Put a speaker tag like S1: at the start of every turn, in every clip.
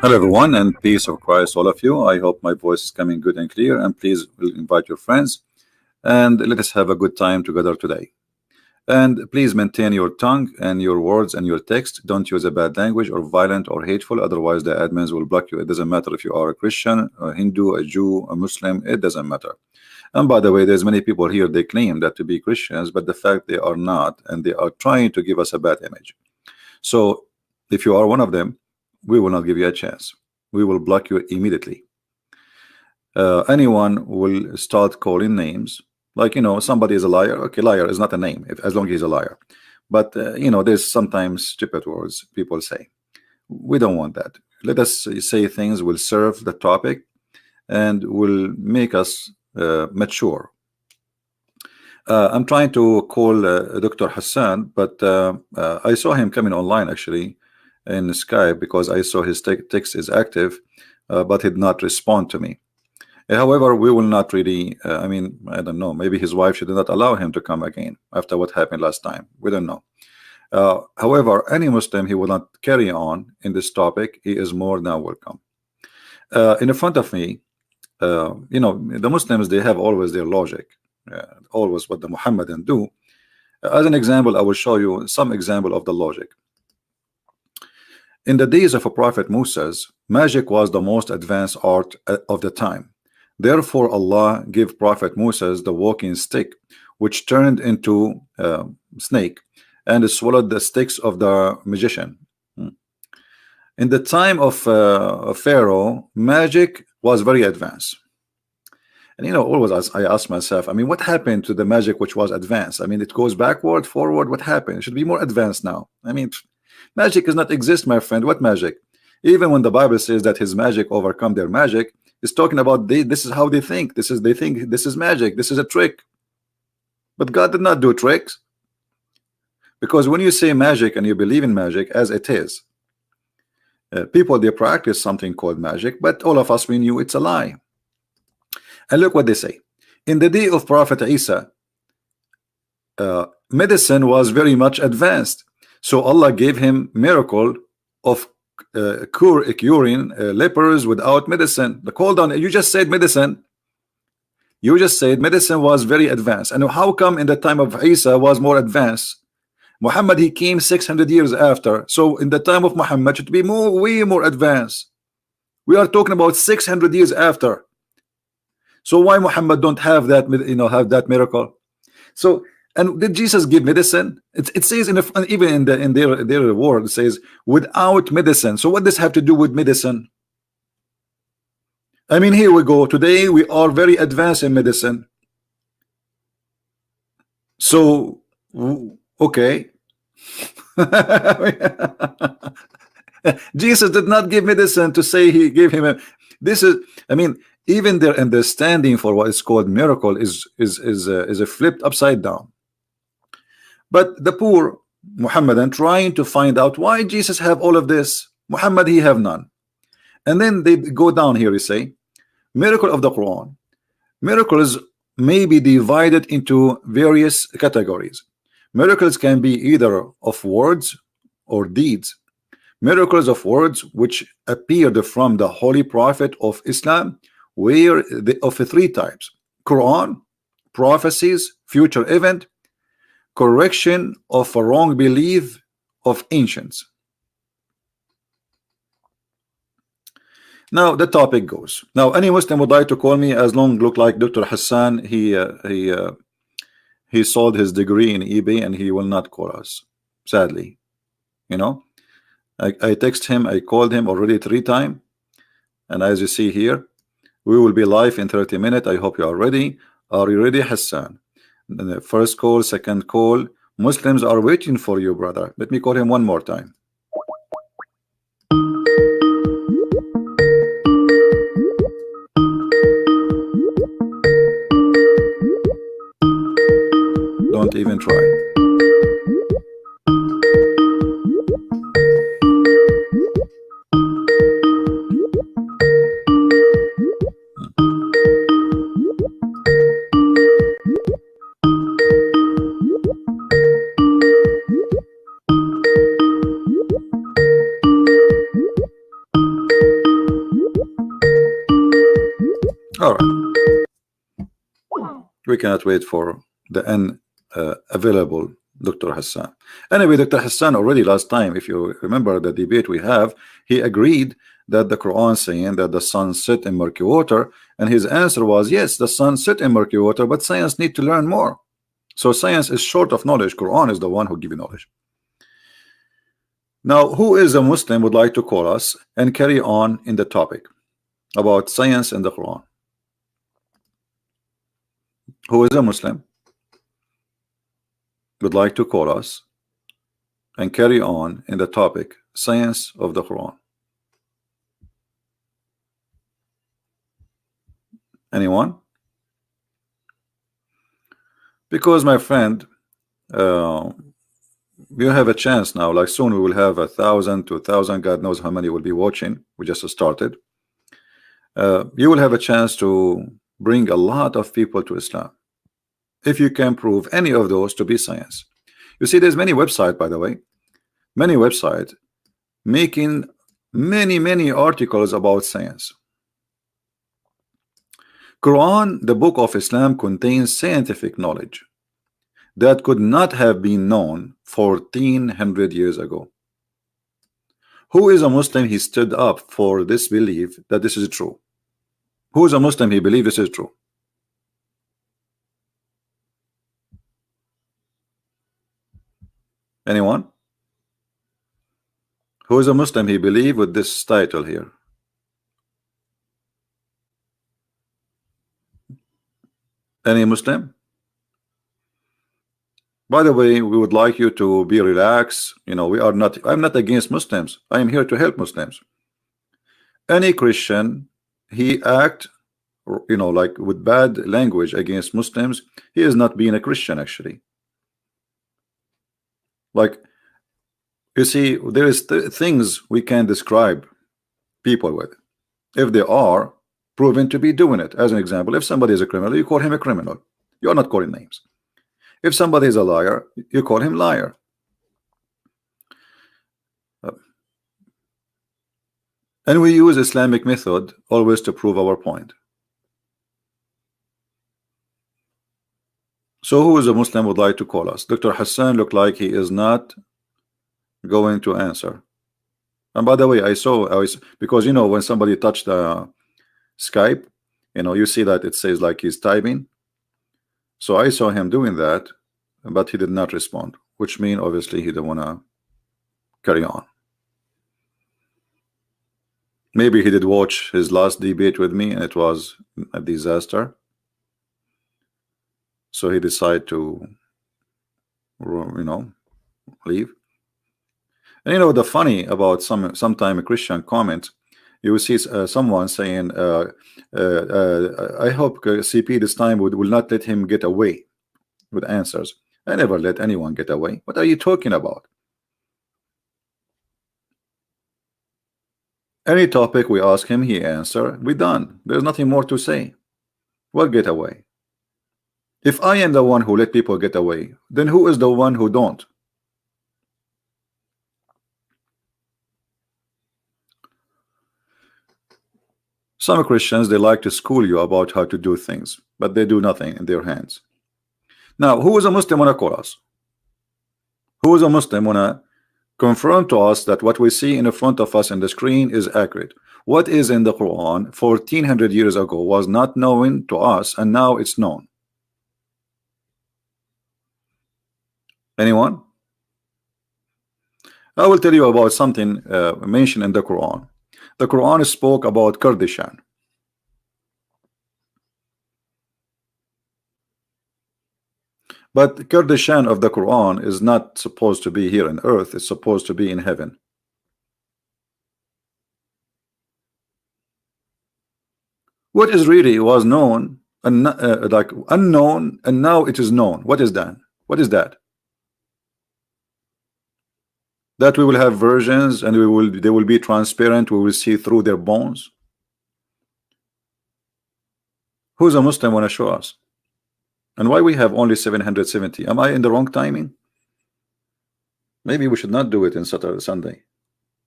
S1: Hello, everyone, and peace of Christ, all of you. I hope my voice is coming good and clear. And please will invite your friends and let us have a good time together today. And please maintain your tongue and your words and your text. Don't use a bad language or violent or hateful. Otherwise, the admins will block you. It doesn't matter if you are a Christian, a Hindu, a Jew, a Muslim. It doesn't matter. And by the way, there's many people here. They claim that to be Christians, but the fact they are not, and they are trying to give us a bad image. So if you are one of them, we will not give you a chance. We will block you immediately. Anyone will start calling names, like, somebody is a liar. Okay, liar is not a name, as long as he's a liar. But there's sometimes stupid words people say. We don't want that. Let us say things will serve the topic and will make us mature. I'm trying to call Dr. Hassan, but I saw him coming online actually in Skype because I saw his text is active, but he did not respond to me. However, we will not really, I don't know, maybe his wife should not allow him to come again after what happened last time. We don't know. However, any Muslim he will not carry on in this topic, he is more than welcome. In front of me, the Muslims, they have always their logic, always what the Muhammadan do. As an example, I will show you some example of the logic. In the days of a Prophet Moses, magic was the most advanced art of the time. Therefore, Allah gave Prophet Moses the walking stick, which turned into a snake and swallowed the sticks of the magician. In the time of Pharaoh, magic was very advanced. And always I ask myself, what happened to the magic which was advanced? It goes backward, forward. What happened? It should be more advanced now. Magic does not exist, my friend. What magic? Even when the Bible says that his magic overcome their magic, it's talking about this is how they think. They think this is magic. This is a trick. But God did not do tricks. Because when you say magic and you believe in magic as it is, people, they practice something called magic, but all of us, we knew it's a lie. And look what they say. In the day of Prophet Isa, medicine was very much advanced. So Allah gave him miracle of curing lepers without medicine. The call down, you just said medicine. You just said medicine was very advanced. And how come in the time of Isa was more advanced? Muhammad, he came 600 years after. So in the time of Muhammad, it should be way more advanced. We are talking about 600 years after. So why Muhammad don't have that, have that miracle? So, and did Jesus give medicine? It says even in their word, it says without medicine. So what does have to do with medicine? Here we go. Today we are very advanced in medicine. So okay. Jesus did not give medicine to say he gave him this is even their understanding for what is called miracle is a flipped upside down. But the poor Muhammadan trying to find out why Jesus have all of this, Muhammad he have none. And then they go down here, you say miracle of the Quran. Miracles may be divided into various categories. Miracles can be either of words or deeds. Miracles of words which appeared from the Holy Prophet of Islam were of three types: Quran, prophecies, future event, correction of a wrong belief of ancients. Now the topic goes. Now any Muslim would like to call me, as long look like Dr. Hassan. He sold his degree in eBay and he will not call us, sadly. I text him, I called him already 3 times, and as you see here, we will be live in 30 minutes. I hope you are ready. Are you ready, Hassan? The first call, second call. Muslims are waiting for you, brother. Let me call him one more time. Don't even try. All right, we cannot wait for the available Dr. Hassan. Anyway, Dr. Hassan already last time, if you remember the debate we have, he agreed that the Quran saying that the sun set in murky water, and his answer was yes, the sun set in murky water, but science need to learn more. So science is short of knowledge. Quran is the one who give you knowledge. Now, who is a Muslim would like to call us and carry on in the topic about science and the Quran? Who is a Muslim would like to call us and carry on in the topic science of the Quran? Anyone? Because my friend, you have a chance now. Like soon we will have 1,000 to 2,000. God knows how many will be watching. We just started. You will have a chance to bring a lot of people to Islam if you can prove any of those to be science. You see, there's many websites, by the way, many websites making many articles about science. Quran, the book of Islam, contains scientific knowledge that could not have been known 1400 years ago. Who is a Muslim? He stood up for this belief that this is true. Who is a Muslim? He believes this is true. Anyone? Who is a Muslim? He believes with this title here. Any Muslim? By the way, we would like you to be relaxed. You know, I'm not against Muslims. I am here to help Muslims. Any Christian, he act, you know, like with bad language against Muslims, he is not being a Christian actually. Like, you see, there is things we can describe people with if they are proven to be doing it. As an example, if somebody is a criminal, you call him a criminal. You're not calling names. If somebody is a liar, you call him liar. And we use Islamic method always to prove our point. So who is a Muslim would like to call us? Dr. Hassan looked like he is not going to answer. And by the way, I saw because you know when somebody touched the Skype, you know, you see that it says like he's typing. So I saw him doing that, but he did not respond, which means obviously he didn't want to carry on. Maybe he did watch his last debate with me and it was a disaster. So he decided to, you know, leave. And you know the funny about sometime a Christian comment, you will see someone saying, I hope CP this time will not let him get away with answers. I never let anyone get away. What are you talking about? Any topic we ask him, he answer. We done. There's nothing more to say. What get away? If I am the one who let people get away, then who is the one who don't? Some Christians, they like to school you about how to do things, but they do nothing in their hands. Now, who is a Muslim wanna call us? Who is a Muslim wanna confirm to us that what we see in front of us in the screen is accurate? What is in the Quran 1400 years ago was not known to us, and now it's known. Anyone? I will tell you about something mentioned in the Quran. The Quran spoke about Kurdistan. But Kurdistan of the Quran is not supposed to be here on earth. It's supposed to be in heaven. What is really was known and like unknown, and now it is known. What is that? What is that? That we will have versions and they will be transparent. We will see through their bones. Who's a Muslim want to show us? And why we have only 770? Am I in the wrong timing? Maybe we should not do it in Saturday, Sunday.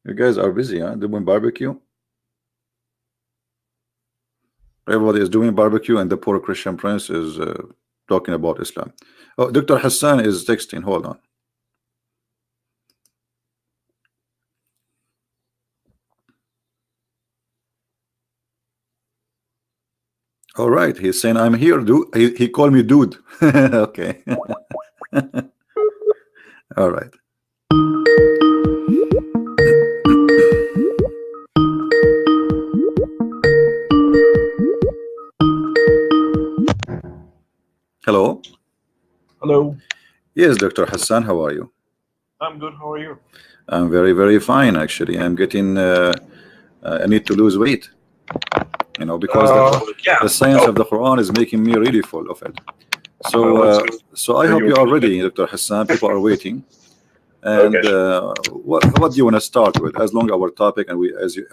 S1: You guys are busy, huh? Doing barbecue. Everybody is doing barbecue, and the poor Christian prince is talking about Islam. Oh, Dr. Hassan is texting. Hold on. All right, he's saying I'm here, dude. He called me dude. Okay. All right. Hello.
S2: Hello.
S1: Yes, Dr. Hassan, how are you?
S2: I'm good. How are you?
S1: I'm very, very fine, actually. I'm getting, I need to lose weight, you know, because
S2: Yeah.
S1: the science of the Quran is making me really full of it. So,
S2: Well, that's good.
S1: so I
S2: Are
S1: hope
S2: you
S1: you are
S2: okay?
S1: ready, Dr. Hassan. People are waiting.
S2: Okay,
S1: And
S2: sure.
S1: what do you want to start with? As long our topic, and we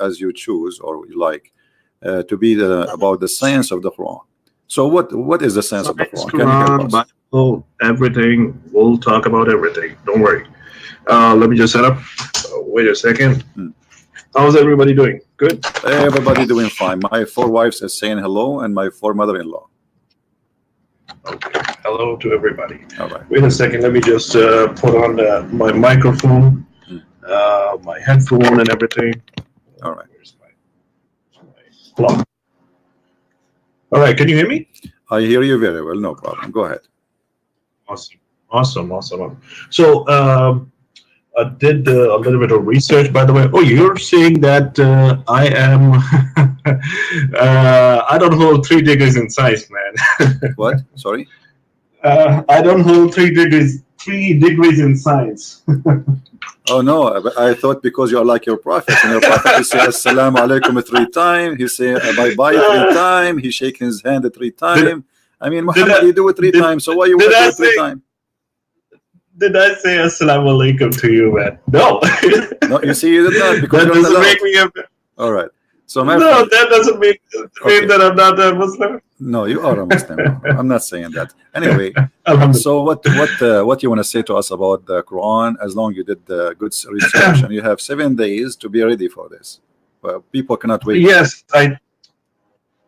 S1: as you choose or you like, to be about the science of the Quran. So what is the science of the
S2: Science,
S1: Quran? Can you help
S2: Quran,
S1: us?
S2: Bible, everything. We'll talk about everything. Don't worry. Let me just set up. Wait a second.
S1: Hmm.
S2: How's everybody doing? Good?
S1: Everybody doing fine. My four wives is saying hello, and my four mother-in-law.
S2: Okay. Hello to everybody.
S1: All right.
S2: Wait a second. Let me just put on my microphone,
S1: Hmm.
S2: my headphone, and everything.
S1: All right.
S2: Where's my clock? All right. Can you hear me?
S1: I hear you very well. No problem. Go ahead.
S2: Awesome. Awesome. So, I did a little bit of research, by the way. Oh, you're saying that I am. I don't hold 3 degrees in science, man.
S1: What? Sorry.
S2: I don't hold 3 degrees. 3 degrees in science.
S1: Oh no, I thought because you are like your prophet, and your prophet he say assalamu alaikum 3 times, he say bye bye 3 times, he shake his hand 3 times. I mean,
S2: Did
S1: Muhammad,
S2: I
S1: he do it 3 times, so why you want
S2: did
S1: to do
S2: I
S1: it three
S2: say
S1: times?
S2: did I say assalamu alaikum to you, man? No.
S1: No, you see, you did not, because
S2: That
S1: you're not
S2: doesn't
S1: allowed.
S2: make me a.
S1: All right. So my
S2: No,
S1: friend,
S2: that doesn't mean
S1: okay,
S2: that I'm not a Muslim.
S1: no, you are a Muslim. No, I'm not saying that. Anyway,
S2: Alhamdulillah.
S1: so what you want to say to us about the Quran? As long you did the good research, and you have 7 days to be ready for this. Well, people cannot wait.
S2: Yes,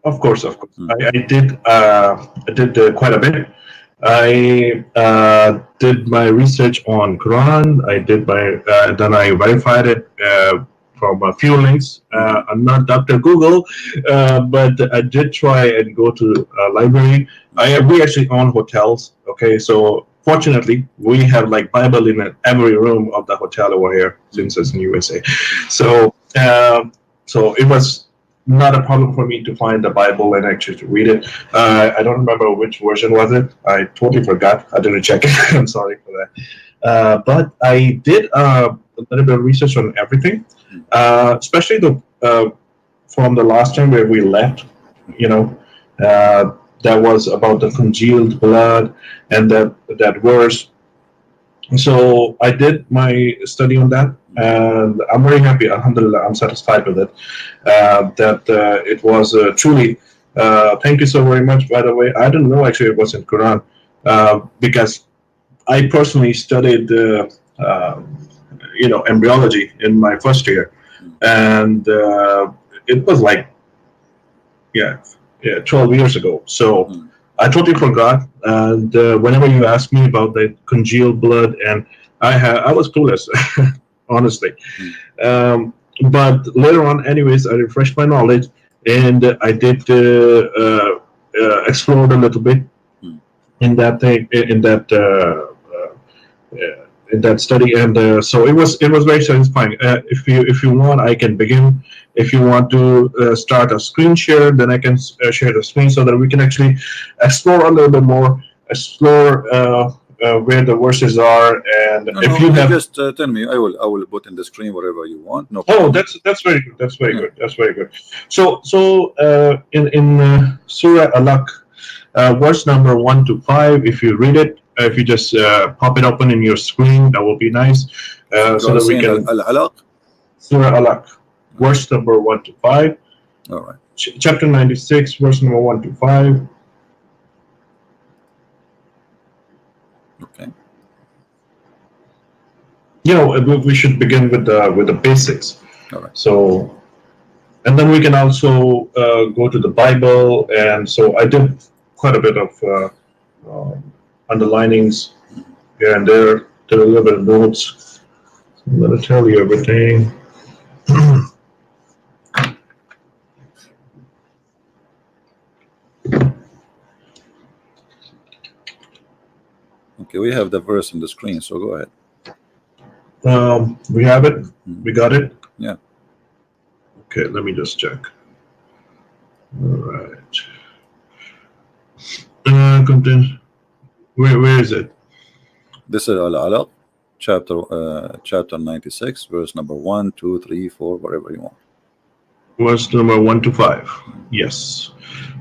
S2: of course.
S1: Hmm.
S2: I did quite a bit. I did my research on Quran. I did my then I verified it from a few links. I'm not Dr. Google, but I did try and go to a library. We actually own hotels. Okay, so fortunately we have like Bible in every room of the hotel over here since it's in USA. So so it was not a problem for me to find the Bible and actually to read it. I don't remember which version was it. I totally forgot. I didn't check it. I'm sorry for that. But I did a little bit of research on everything, especially from the last time where we left. You know, that was about the congealed blood and that verse. So I did my study on that, and I'm very happy. Alhamdulillah, I'm satisfied with it. That it was truly. Thank you so very much. By the way, I didn't know actually it was in Quran because I personally studied embryology in my first year, and it was like yeah, 12 years ago. So I totally forgot. And whenever you ask me about the congealed blood, and I was clueless, honestly. But later on, anyways, I refreshed my knowledge, and I did explore a little bit in that thing, in that study, and so it was very satisfying. If you want, I can begin. If you want to start a screen share, then I can share the screen so that we can actually explore a little bit more, explore where the verses are, and
S1: No,
S2: if
S1: no,
S2: you
S1: you
S2: have.
S1: just tell me. I will put in the screen whatever you want. No
S2: Oh,
S1: problem.
S2: that's very good. That's very
S1: Yeah.
S2: good. That's very good. So in Surah Alaq, verse number 1 to 5. If you read it, if you just pop it open in your screen, that will be nice,
S1: So you
S2: so
S1: are
S2: that we
S1: saying
S2: can.
S1: al-alaq?
S2: Surah Alaq, verse number 1 to 5.
S1: All right.
S2: Chapter 96, verse number 1 to 5.
S1: Okay.
S2: We should begin with the basics.
S1: All right.
S2: So And then we can also go to the Bible. And so I did quite a bit of underlinings here and there, did a little bit of notes. I'm going to tell you everything.
S1: Okay, we have the verse on the screen, so go ahead.
S2: We have it. We got it.
S1: Yeah.
S2: Okay, let me just check. All right. Content. Where is it?
S1: This is Al-Alaq, chapter 96, verse number 1, 2, 3, 4, whatever you want.
S2: Verse number 1 to 5. Yes,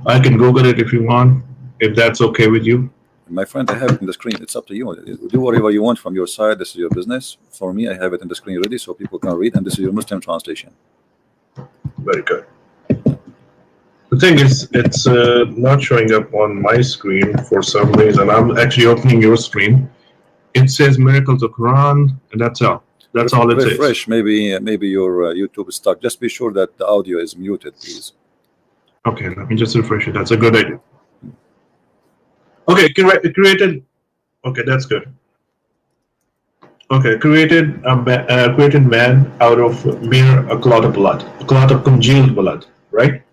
S2: I can Google it if you want, if that's okay with you.
S1: My friend, I have it in the screen. It's up to you. Do whatever you want from your side. This is your business. For me, I have it in the screen ready so people can read, and this is your Muslim translation.
S2: Very good. The thing is, it's not showing up on my screen for some reason. I'm actually opening your screen. It says Miracles of Quran, and that's all. That's all it says.
S1: Refresh. Maybe your YouTube is stuck. Just be sure that the audio is muted, please.
S2: Okay, let me just refresh it. That's a good idea. Okay, created. Okay, that's good. Okay, created man out of a clot of blood, a clot of congealed blood, right?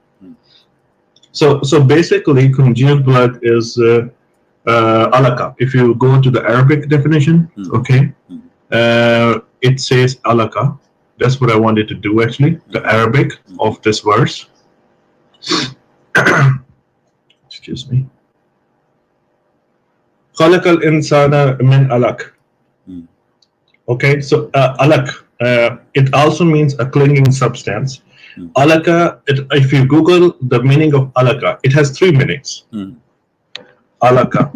S2: So basically, congealed blood is alaka. If you go to the Arabic definition, okay, it says alaka. That's what I wanted to do actually. The Arabic of this verse. Excuse me. خلق الإنسان من علق. Okay, so alaq, it also means a clinging substance. Alaka, if you Google the meaning of alaka, it has 3 meanings. Alaka.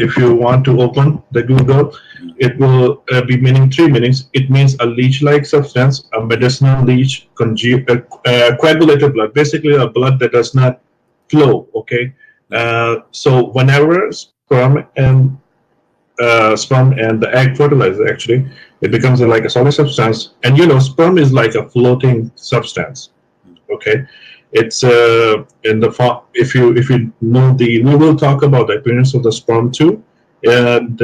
S2: If you want to open the Google, it will be meaning 3 meanings. It means a leech-like substance, a medicinal leech, coagulated blood, basically a blood that does not flow. Okay, so whenever sperm and the egg fertilize, actually, it becomes like a solid substance. And sperm is like a floating substance. Okay, it's in the form. If you know we will talk about the appearance of the sperm too. And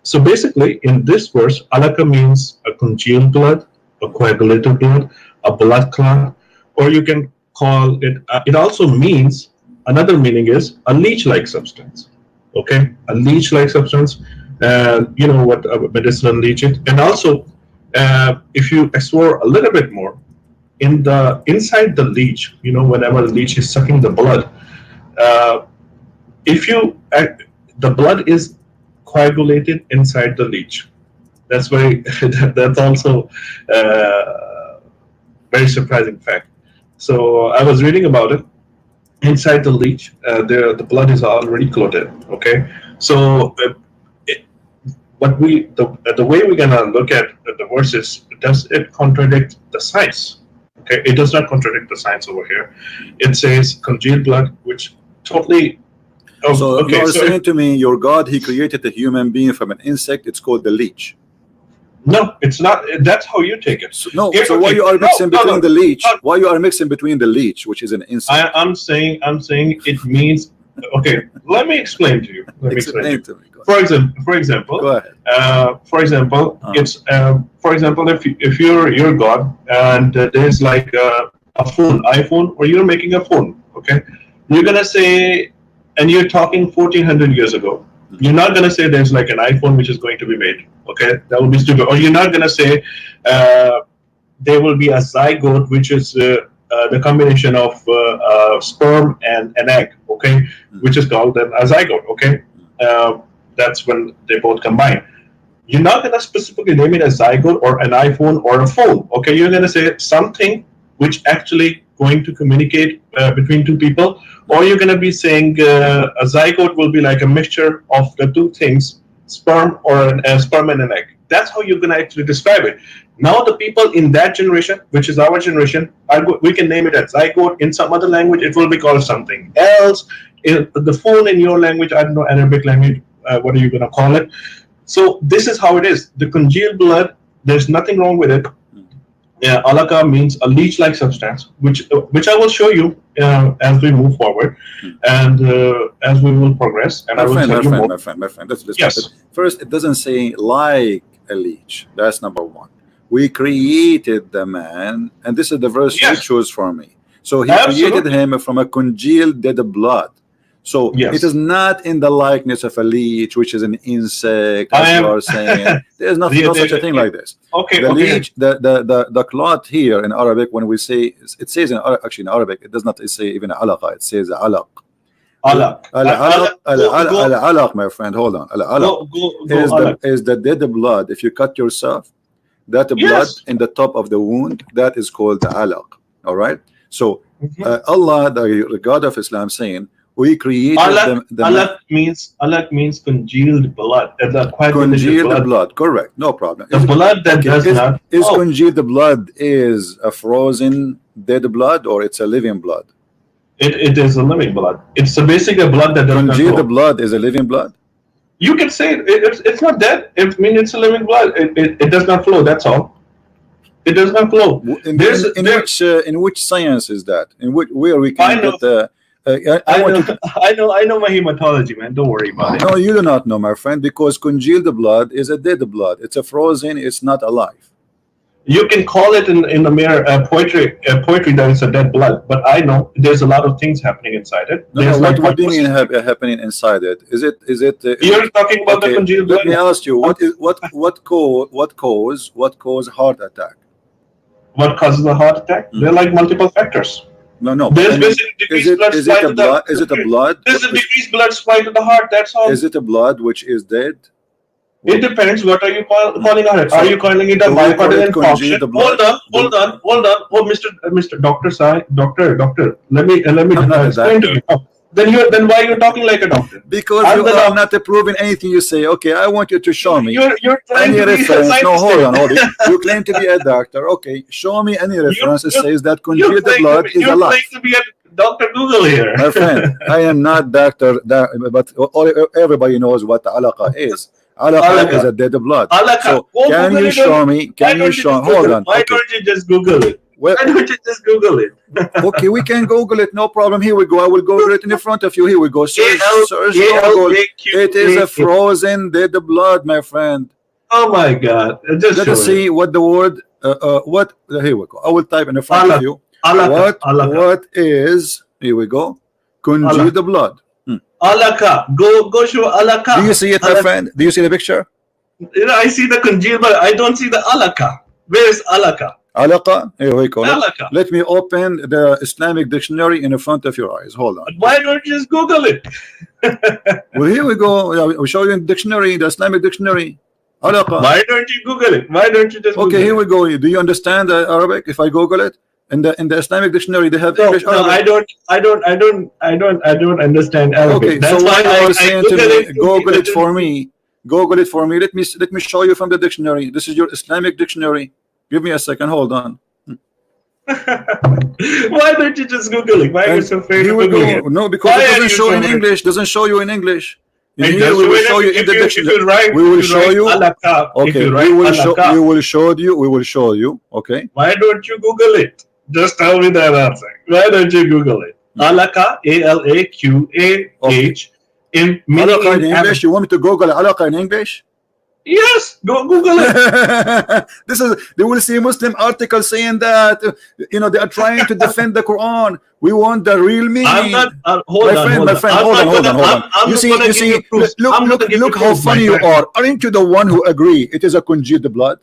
S2: so basically, in this verse, alaka means a congealed blood, a coagulated blood, a blood clot, or you can call it. It also means, another meaning is a leech-like substance. Okay, a leech-like substance. You know what a medicinal leech is. And also, if you explore a little bit more, inside the leech, whenever the leech is sucking the blood, the blood is coagulated inside the leech. That's that's also very surprising fact. So I was reading about it. Inside the leech, the blood is already clotted. Okay, so the way we're gonna look at the verses, does it contradict the science? Okay, it does not contradict the science over here. It says congealed blood, which totally.
S1: So you are saying to me, your God, He created a human being from an insect. It's called the leech.
S2: No, it's not. That's how you take it.
S1: So why you are mixing between the leech? Why you are mixing between the leech, which is an insect?
S2: I'm saying it means. Okay, let me explain to you. Let me explain to you. For example,
S1: go ahead.
S2: It's for example, if you're God and there's like a iPhone, or you're making a phone, okay, you're gonna say, and you're talking 1400 years ago. You're not gonna say there's like an iPhone which is going to be made. Okay, that would be stupid. Or you're not gonna say there will be a zygote, which is the combination of sperm and an egg. Okay, which is called a zygote. Okay. That's when they both combine. You're not going to specifically name it a zygote or an iPhone or a phone. Okay, you're going to say something which actually going to communicate between two people, or you're going to be saying a zygote will be like a mixture of the two things, sperm and an egg. That's how you're going to actually describe it. Now the people in that generation, which is our generation, we can name it a zygote. In some other language, it will be called something else. The phone in your language, I don't know, Arabic language, what are you going to call it? So this is how it is. The congealed blood, there's nothing wrong with it. alaka means a leech-like substance, which I will show you as we move forward, and as we will progress, and I will tell you more.
S1: My friend. Let's
S2: Yes.
S1: first. It doesn't say like a leech. That's number one. We created the man, and this is the verse you
S2: Yes.
S1: choose for me. So he created
S2: Absolutely.
S1: him from a congealed dead blood. So
S2: Yes.
S1: it is not in the likeness of a leech, which is an insect, as you are saying. There's no such a thing like this.
S2: Okay.
S1: The
S2: Okay.
S1: leech, the cloth here in Arabic, when we say, it says actually in Arabic, it does not say even alaqa, it says alaq.
S2: Alaq.
S1: Al-alaq, my friend, hold on. Al-alaq
S2: Alaq.
S1: is the dead blood. If you cut yourself, that blood
S2: Yes.
S1: in the top of the wound, that is called the alaq. All right. So
S2: Mhm.
S1: Allah, the God of Islam, saying we created
S2: Alaq means congealed blood. Quite
S1: congealed blood. Correct. No problem.
S2: The blood that does not.
S1: Is congealed blood is a frozen dead blood, or it's a living blood?
S2: It is a living blood. It's basically a blood that does not
S1: Congealed
S2: flow.
S1: blood is a living blood.
S2: You can say it's not dead. I mean, it's a living blood. It does not flow. That's all. It does not flow.
S1: In which science is that? In which where we can get the?
S2: I know my hematology, man. Don't worry about it.
S1: No, you do not know, my friend, because congealed blood is a dead blood. It's a frozen. It's not alive.
S2: You can call it in the mere poetry that it's a dead blood, but I know there's a lot of things happening inside it.
S1: No, what do you mean happening inside it? Is it?
S2: You're talking about the congealed blood.
S1: Let me ask you, what cause heart attack?
S2: What causes a heart attack? There are like multiple factors.
S1: No.
S2: There's basically decreased blood supply to the heart.
S1: Is it a blood?
S2: There's a decreased blood supply to the heart. That's all.
S1: Is it a blood which is dead?
S2: It depends. What are you calling it? Are you calling it a myocardial infarction? Hold on. Oh, Mr. Doctor. Let me explain to you. Then why are you talking like a doctor?
S1: Because you are not approving anything you say. Okay, I want you to show me
S2: you're trying
S1: any
S2: to
S1: reference.
S2: be a
S1: No, hold on. You claim to be a doctor. Okay, show me any reference that says that congealed blood is alive.
S2: You're trying to be a Dr. Google here.
S1: My friend, I am not doctor, but everybody knows what alaqa is. Alaqa is a dead blood. So can you show me? Hold on.
S2: Why don't you just Google it? Why don't you just Google it?
S1: Okay, we can Google it. No problem. Here we go. I will Google it in front of you. Here we go. Search Google. It is a frozen dead blood, my friend.
S2: Oh my God!
S1: Let us see what the word. What? Here we go. I will type in front of you. What is? Here we go. Congealed blood.
S2: Alaka. Go show alaka.
S1: Do you see it, my friend? Do you see the picture?
S2: I see the congealed, but I don't see the alaka. Where is alaka?
S1: Alaqa? Here we go.
S2: Alaka.
S1: Let me open the Islamic dictionary in front of your eyes. Hold on.
S2: But why don't you just Google it?
S1: Well, here we go. We'll show you in the dictionary, the Islamic dictionary. Alaqa.
S2: Why don't you Google it? Why don't you just Google
S1: here we go. Do you understand Arabic? If I Google it? In the Islamic dictionary, they have English.
S2: No, I don't understand Arabic.
S1: Okay,
S2: that's
S1: so
S2: why
S1: you are saying to me, Google it
S2: it
S1: for me. Google it for me. Let me show you from the dictionary. This is your Islamic dictionary. Give me a second. Hold on.
S2: Why don't you just Google it? Why are you so afraid of Googling it?
S1: No, because it doesn't show in English. Doesn't show you in English. Here we will show you in the dictionary. We will show you. Okay, we will show you. Okay.
S2: Why don't you Google it? Just tell me that answer. Why don't you Google it? Alaqa, ALAQAH. In
S1: English. You want me to Google alaqa in English?
S2: Yes, go Google it.
S1: They will see Muslim articles saying that they are trying to defend the Quran. We want the real meaning.
S2: I'm not. Hold on.
S1: You see. Look how funny you are. Aren't you the one who agree it is a congealed blood?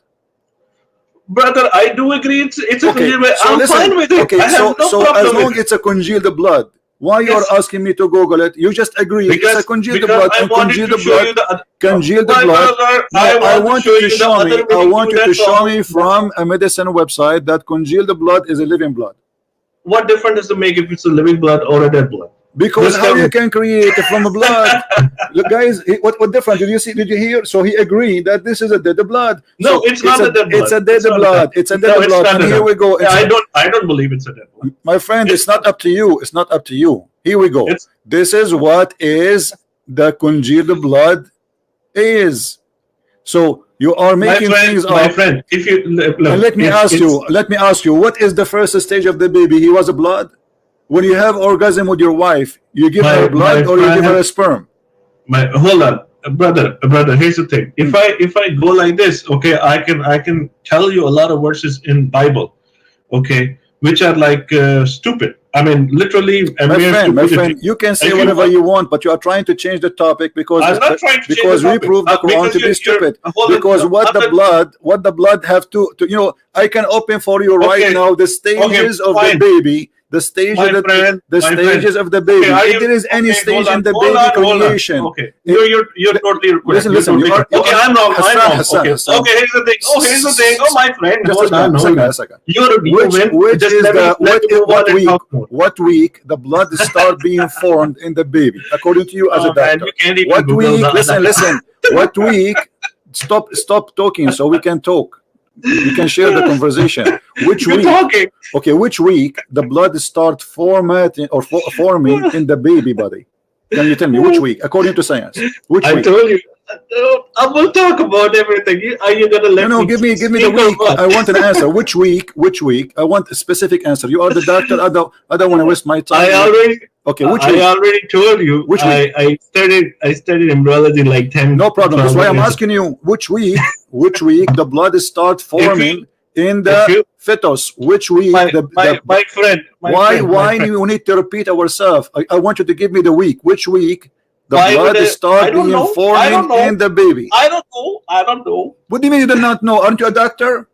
S2: Brother, I do agree. It's a congealed blood. I'm fine with it.
S1: Okay, so as long as it's a congealed blood, why you are asking me to Google it? You just agree it's a congealed blood.
S2: I
S1: want you to show me from a medicine website that congealed blood is a living blood.
S2: What difference does it make if it's a living blood or a dead blood?
S1: Because how you can create it from a blood? Look, guys, what difference did you hear? So he agreed that this is a dead blood.
S2: No, it's not a dead blood.
S1: It's a dead blood. It's a dead blood. And here we go.
S2: I don't believe it's a dead blood.
S1: My friend, it's not up to you. It's not up to you. Here we go. This is what is the congealed blood is. So you are making things
S2: my
S1: up.
S2: friend, if you look,
S1: And let me ask you, what is the first stage of the baby? He was a blood. When you have orgasm with your wife, you give her blood or you give her a sperm?
S2: Hold on, brother. Here's the thing. If I go like this, okay, I can tell you a lot of verses in Bible, okay, which are like stupid. I mean, literally,
S1: my friend, you can say whatever you want, but you are trying to change the topic because
S2: I'm not trying to
S1: because we prove the Quran to be stupid. Because what the blood have to you know, I can open for you right now the stages of the baby. The stages of the baby. If there is any stage in the baby creation,
S2: okay, you're totally correct.
S1: Listen.
S2: Okay, I'm wrong.
S1: Hassan.
S2: Okay, here's the thing. Here's the thing. Oh, my friend,
S1: just a second. What week the blood start being formed in the baby according to you as a doctor? What week? Listen. What week? Stop talking so we can talk. We can share the conversation. Which week? Okay, which week the blood start formatting or forming in the baby body? Can you tell me which week, according to science? Which week?
S2: I told you. I will talk about everything. Are you gonna let me?
S1: Give me the week. I want an answer. Which week? Which week? I want a specific answer. You are the doctor. I don't want to waste my time. Okay, which week?
S2: I already told you.
S1: Which week?
S2: I studied embryology like 10.
S1: No problem. That's why I'm asking you. Which week? Which week the blood start forming in the fetus? Which week?
S2: My friend.
S1: Why do you need to repeat ourselves? I want you to give me the week. Which week the blood start being forming in the baby?
S2: I don't know.
S1: What do you mean you do not know? Aren't you a doctor?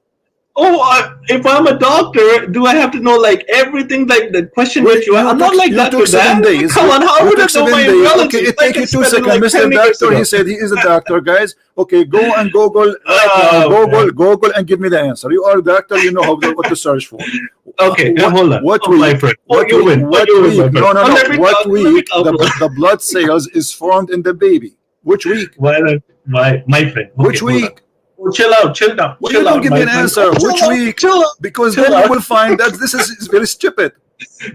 S2: Oh, if I'm a doctor, do I have to know like everything? Like the question that you I'm not like that.
S1: You took 7 days.
S2: Come on, how would I know my embryology?
S1: Okay, it takes you 2 seconds. Mr. Doctor, he said he is a doctor, guys. Okay, go and Google right now. Google and give me the answer. You are a doctor, you know what to search for.
S2: Okay, hold on.
S1: What week?
S2: My friend.
S1: What week? No. What week the blood cells is formed in the baby? Which week?
S2: My friend.
S1: Which week?
S2: Chill down.
S1: Well, you don't give me an answer. Which week? Because then you will find that this is very stupid.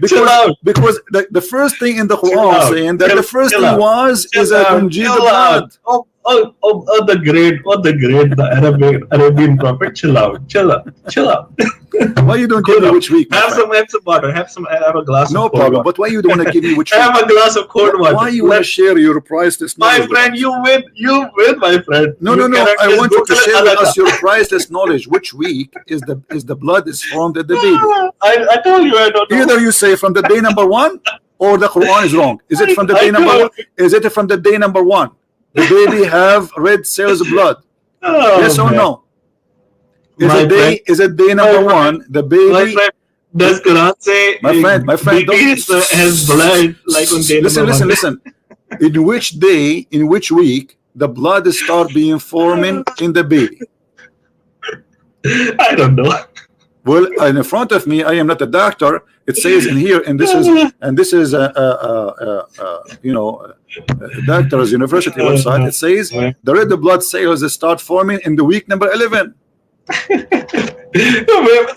S1: Because the first thing in the Quran saying that the first thing is a congealed blood.
S2: The Arabian prophet. Chill out.
S1: Why you don't give me which week?
S2: Have some water. Have a glass.
S1: No
S2: of
S1: problem. But why you don't want to give me which week?
S2: Have a glass of cold water.
S1: Why you want to share your priceless knowledge?
S2: My friend, you win, my friend.
S1: No. I want you to share with us your priceless knowledge. Which week is the blood is formed at the baby?
S2: I told you I don't know.
S1: Either you say from the day number 1 or the Quran is wrong. Is it from the day number 1? Is it from the day number 1? The baby have red cells of blood. Yes or no? Is it day number 1? The baby.
S2: Does Quran say?
S1: My friend,
S2: has blood like on day number 1?
S1: Listen. In which week, the blood start being forming in the baby?
S2: I don't know.
S1: Well, in front of me, I am not a doctor. It says in here, and this is you know, doctor's university website. It says the red blood cells start forming in the week number 11.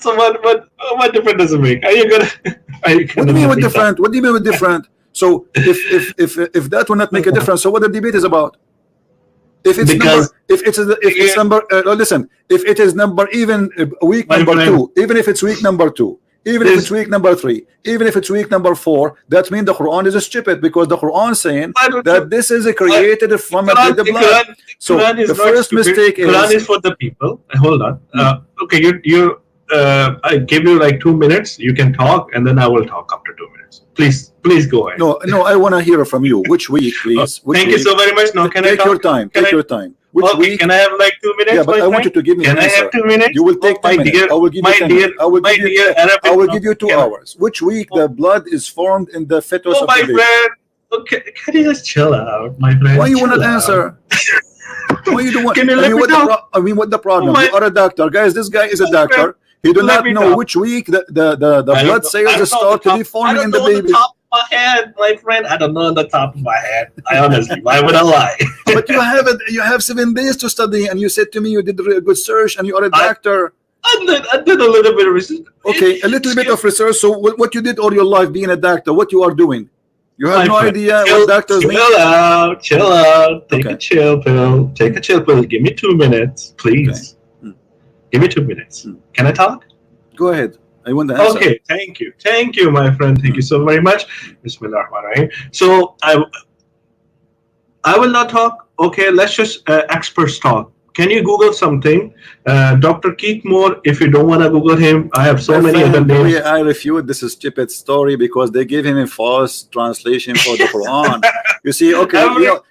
S2: So what difference does it make? Are you gonna?
S1: What do you mean with different? What do you mean with different? So if that will not make a difference, so what the debate is about? If it is number even week number 2, even if it's week number 2, even if it's week number 3, even if it's week number 4, that means the Quran is stupid because the Quran saying that this is created from the blood. So the first mistake is
S2: Quran is for the people. Hold on. Okay, you I give you like 2 minutes. You can talk, and then I will talk after 2 minutes. Please go ahead.
S1: No, I want to hear from you. Which week, please?
S2: Thank you so very much. Now, can I talk?
S1: Your time. Take your time. Which week?
S2: Can I have like 2 minutes?
S1: Yeah, but I want you to give me an answer.
S2: Can I have 2 minutes?
S1: You will take 10 minutes. I will give you 10 minutes. I will give you 2 hours. Which week the blood is formed in the fetus of the baby?
S2: Friend. Okay, can you just chill out, my friend?
S1: Why you want to answer? Why you don't want?
S2: Can you let me talk?
S1: What the problem? You are a doctor, guys. This guy is a doctor. He do not know which week the blood cells start to be forming in the baby.
S2: My head, my friend, I don't know on the top of my head. I honestly, why would I lie?
S1: But you have 7 days to study, and you said to me you did a good search, and you are a doctor.
S2: I did a little bit of research.
S1: Okay, a little bit of research. So what you did all your life being a doctor, what you are doing? You have
S2: My
S1: no
S2: friend,
S1: idea what doctors mean?
S2: chill out, chill out. Take
S1: Okay.
S2: a chill pill. Take a chill pill. Give me 2 minutes, please.
S1: Hmm.
S2: Give me 2 minutes. Can I talk?
S1: Go ahead. I want the answer.
S2: Okay, thank you, my friend. Thank you so very much. Bismillahirrahmanirrahim. So I will not talk. Okay, let's just experts talk. Can you Google something? Dr. Keith Moore, if you don't want to Google him, I have so
S1: My
S2: many
S1: friend,
S2: other
S1: the
S2: names.
S1: way I refute this stupid story because they gave him a false translation for the Quran. You see, okay,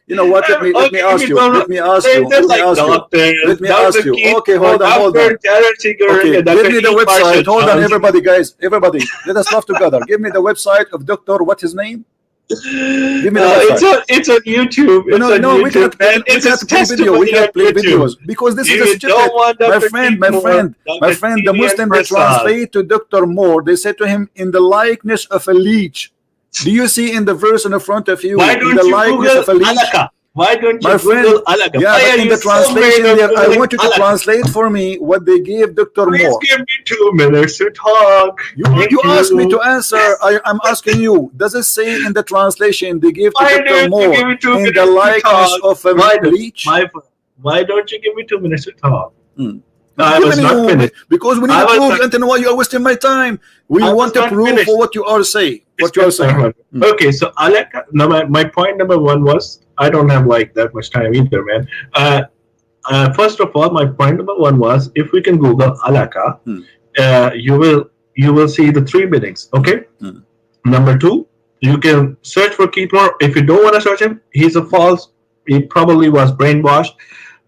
S1: you know what? Let me ask you. Let me ask you. Let me ask you. Let me ask you. Okay, hold on. Okay, give me the website. Hold on, everybody, guys. Everybody, let us laugh together. Give me the website of Doctor. What's his name? Give me the website.
S2: It's on YouTube.
S1: No, we cannot play video. We cannot play videos because this is a stupid. My friend, the Muslim they translate to Dr. Moore. They say to him, in the likeness of a leech. Do you see in the verse in the front of you?
S2: Why don't
S1: in the
S2: you
S1: likeness
S2: Google
S1: of a leech?
S2: alaka? Why don't you
S1: My friend,
S2: Google alaka?
S1: yeah, but in the translation there, I want you to translate for me what they gave Dr.
S2: Please
S1: Moore.
S2: give me 2 minutes to talk.
S1: You asked me to answer. I'm asking you. Does it say in the translation they gave to
S2: Why
S1: Dr.
S2: don't you
S1: Moore
S2: give me 2
S1: in
S2: minutes
S1: the
S2: to
S1: likeness
S2: talk?
S1: of a leech?
S2: Why don't you give me 2 minutes to talk?
S1: I was not finished because we need to prove, and then why you are wasting my time? We want to prove for what you are saying. What you are saying.
S2: Okay, so alaka. Now my point number one was I don't have like that much time either, man. First of all, my point number one was if we can Google alaka, you will see the 3 meanings. Okay. Number two, you can search for Keith Moore. If you don't want to search him, he's a false. He probably was brainwashed.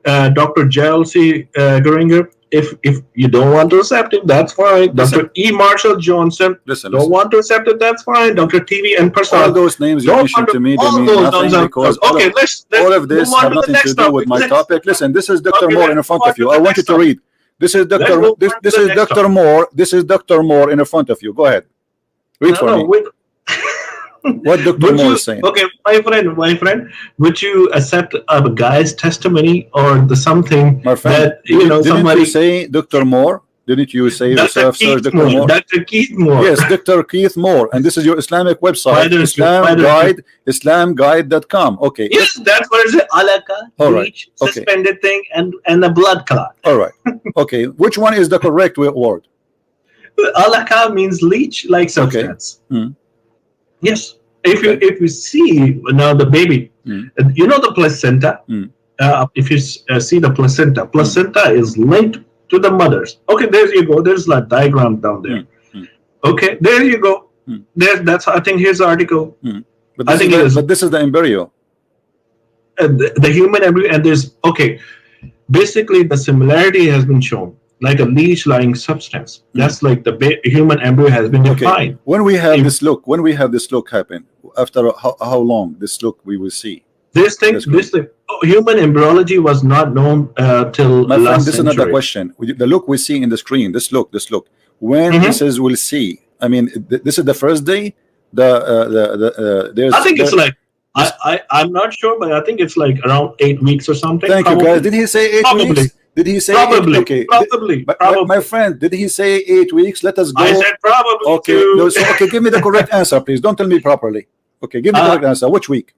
S2: Dr. Gerald C. Geringer. If you don't want to accept it, that's fine.
S1: Listen.
S2: Dr. E. Marshall Johnson. Don't want to accept it, that's fine. Dr. TV and Prasad.
S1: All those names you mentioned to me, they mean nothing because all of this have nothing to do with my topic. Listen, this is Dr. Moore in front of you. I want you to read. This is Dr. This is Dr. Moore. This is Dr. Moore in front of you. Go ahead. Read for me. What Dr. Moore is saying.
S2: Okay, my friend, would you accept a guy's testimony or the something
S1: my friend,
S2: that didn't somebody
S1: you say Dr. Moore? Didn't you say yourself, Sir Dr. Moore?
S2: Dr. Keith Moore.
S1: Yes, Dr. Keith Moore, and this is your Islamic website, Islamguide.com. Okay.
S2: Yes, that's what it is. Alaka, leech, suspended thing, and a blood clot.
S1: All right. Okay. Which one is the correct word?
S2: Alaka means leech like substance.
S1: Okay.
S2: Yes. If you see now the baby, you know the placenta. If you see the placenta is linked to the mothers. Okay, there you go. There's a diagram down there. Okay, there you go. That's I think here's the article.
S1: But this is the embryo.
S2: The human embryo, and there's basically the similarity has been shown. Like a leech-like substance. That's like the human embryo has been defined.
S1: When we have this look happen, after how long this look we will see?
S2: This human embryology was not known till
S1: my friend.
S2: Last
S1: this
S2: century.
S1: is not the question. The look we see in the screen. This look. When this is we'll see. I mean, this is the first day. There's.
S2: I think it's like. I'm not sure, but I think it's like around 8 weeks or something.
S1: Thank you, guys. Did he say 8 weeks? Did he say
S2: probably?
S1: 8? Okay.
S2: Probably.
S1: My friend, did he say 8 weeks? Let us go.
S2: I said probably.
S1: Okay. No, so, give me the correct answer, please. Don't tell me properly. Okay, give me the correct answer. Which week?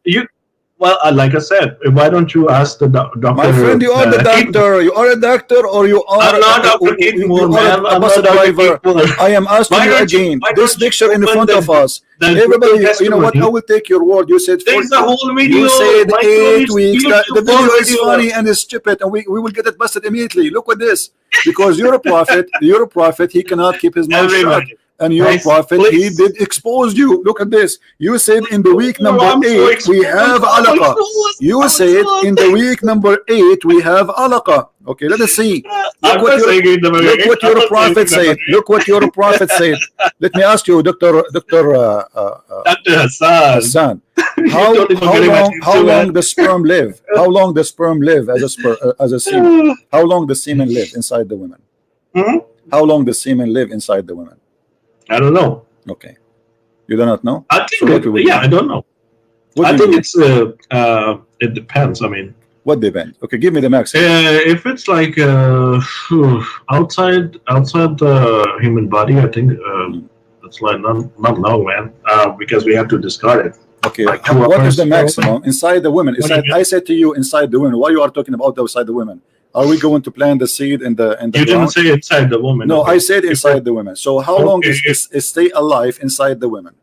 S2: Well, like I said, why don't you ask the doctor?
S1: My friend, you are the doctor. You are a doctor, or you are?
S2: I'm not Dr. Keith Moore, man.
S1: A bus driver. I am asking you again. This picture in front of us. Everybody, you know what? I will take your word. You said
S2: there's a whole video.
S1: You said 8 weeks. The video is funny and it's stupid, and we will get it busted immediately. Look at this, because you're a prophet. You're a prophet. He cannot keep his mouth shut. And your prophet, he did expose you. Look at this. You said in the week number 8 we have alaqa. You said in the week number 8 we have alaqa. Okay, let us see. Look what your prophet said. Look what your prophet said. Let me ask you, Dr. Hassan. How long the sperm live? How long the sperm live as a semen? How long the semen live inside the woman? How long the semen live inside the woman?
S2: I don't know.
S1: Okay, you do not know.
S2: I think I don't know. I think it's it depends. I mean,
S1: what depends? Okay, give me the max.
S2: If it's like outside the human body, I think it's like not long, man. Because we have to discard it.
S1: Okay,
S2: like 2
S1: what is
S2: hours.
S1: the maximum inside the women? Inside, I said to you, inside the women. Why you are talking about outside the women? Are we going to plant the seed in the
S2: You didn't
S1: ground?
S2: say inside the woman.
S1: No,
S2: Okay.
S1: I said inside the women. So how long
S2: Okay,
S1: is stay alive inside the women?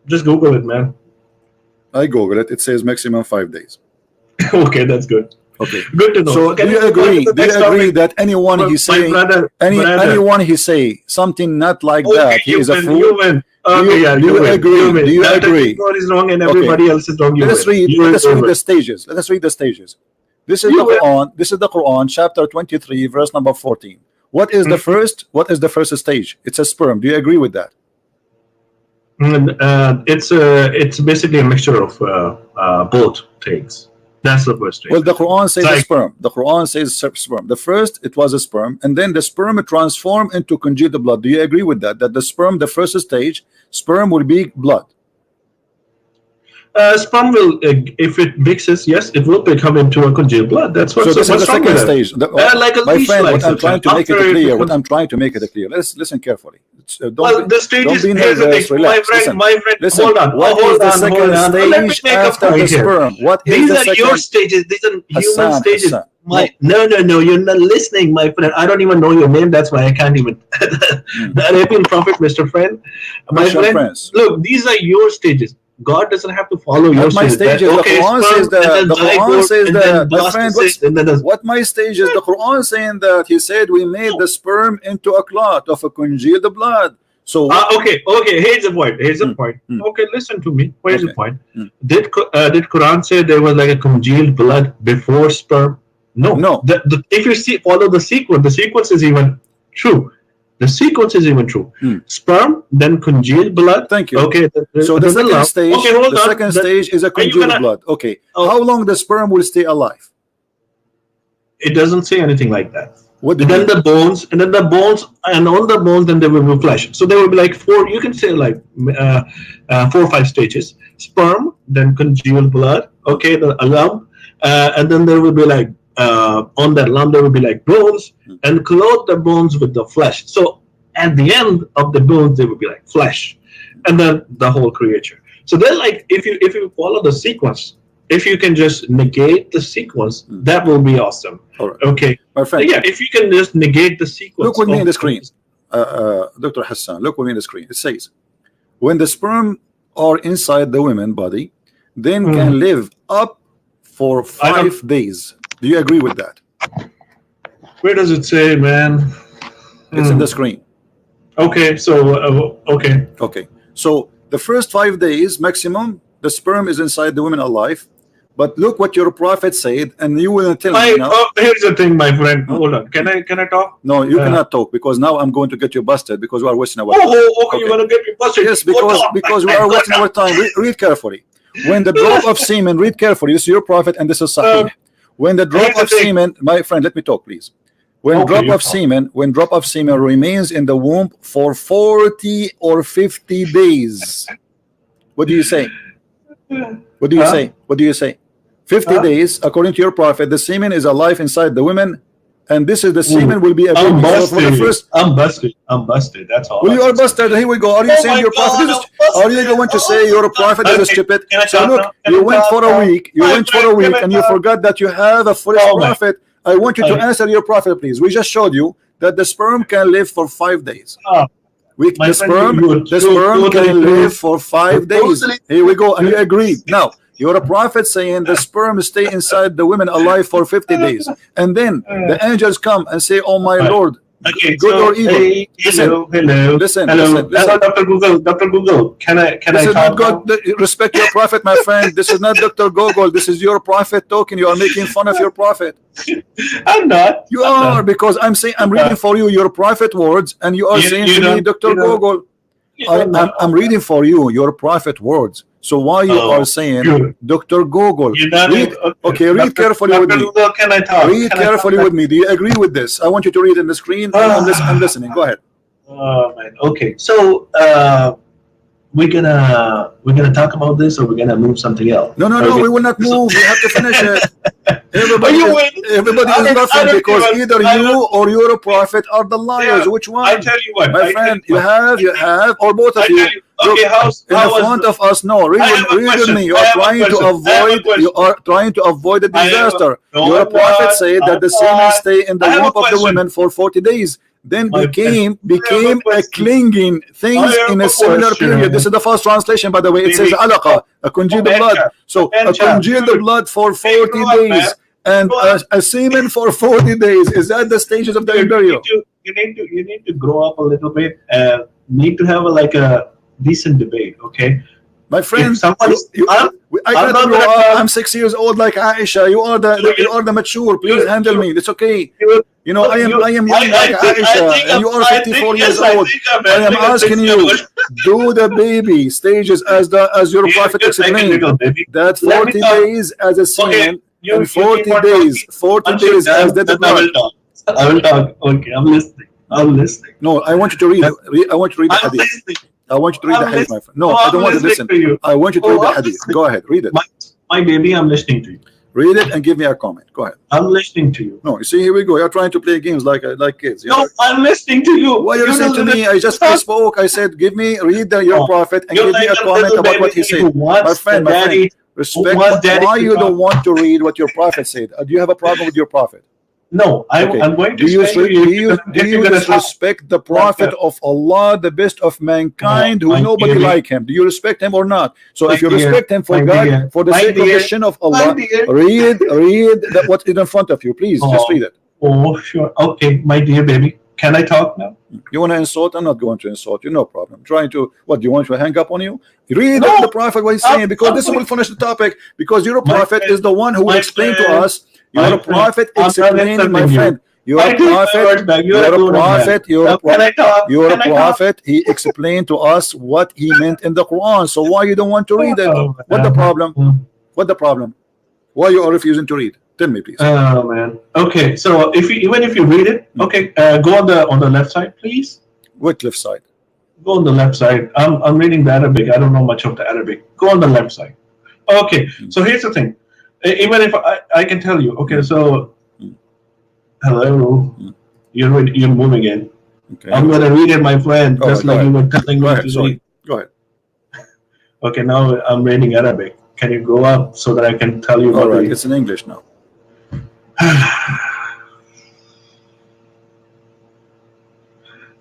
S2: just Google it, man.
S1: I Google it. It says maximum 5 days.
S2: Okay, that's good.
S1: Okay.
S2: Good to know.
S1: So
S2: Okay,
S1: do you
S2: let's go to
S1: agree?
S2: the
S1: Do you
S2: next
S1: agree
S2: topic.
S1: that anyone he
S2: My
S1: say
S2: brother,
S1: anyone he say something not like
S2: okay,
S1: that, he
S2: you
S1: is a
S2: win.
S1: fool?
S2: You win. Okay,
S1: you-
S2: yeah,
S1: do
S2: you
S1: you
S2: win.
S1: agree?
S2: You win.
S1: Do you
S2: That
S1: agree?
S2: God is wrong and
S1: Okay.
S2: everybody else is wrong. You
S1: Let us
S2: win.
S1: read.
S2: You
S1: Let us read
S2: win.
S1: the stages. Let us read the stages. This is
S2: You
S1: the
S2: win.
S1: Quran. This is the Quran, chapter 23, verse number 14. What is the first? What is the first stage? It's a sperm. Do you agree with that?
S2: It's basically a mixture of both things. That's the first stage.
S1: Well, the Quran says
S2: It's
S1: a
S2: like-
S1: sperm. The Quran says sperm. The first, it was a sperm, and then the sperm transformed into congealed blood. Do you agree with that? That the sperm, the first stage, sperm will be blood.
S2: Sperm will, if it mixes, yes, it will become into a congealed blood. That's
S1: So
S2: what's
S1: this is the
S2: wrong
S1: second
S2: with it.
S1: stage.
S2: Like a
S1: My
S2: leash
S1: friend, what
S2: like
S1: I'm trying to make it
S2: after
S1: clear,
S2: becomes-
S1: what I'm trying to make it clear. Let's listen carefully. Don't
S2: Well,
S1: be,
S2: the stage
S1: don't
S2: is
S1: be
S2: here's the
S1: nervous.
S2: thing,
S1: Relax. Listen.
S2: my friend.
S1: Listen.
S2: Hold on.
S1: What
S2: hold
S1: is the
S2: on,
S1: second
S2: hold on. Let me
S1: stage
S2: make a
S1: after the
S2: point here.
S1: sperm? What is
S2: These
S1: the
S2: are
S1: second?
S2: your stages. These are human
S1: Hassan,
S2: stages.
S1: Hassan.
S2: No, you're not listening, my friend. I don't even know your name. That's why I can't even. The Arabian Prophet, Mr. Friend. My
S1: Christian
S2: friend,
S1: Prince.
S2: look, these are your stages. God doesn't have to follow your
S1: Not my stages. The Quran says that. The Quran says that. My friend, what my stage is? The Quran saying that he said we made the sperm into a clot of a congealed blood. So
S2: okay. Here's the point. Okay, listen to me. Here's the point. Did Quran say there was like a congealed blood before sperm? No. If you follow the sequence is even true. The sequence is even true. Sperm, then congealed blood.
S1: Thank you.
S2: Okay.
S1: So the second stage.
S2: Okay, hold
S1: the
S2: on.
S1: second stage is a congealed blood. Okay.
S2: Oh.
S1: How long the sperm will stay alive?
S2: It doesn't say anything like that.
S1: What do
S2: And
S1: you
S2: then
S1: mean?
S2: the bones, and on the bones, then there will be flesh. So there will be like four. You can say like 4 or 5 stages: sperm, then congealed blood. Okay, a lump, and then there will be like on that lump there will be like bones, and clothe the bones with the flesh. So at the end of the bones there will be like flesh, and then the whole creature. So then, like if you follow the sequence. If you can just negate the sequence, that will be awesome.
S1: All right.
S2: Okay.
S1: My friend.
S2: Yeah, if you can just negate the sequence.
S1: Look with me in the screen. Dr. Hassan, look with me in the screen. It says, when the sperm are inside the women body, then can live up for 5 days. Do you agree with that?
S2: Where does it say, man?
S1: It's in the screen.
S2: Okay, so okay.
S1: Okay. So the first 5 days maximum, the sperm is inside the women alive. But look what your prophet said, and you will tell me now.
S2: Here's the thing, my friend. Hold on. Can I talk?
S1: No, you cannot talk, because now I'm going to get you busted because we are wasting our time.
S2: Okay. You're gonna get me busted.
S1: Yes, because we are wasting our time. Read carefully. When the drop of semen, read carefully. This is your prophet, and this is Sahih. When the drop of semen, my friend, let me talk, please. When drop of semen remains in the womb for 40 or 50 days. What do you say? What do you say? What do you say? 50 days, according to your prophet, the semen is alive inside the women, and this is the semen will be a baby.
S2: I'm busted. That's all.
S1: Well, you are busted. Here we go. Are you saying your prophet is? Are you going to say your prophet is stupid? So look, you went for a week. And you forgot that you have a foolish prophet. I want you to answer your prophet, please. We just showed you that the sperm can live for 5 days. The sperm can live for 5 days. Here we go, and you agreed. Now, you're a prophet saying the sperm stay inside the women alive for 50 days. And then the angels come and say, oh my Lord, good or evil. Listen.
S2: Dr. Google, can I
S1: This is not God. Respect your prophet, my friend. This is not Dr. Google. This is your prophet talking. You are making fun of your prophet.
S2: I'm not.
S1: You are, because I'm reading for you your prophet words, and you are saying to me, Dr. Google. I'm reading for you your prophet words. So why you are saying Dr. Google? Read carefully with me.
S2: Can I talk?
S1: Read carefully with me. Do you agree with this? I want you to read in the screen. I'm listening. Go ahead.
S2: Man. Okay. So we're gonna talk about this, or we're gonna move something else?
S1: No. We will not move. We have to finish it. Everybody is laughing because either you or your prophet are the liars. Which one?
S2: I tell you what,
S1: my friend. You have, or both of you. Look,
S2: Okay,
S1: in the front of us. No, read,
S2: I have a
S1: read with
S2: question.
S1: me. You
S2: I
S1: are
S2: have a
S1: trying to
S2: question. I have a
S1: avoid. You
S2: question.
S1: are trying to avoid the
S2: I have
S1: disaster.
S2: no,
S1: Your
S2: I'm
S1: prophet
S2: not.
S1: said that
S2: I'm
S1: the semen
S2: not.
S1: stay in the
S2: I have
S1: womb
S2: a
S1: of the
S2: question.
S1: women for 40 days. Then
S2: My friend, I have a
S1: became a
S2: question.
S1: clinging
S2: I
S1: things
S2: have
S1: in a
S2: a
S1: similar period. This
S2: question.
S1: is the first translation, by the way. It says
S2: Baby,
S1: alaqa, a congealed blood. So a congealed
S2: dude,
S1: blood for
S2: hey,
S1: 40
S2: grow up, man.
S1: days and
S2: Grow up.
S1: a semen for 40 days. Is that the stages of the
S2: Dude,
S1: embryo?
S2: you need to grow up a little bit and need to have like a decent debate, okay?
S1: My
S2: If
S1: friend,
S2: someone is,
S1: I
S2: I'm
S1: cannot
S2: not
S1: grow
S2: gonna
S1: up.
S2: talk.
S1: I'm 6 years old like Aisha. You are the mature. Please
S2: You,
S1: handle
S2: you,
S1: me. It's okay.
S2: you,
S1: You know, I am young like
S2: I
S1: Aisha,
S2: think
S1: and you are
S2: I think
S1: 54 years
S2: yes, I
S1: old.
S2: think I'm
S1: I am
S2: handling a
S1: asking
S2: 6 year old.
S1: you, do the baby stages as your prophet
S2: Just like a
S1: explained.
S2: little baby.
S1: That
S2: Let me
S1: 40
S2: talk.
S1: days as a
S2: Okay,
S1: semen and
S2: you keep
S1: 40
S2: on talking.
S1: days, 40
S2: Once you're
S1: days as
S2: done,
S1: dead
S2: then I
S1: blood.
S2: will talk. I will talk. Okay, I'm listening. I'm listening.
S1: No, I want you to read. I want you to read the
S2: I'm
S1: hadith.
S2: listening.
S1: I want you to read the
S2: I'm
S1: hadith, my
S2: listening.
S1: friend. No,
S2: Oh,
S1: I
S2: I'm
S1: don't want to
S2: listening
S1: listen.
S2: to you.
S1: I want you to read
S2: Oh,
S1: the
S2: I'm
S1: hadith.
S2: listening.
S1: Go ahead, read it.
S2: My baby, I'm listening to you.
S1: Read it and give me a comment. Go ahead.
S2: I'm listening to you.
S1: No, you see, here we go. You're trying to play games like kids.
S2: No, I'm listening to you.
S1: Why you listening to me? I just spoke. I said, read your prophet and
S2: You're
S1: give me
S2: like
S1: a
S2: a
S1: comment
S2: little
S1: about what he
S2: baby
S1: said.
S2: who wants
S1: My friend,
S2: daddy.
S1: respect.
S2: Wants daddy
S1: Why
S2: to
S1: you
S2: talk.
S1: don't want to read what your prophet said? Do you have a problem with your prophet?
S2: No,
S1: Okay.
S2: I'm going to
S1: Do you
S2: explain to you.
S1: do you disrespect the prophet of Allah, the best of mankind, who nobody like him? Do you respect him or not? So if you respect him for God, for the sake of the shin of Allah, read that what is in front of you. Please, just read it.
S2: Oh, sure. Okay, my dear baby. Can I talk now?
S1: You want to insult? I'm not going to insult you. No problem. I'm trying to. What do you want to hang up on you? Read
S2: No,
S1: the prophet what he's saying, because this will finish the topic. Because your prophet is the one who will explain to us. You're a prophet explaining, my friend. You're a prophet. You're a prophet. You're a prophet. He explained to us what he meant in the Quran. So why you don't want to read it? What the problem? What the problem? Why you are refusing to read? Tell me, please.
S2: Oh man. Okay, so even if you read it, okay, go on the left side, please.
S1: What left side?
S2: Go on the left side. I'm reading the Arabic. I don't know much of the Arabic. Go on the left side. Okay. So here's the thing. Even if I can tell you. Okay. So hello. You're moving in.
S1: Okay.
S2: I'm gonna read it, my friend. Just like you were telling me to read.
S1: Go ahead.
S2: Okay. Now I'm reading Arabic. Can you go up so that I can tell you?
S1: All right. It's in English now.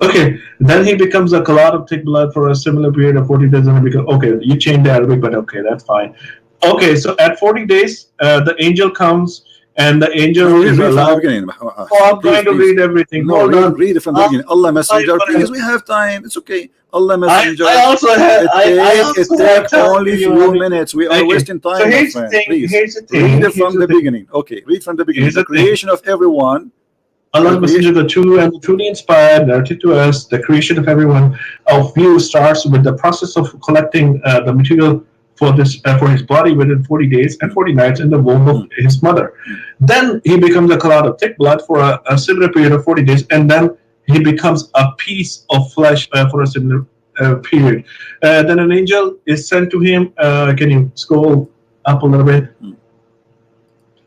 S2: Okay, then he becomes a clot of thick blood for a similar period of 40 days, and he becomes, okay, you changed the Arabic, but okay, that's fine. Okay, so at 40 days, the angel comes, and the angel is allowed. Oh, I'm going to read everything.
S1: No, read it from the beginning. Allah Messenger, please, we have time. It's okay. Allah Messenger.
S2: I also have.
S1: It takes only few minutes. We are wasting time,
S2: so
S1: my friend. Please read it from the beginning. Okay, read from the beginning. The creation of everyone.
S2: Allah Messenger, the true and truly inspired, narrated to us the creation of everyone of you starts with the process of collecting the material for his body within 40 days and 40 nights in the womb of his mother. Then he becomes a clot of thick blood for a similar period of 40 days, and then he becomes a piece of flesh for a similar period. Then an angel is sent to him. Can you scroll up a little bit?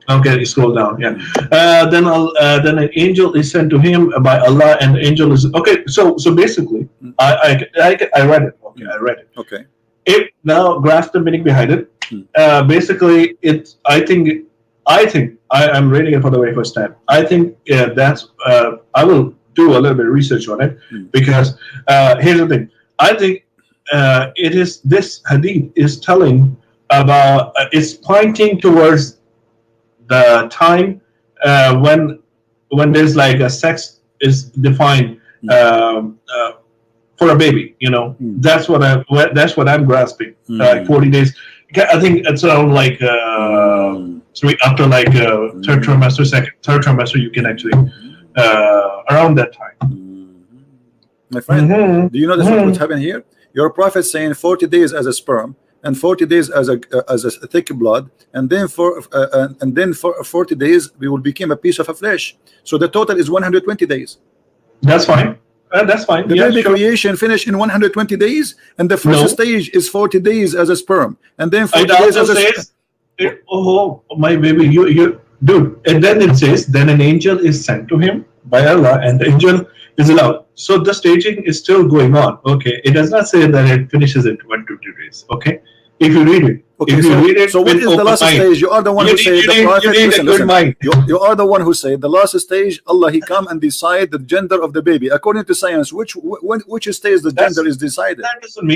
S2: Okay, scroll down. Yeah. Then an angel is sent to him by Allah, and the angel is okay. So basically, I read it. Okay, I read it.
S1: Okay.
S2: It now grasp the meaning behind it. Basically, it's. I think I'm reading it for the very first time. I think that's. I will do a little bit of research on it because here's the thing. I think it is this hadith is telling about. It's pointing towards the time when there's like a sex is defined for a baby, that's what I'm grasping. Like 40 days. I think it's around like after like third trimester, you can actually around that time.
S1: My friend, do you know what's happening here? Your prophet saying 40 days as a sperm, and 40 days as a thick blood, and then for 40 days we will become a piece of a flesh. So the total is 120 days.
S2: That's fine. That's fine.
S1: The baby creation finished in 120 days, and the first stage is 40 days as a sperm, and then 40 days as a.
S2: Oh, my baby, you dude. And then it says, then an angel is sent to him by Allah, and the angel is allowed. So the staging is still going on. Okay, it does not say that it finishes in 1 to 2 days. Okay, if you read it,
S1: Okay,
S2: if you read it
S1: so what
S2: with
S1: is the
S2: open
S1: last
S2: mind,
S1: stage? You are the one who said the prophet.
S2: you need
S1: Listen,
S2: a good
S1: listen.
S2: mind.
S1: You are the one who said the last stage. Allah, He come and decide the gender of the baby according to science. Which stage the gender is decided?
S2: That doesn't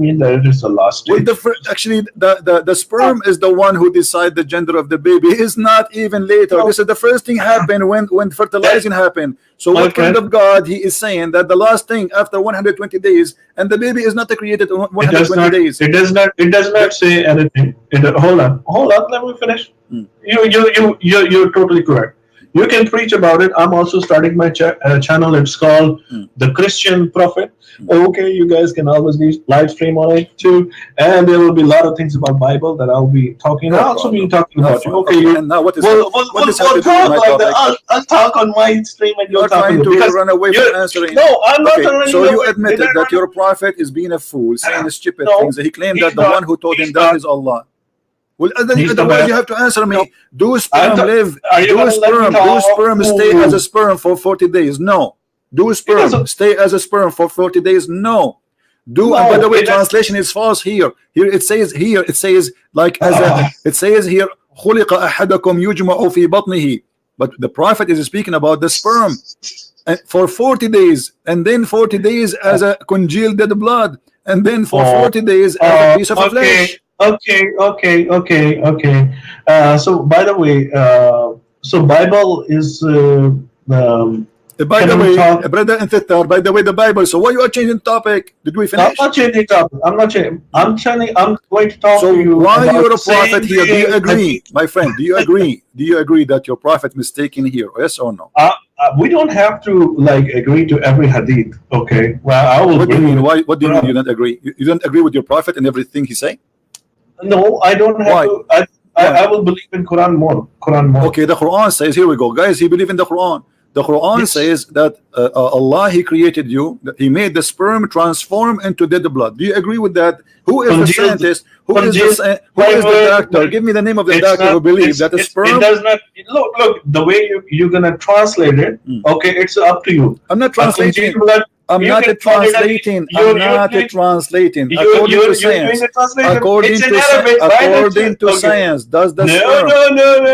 S2: mean that it is the last
S1: Well,
S2: stage.
S1: actually, the sperm is the one who decide the gender of the baby. It's not even later.
S2: No.
S1: This is the first thing happened when fertilizing happened. So
S2: My
S1: what kind
S2: friend,
S1: of God He is saying that the last thing after 120 days and the baby is not created in
S2: it
S1: 120 days?
S2: It does not say anything. Hold on, let me finish.
S1: Hmm.
S2: You're totally correct. You can preach about it. I'm also starting my channel. It's called The Christian Prophet. Okay, you guys can always live stream on it too, and there will be a lot of things about Bible that I'll be talking.
S1: No
S2: I'll also be
S1: problem.
S2: talking
S1: No
S2: about you.
S1: fun.
S2: Okay,
S1: And now what is
S2: we'll
S1: have to
S2: talk
S1: do with my
S2: like that.
S1: topic?
S2: I'll talk on my stream and
S1: You're
S2: you'll talk on
S1: trying
S2: it
S1: to
S2: because
S1: run away from answering.
S2: no, I'm not
S1: Okay,
S2: running
S1: so you
S2: away.
S1: admitted that your prophet is being a fool, saying stupid
S2: No,
S1: things. He claimed
S2: he's
S1: that the
S2: not.
S1: one who told him
S2: He's
S1: that
S2: not.
S1: is Allah. Well,
S2: He's the
S1: otherwise
S2: best.
S1: you have to answer me.
S2: No.
S1: Do sperm live?
S2: Are you
S1: Do
S2: gonna let me
S1: sperm
S2: talk?
S1: stay as a sperm for 40 days? No. Do sperm
S2: doesn't-
S1: stay as a sperm for 40 days? No. Do and by the way, translation is false here. Here it says like as a it says here خُلِقَ أَحَدَكُمْ يُجْمَعُ فِي بَطْنِهِ. But the prophet is speaking about the sperm for 40 days, and then 40 days as a congealed dead blood, and then for 40 days as a piece of flesh.
S2: Okay. So by the way, so Bible is
S1: By the way, brother and sister, by the way, the Bible. So why you are changing topic? Did we finish?
S2: I'm not changing topic. I'm not changing. I'm going to talk
S1: So
S2: to you.
S1: why
S2: about
S1: you're a
S2: the same
S1: prophet here? Do you
S2: thing.
S1: agree, my friend? Do you agree? Do you agree that your prophet mistaken here? Yes or no?
S2: We don't have to like agree to every hadith. Okay. Well, I will.
S1: What do you
S2: bring
S1: mean?
S2: it.
S1: Why? What do you mean you don't agree? You don't agree with your prophet and everything he say?
S2: No, I don't have
S1: Why?
S2: to. I will believe in Quran more.
S1: Okay, the Quran says, here we go, guys. He believe in the Quran. The Quran
S2: Yes.
S1: says that Allah, He created you, that He made the sperm transform into dead blood. Do you agree with that? Who is the scientist? Who is the doctor? Give me the name of the doctor who believes that the sperm.
S2: It does not. Look. The way you're gonna translate it. Okay, it's up to you.
S1: I'm not translating. I'm
S2: You
S1: not
S2: can call it
S1: translating.
S2: you're
S1: I'm not
S2: doing-
S1: translating.
S2: You're
S1: According to
S2: doing
S1: science.
S2: a translation.
S1: According
S2: It's
S1: to
S2: in Arabic. Why don't
S1: according
S2: you-
S1: to
S2: okay.
S1: science, does the
S2: No.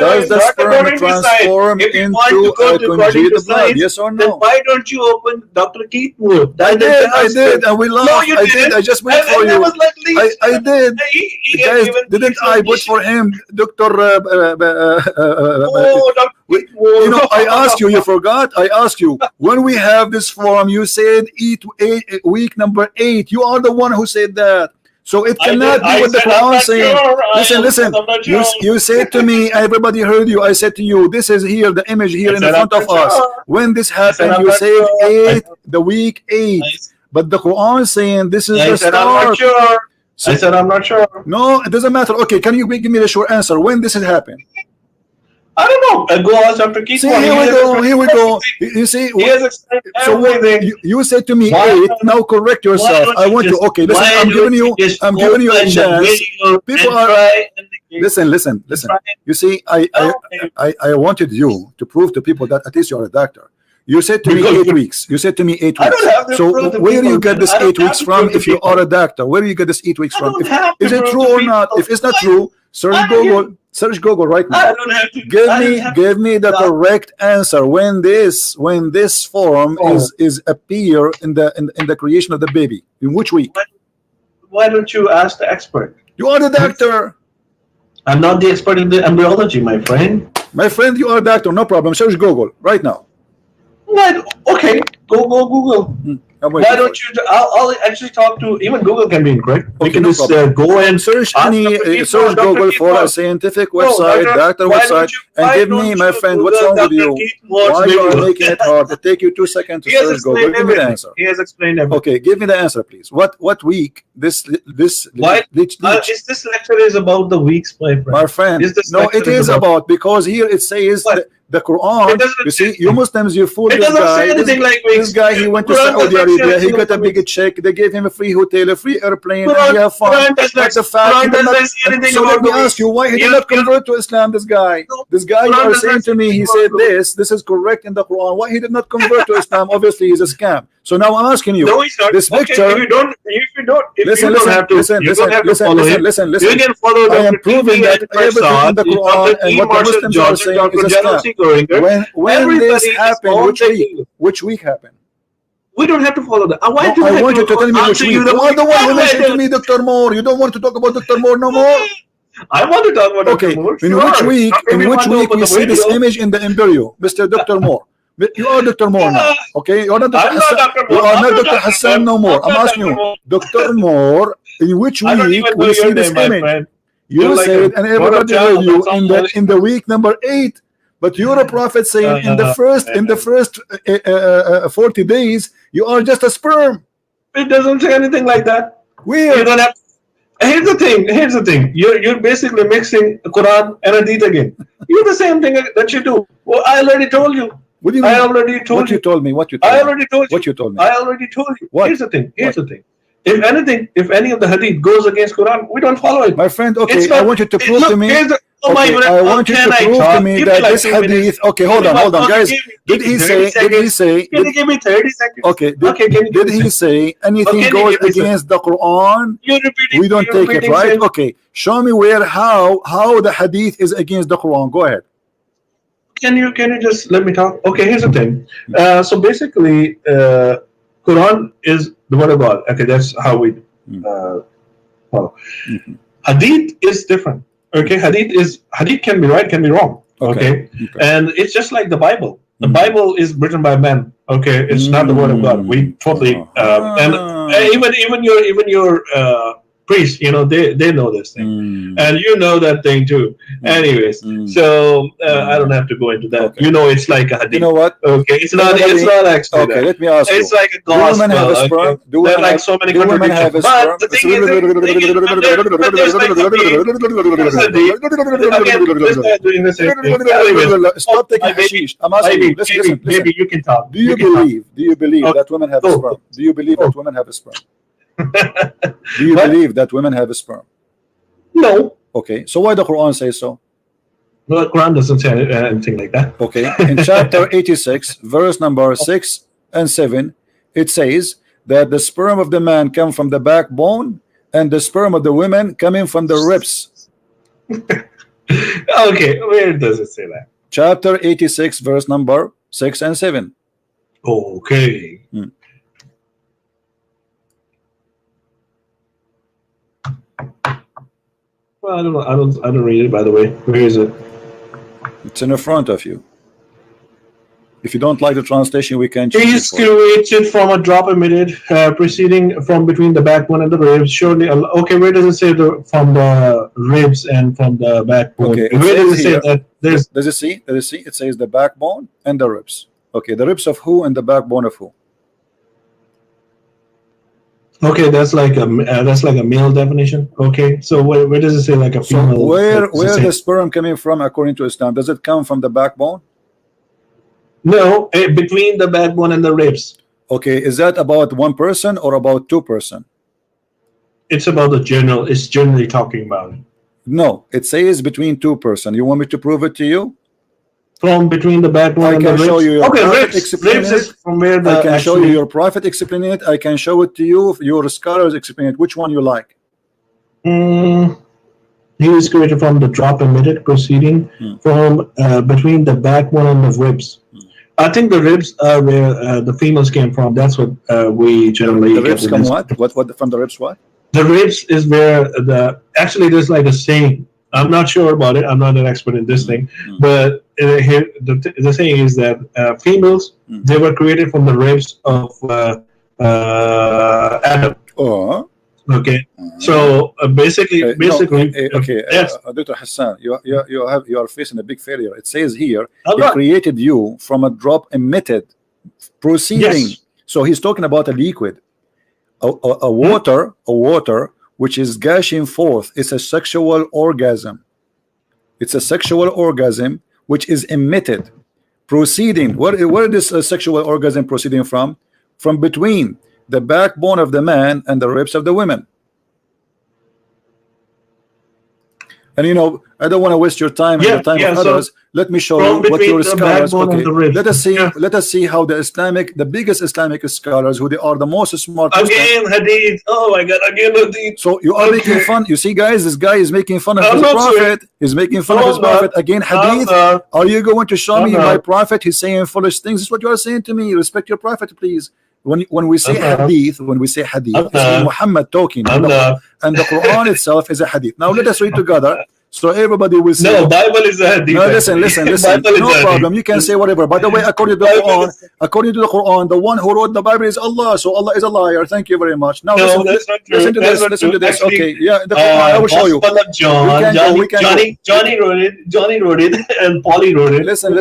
S1: does the
S2: not
S1: sperm
S2: according to
S1: transform
S2: science. If you want
S1: into
S2: to go
S1: a
S2: to according to
S1: congealed blood?
S2: science,
S1: Yes or
S2: then
S1: no?
S2: why don't you open Dr. Keith Wood?
S1: I did, and we laughed.
S2: No, you
S1: I
S2: didn't.
S1: did. I just went for
S2: and
S1: you.
S2: I was like,
S1: I did. Guys, didn't I vote for him, Doctor?
S2: Oh, Dr. Keith Wood.
S1: You know, I asked you. You forgot. I asked you when we have this forum. You said week number 8. You are the one who said that. So it cannot be what the Quran saying. Listen. You said to me, everybody heard you. I said to you, this is here, the image here in the front of us. When this happened, you said 8, the week 8. But the Quran is saying this is the start.
S2: I'm not sure. I said I'm not sure.
S1: No, it doesn't matter. Okay, can you give me the short answer? When this has happened?
S2: I don't know. Go ask Dr. Keith.
S1: See, here we go. You see,
S2: he has explained everything.
S1: you said to me 8. Now correct yourself. I want you. Okay, listen. I'm giving you a chance. People are. Listen. You see, I wanted you to prove to people that at least you are a doctor. You said to me 8 weeks. You said to me 8 weeks. So where do you get this 8 weeks from? If you are a doctor, where do you get this 8 weeks from? Is it true or not? If it's not true, search Google. Search Google right now.
S2: I don't have to.
S1: Give me the correct answer when this form is appear in the creation of the baby. In which week?
S2: Why don't you ask the expert?
S1: You are the doctor.
S2: I'm not the expert in the embryology, my friend.
S1: My friend, you are a doctor. No problem. Search Google right now.
S2: Okay, go Google. Why don't you? I'll actually talk to. Even Google can be incorrect. We can just go and
S1: search Google for a scientific website, doctor website, and give me, my friend, what's wrong with you? Why you are making it hard? It take you 2 seconds to search Google. Give me the answer.
S2: He has explained everything.
S1: Okay, give me the answer, please. What week this?
S2: Why? Is this lecture is about the weeks, my friend?
S1: My friend, no, it is about because here it says. The Quran, you see, you Muslims, you fool this guy. This guy, he went to Saudi Arabia, he got a big check, they gave him a free hotel, a free airplane, and he have fun. That's a fact. So let me ask you, why he did not convert to Islam, this guy?
S2: No,
S1: This guy you are saying to me, he said this is correct in the Quran. Why he did not convert to Islam? Obviously he's a scam. So now I'm asking you,
S2: no, he's not.
S1: this
S2: Okay,
S1: picture,
S2: if you don't
S1: listen,
S2: have to follow him.
S1: listen.
S2: You can follow
S1: I am proving that everything in the Quran and what the Muslims are saying is a scam. When this happened, which week happened?
S2: We don't have to follow that. Why do
S1: I want you to tell me which week. You are the one who mentioned to me Dr. Moore. You don't want to talk about Dr. Moore no more?
S2: I want to talk about Dr. Moore.
S1: In which week? In which week we see this image in the embryo, Mr. Dr. Moore? You are Dr. Moore now. Okay, you are not Dr. Hassan. You are not Dr. Hassan no more. I'm asking you, Dr. Moore. In which week we see this image? You said, and everybody heard you in the week number 8. But you're a prophet saying in the first 40 days you are just a sperm.
S2: It doesn't say anything like that.
S1: Weird.
S2: You don't have. Here's the thing. You're basically mixing the Quran and Hadith again. You're the same thing that you do. Well, I already told you.
S1: What do you mean?
S2: I already told you.
S1: What you told me? What you
S2: I
S1: told me?
S2: already told you.
S1: What you told me?
S2: I already told you.
S1: What?
S2: Here's the thing. Here's the thing. If any of the Hadith goes against Quran, we don't follow it.
S1: My friend, okay, I want you to prove to me.
S2: Okay,
S1: I want you to prove to me that this hadith. Okay, hold on, guys. Did he say?
S2: Can you give me 30 seconds?
S1: Okay. Did he say anything goes against the Quran? We don't take it, right? Okay. Show me where how the hadith is against the Quran. Go ahead.
S2: Can you just let me talk? Okay, here's the thing. So basically, Quran is the word of God. Okay, that's how we follow. Hadith is different. Okay, hadith can be right, can be wrong. Okay. And it's just like the Bible. The Bible is written by men. Okay, it's not the word of God. We totally and even your priests, they know this thing, and you know that thing too. Anyways, so I don't have to go into that.
S1: Okay.
S2: It's like a hadith.
S1: You know what?
S2: Okay, it's not actually.
S1: Okay, let me ask you.
S2: It's like a gospel.
S1: Do women have a sperm?
S2: Okay? There are like so many contradictions. But the thing is,
S1: stop taking hashish. I'm asking you. Listen.
S2: Maybe you can talk.
S1: Do you believe that women have a sperm? Do you believe that women have a sperm? Do you believe that women have a sperm?
S2: No.
S1: Okay, so why the Quran says so?
S2: No, the Quran doesn't say anything like that.
S1: Okay, in chapter 86, verse number 6 and 7, it says that the sperm of the man come from the backbone, and the sperm of the women coming from the ribs.
S2: Okay, where does it say that?
S1: Chapter 86, verse number 6 and 7.
S2: Okay. Well, I don't read it, by the way. Where is it?
S1: It's in the front of you. If you don't like the translation, we can change
S2: He's created from a drop emitted, proceeding from between the backbone and the ribs. Surely, okay. Where does it say from the ribs and from the backbone?
S1: Okay,
S2: where does it say that?
S1: Does it see? It says the backbone and the ribs. Okay, the ribs of who and the backbone of who?
S2: Okay, that's like a male definition. Okay, so where does it say like a female?
S1: So where the sperm coming from according to Islam? Does it come from the backbone?
S2: No, between the backbone and the ribs.
S1: Okay, is that about one person or about two person?
S2: It's about the general. It's generally talking about it.
S1: No, it says between two person. You want me to prove it to you?
S2: From between the backbone and the ribs.
S1: I can show you your prophet explain
S2: ribs is from where the
S1: I can show you your prophet explain it. I can show it to you. Your scholars explain it. Which one you like?
S2: He was created from the drop emitted proceeding from between the backbone and the ribs. I think the ribs are where the females came from. That's what we generally.
S1: The ribs come what? What from the ribs? What?
S2: The ribs is where actually there's like a saying. I'm not sure about it. I'm not an expert in this thing, but here the saying is that females they were created from the ribs of Adam.
S1: Oh.
S2: Okay. So basically,
S1: okay.
S2: Yes.
S1: Dr. Hassan, you are facing a big failure. It says here he created you from a drop emitted, proceeding. Yes. So he's talking about a liquid, a water which is gushing forth. It's a sexual orgasm. It's a sexual orgasm which is emitted, proceeding. Where is this sexual orgasm proceeding from? From between the backbone of the man and the ribs of the women. And you know, I don't want to waste your time and the time of
S2: So
S1: others. Let me show
S2: from
S1: you what
S2: between
S1: your
S2: the
S1: scholars.
S2: backbone
S1: Okay,
S2: and the ribs.
S1: let us see.
S2: Yeah.
S1: Let us see how the biggest Islamic scholars, who they are the most smart Muslims.
S2: Again, hadith. Oh my God, again, hadith.
S1: So you are making fun. You see, guys, this guy is making fun of
S2: I'm
S1: his
S2: not
S1: prophet. He's making fun of his prophet. Again, hadith. Are you going to show me my prophet? He's saying foolish things. This is what you are saying to me. Respect your prophet, please. When we say hadith, it's Muhammad talking, and the Quran itself is a hadith. Now let us read together, so everybody will see.
S2: No, Bible is a hadith.
S1: No, listen. No problem. You can say whatever. By the way, according to the Quran, the one who wrote the Bible is Allah. So Allah is a liar. Thank you very much. Now
S2: no, listen to this.
S1: Listen to this. Actually, okay, yeah, the Quran. I will show you.
S2: Johnny wrote it, and Polly wrote it.
S1: Listen.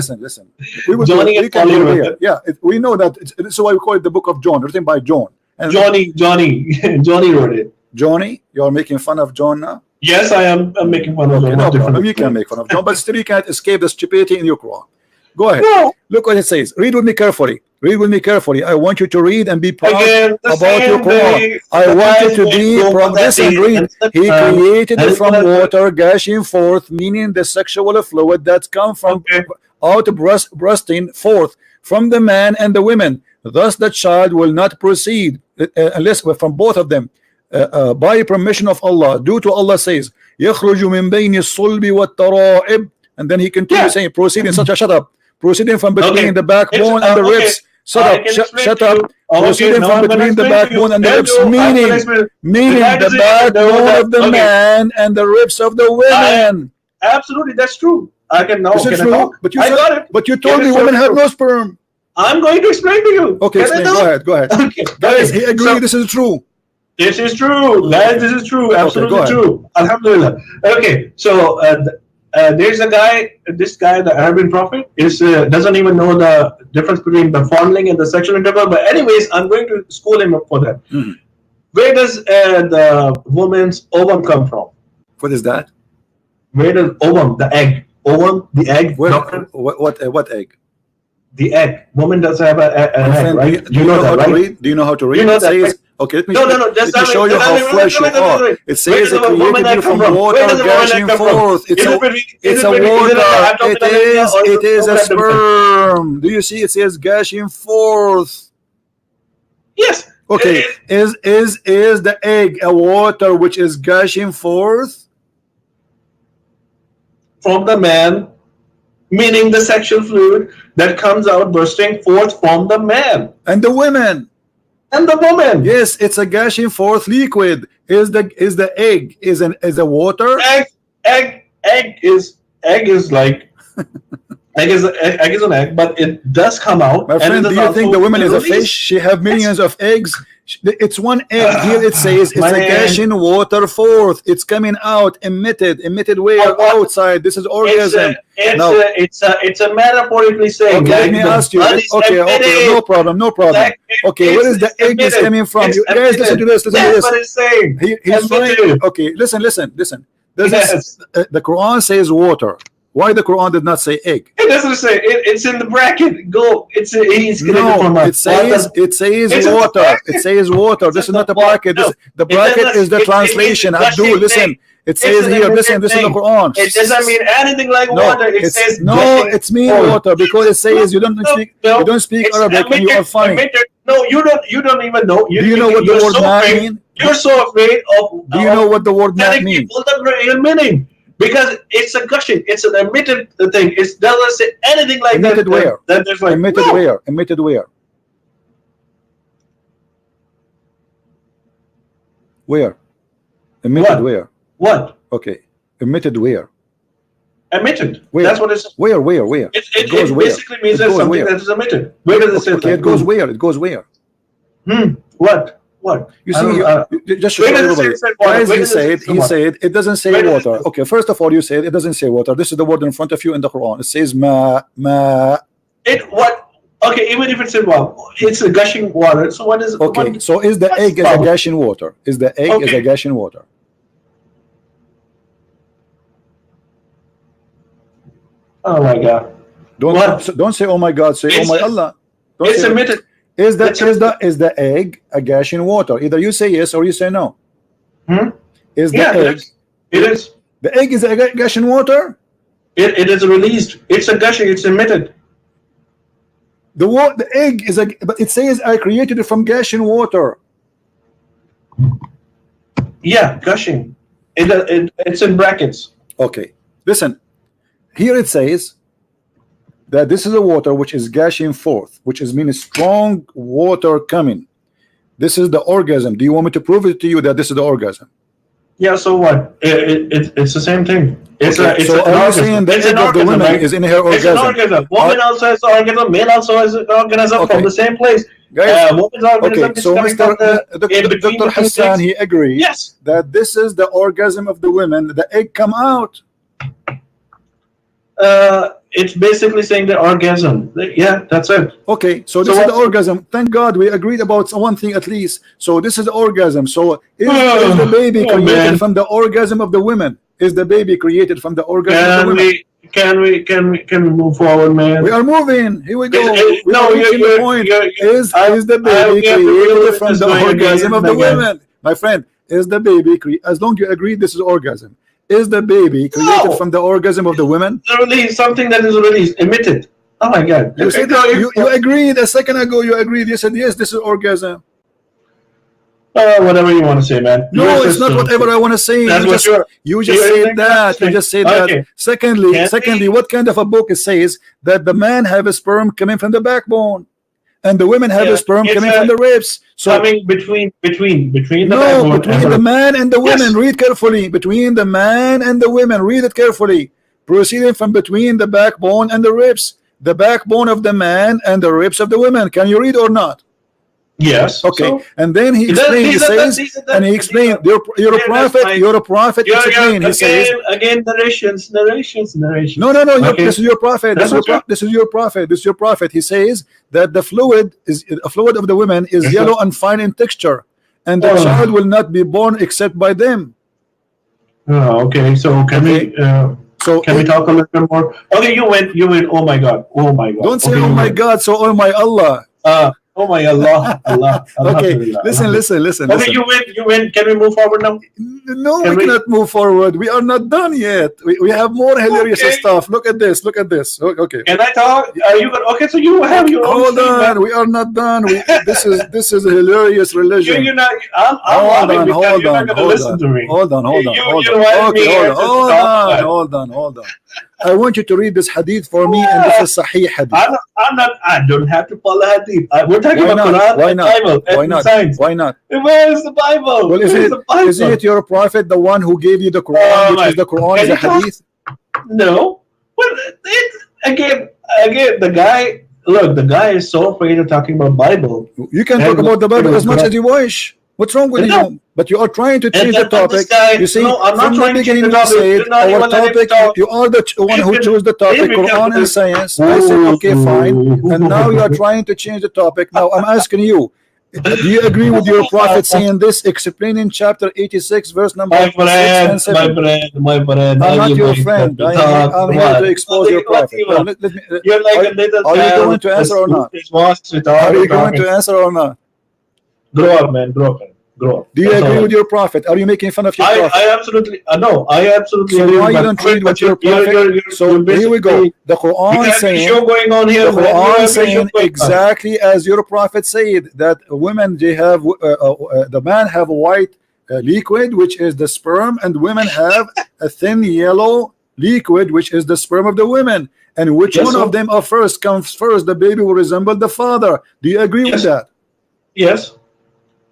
S1: We will Johnny and Polly wrote it. Yeah, we know that. This is why we call it the Book of John, written by John. And
S2: Johnny wrote it.
S1: Johnny, you are making fun of John now.
S2: Yes, I am. I'm making fun of John.
S1: No problem. You can make fun of John, but still you can't escape the stupidity in your Quran. Go ahead.
S2: No.
S1: Look what it says. Read with me carefully. I want you to read and be proud about your Quran. I want you to be from this and read. He created it from water gushing forth, meaning the sexual fluid that comes from out bursting forth from the man and the women. Thus the child will not proceed unless from both of them by permission of Allah. Due to Allah says, يخرج من بين الصلب والترائب, and then he continues saying, proceeding proceeding from between the backbone and the ribs. Shut up. Proceeding from between the backbone and the ribs, meaning the backbone of the man and the ribs of the women.
S2: Absolutely, that's true. I can now. Can I talk?
S1: But you told me women have no sperm.
S2: I'm going to explain to you.
S1: Okay, explain. Go ahead. Okay. Guys, he agreed. So, this is true.
S2: This is true, guys. This is true. Absolutely true. Alhamdulillah. Okay, so there's a guy. This guy, the Arabian prophet, doesn't even know the difference between the fondling and the sexual intercourse. But anyways, I'm going to school him up for that. Where does the woman's ovum come from?
S1: What is that?
S2: Where does ovum, the egg, the egg?
S1: What egg?
S2: The egg. Woman does have an egg, right?
S1: Do you know how to read? Do you know how to read?
S2: You know that, right?
S1: Okay, let me show you how fresh you are. It says it created you from water gushing forth. It's a water. It is a sperm. Do you see? It says gushing forth.
S2: Yes.
S1: Okay. Is the egg a water which is gushing forth?
S2: From the man, meaning the sexual fluid that comes out bursting forth from the man.
S1: And the women.
S2: And the woman.
S1: Yes, it's a gushing forth liquid. Is the egg is a water?
S2: Egg is like egg is an egg, but it does come out.
S1: My friend, do you think the woman is a fish? She have millions of eggs. It's one egg. Here it says it's a gushing water forth. It's coming out, emitted where? Outside. This is orgasm.
S2: It's a metaphorically saying.
S1: Okay, let me ask you. Okay, no problem. Okay, where is the egg is coming from? You guys, listen to this.
S2: That's what it's saying.
S1: He's trying. Okay, listen. The Quran says water. Why the Quran did not say egg?
S2: It doesn't say. It's in the bracket. Go. It says
S1: water. It says water. This is not a bracket. The bracket is the translation. Abdul, listen. It says here. Listen. This is the Quran.
S2: It doesn't mean anything like water. It says
S1: it's mean water because it says you don't speak Arabic and you are funny.
S2: No, you don't even know.
S1: Do you know what the word mat mean?
S2: You're so afraid of.
S1: Do you know what the word mat means?
S2: The real meaning. Because it's a gushing, it's an emitted thing. It doesn't say anything like
S1: emitted
S2: that.
S1: Where? Emitted
S2: no.
S1: where? Emitted where? Where? Emitted
S2: what?
S1: Where?
S2: What?
S1: Okay. Emitted where?
S2: Emitted.
S1: Where?
S2: That's what it's.
S1: Where?
S2: It goes basically means there's something that is emitted. Where does it say?
S1: Okay, it goes where? It goes where?
S2: What? What?
S1: You see, just to show everybody. Guys, he said it doesn't say water. Okay, first of all, you said it doesn't say water. This is the word in front of you in the Quran. It says ma.
S2: It what? Okay, even if it's in water, it's a gushing water. So what is?
S1: Okay, so is the egg is a gushing water? Is the egg is a gushing water?
S2: Oh my God!
S1: Don't say oh my God. Say oh my Allah.
S2: It's emitted.
S1: Is the egg a gushing water? Either you say yes or you say no.
S2: Hmm?
S1: Is the egg?
S2: It is.
S1: The egg is a gushing water.
S2: It is released. It's a gushing. It's emitted.
S1: The egg is but it says I created it from gushing water.
S2: Yeah, gushing. It's in brackets.
S1: Okay, listen. Here it says that this is a water which is gushing forth, which is meaning strong water coming. This is the orgasm. Do you want me to prove it to you that this is the orgasm?
S2: Yeah. So what? It's the same thing. It's
S1: okay, so are you saying the egg of the woman right? is in her orgasm?
S2: It's an orgasm. Woman also has an orgasm. Male also has an orgasm from the same place.
S1: Guys,
S2: woman's organism
S1: okay, so Dr. Hassan, he agrees that this is the orgasm of the women. The egg come out.
S2: It's basically saying the orgasm. Yeah, that's it.
S1: Okay, so this is the orgasm. Thank God we agreed about one thing at least. So this is the orgasm. So is the baby created from the orgasm of the women? Is the baby created from the orgasm of the women?
S2: Can we move forward, man?
S1: We are moving. Here we go.
S2: No,
S1: the point. Is the baby created from the orgasm of the women? My friend, is the baby as long as you agree this is orgasm? Is the baby created from the orgasm of the women?
S2: Release something that is released, emitted. Oh my God!
S1: You said you agreed a second ago. You agreed. You said yes, this is orgasm.
S2: Whatever you want to say, man.
S1: No, it's not whatever I want to say. You just said that. You just said that. Secondly, what kind of a book it says that the man have a sperm coming from the backbone, and the women have a sperm coming from the ribs? So
S2: coming between the
S1: backbone between the man and the women. Read carefully. Between the man and the women. Read it carefully. Proceeding from between the backbone and the ribs, the backbone of the man and the ribs of the women. Can you read or not?
S2: Yes.
S1: Okay. So, and then he explained. He says, and he explained, "You're a prophet. You're a prophet." He says
S2: again, narrations.
S1: No.
S2: Okay.
S1: This is your prophet. This is your prophet. This is your prophet. He says that the fluid of the women is yellow and fine in texture, and the child will not be born except by them.
S2: Oh, okay. So can we? Can we talk a little bit more? Okay, you went. Oh my God.
S1: Don't say oh my God. So oh my Allah.
S2: Oh my Allah.
S1: Okay, listen.
S2: Okay, you win. Can we move forward now?
S1: No, we cannot move forward. We are not done yet. We have more hilarious stuff. Look at this. Okay.
S2: Can I talk? Are you good? Okay, so you have your own.
S1: Hold on. We are not done. This is a hilarious religion.
S2: You're not. Hold on.
S1: Hold on. I want you to read this hadith for me, and this is Sahih hadith.
S2: I don't have to follow hadith. We're talking about Quran and Bible and science.
S1: Why not?
S2: Where is the Bible?
S1: Well, is it your prophet, the one who gave you the Quran, which is the Quran, is a hadith?
S2: No. Well, again, the guy. Look, the guy is so afraid of talking about Bible.
S1: You can talk about the Bible as much as you wish. What's wrong with you? But you are trying to change the topic. You see,
S2: no, I'm not trying to change the
S1: topic. Our topic, you are the one who chose the topic, Quran and science. I said, okay, fine. And now you are trying to change the topic. Now I'm asking you, do you agree with your prophet saying this, explaining chapter 86, verse number 6 and 7?
S2: My friend.
S1: I'm not your friend. I'm here to expose your prophet.
S2: You're like a little
S1: child. Are you going to answer or not? Are you going to answer or not?
S2: Grow up, man. Grow up.
S1: Do you agree with your prophet? Are you making fun of your prophet?
S2: I absolutely no. I absolutely.
S1: So why you don't read what your prophet? So here we go. The Quran saying.
S2: Show going on here.
S1: The Quran saying exactly as your prophet said that women they have the man have a white liquid which is the sperm, and women have a thin yellow liquid which is the sperm of the women. And which one of them comes first? The baby will resemble the father. Do you agree with that?
S2: Yes.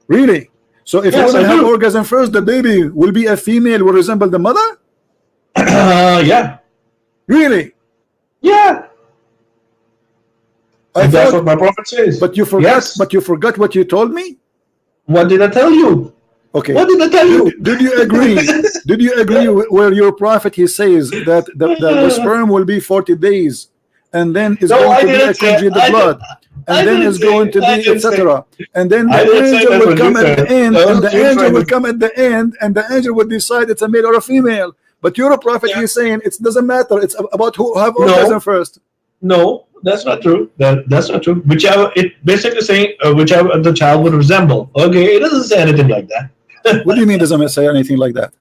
S1: Really? So if women have orgasm first, the baby will be a female, will resemble the mother?
S2: Yeah.
S1: Really?
S2: Yeah. That's what my prophet says.
S1: But you forgot. Yes. But you forgot what you told me.
S2: What did I tell you?
S1: Okay.
S2: What did I tell you?
S1: Did you agree? Did you agree where your prophet he says that the sperm will be 40 days, and then is going to be a congealed blood? And then it's going to be etc. And then the angel will come at the end, and the angel will come at the end, and the angel will decide it's a male or a female. But you're a prophet, you're saying it doesn't matter. It's about who have orgasm first.
S2: No, that's not true. That's not true. Whichever it basically saying whichever the child would resemble. Okay, it doesn't say anything like that.
S1: What do you mean doesn't say anything like that?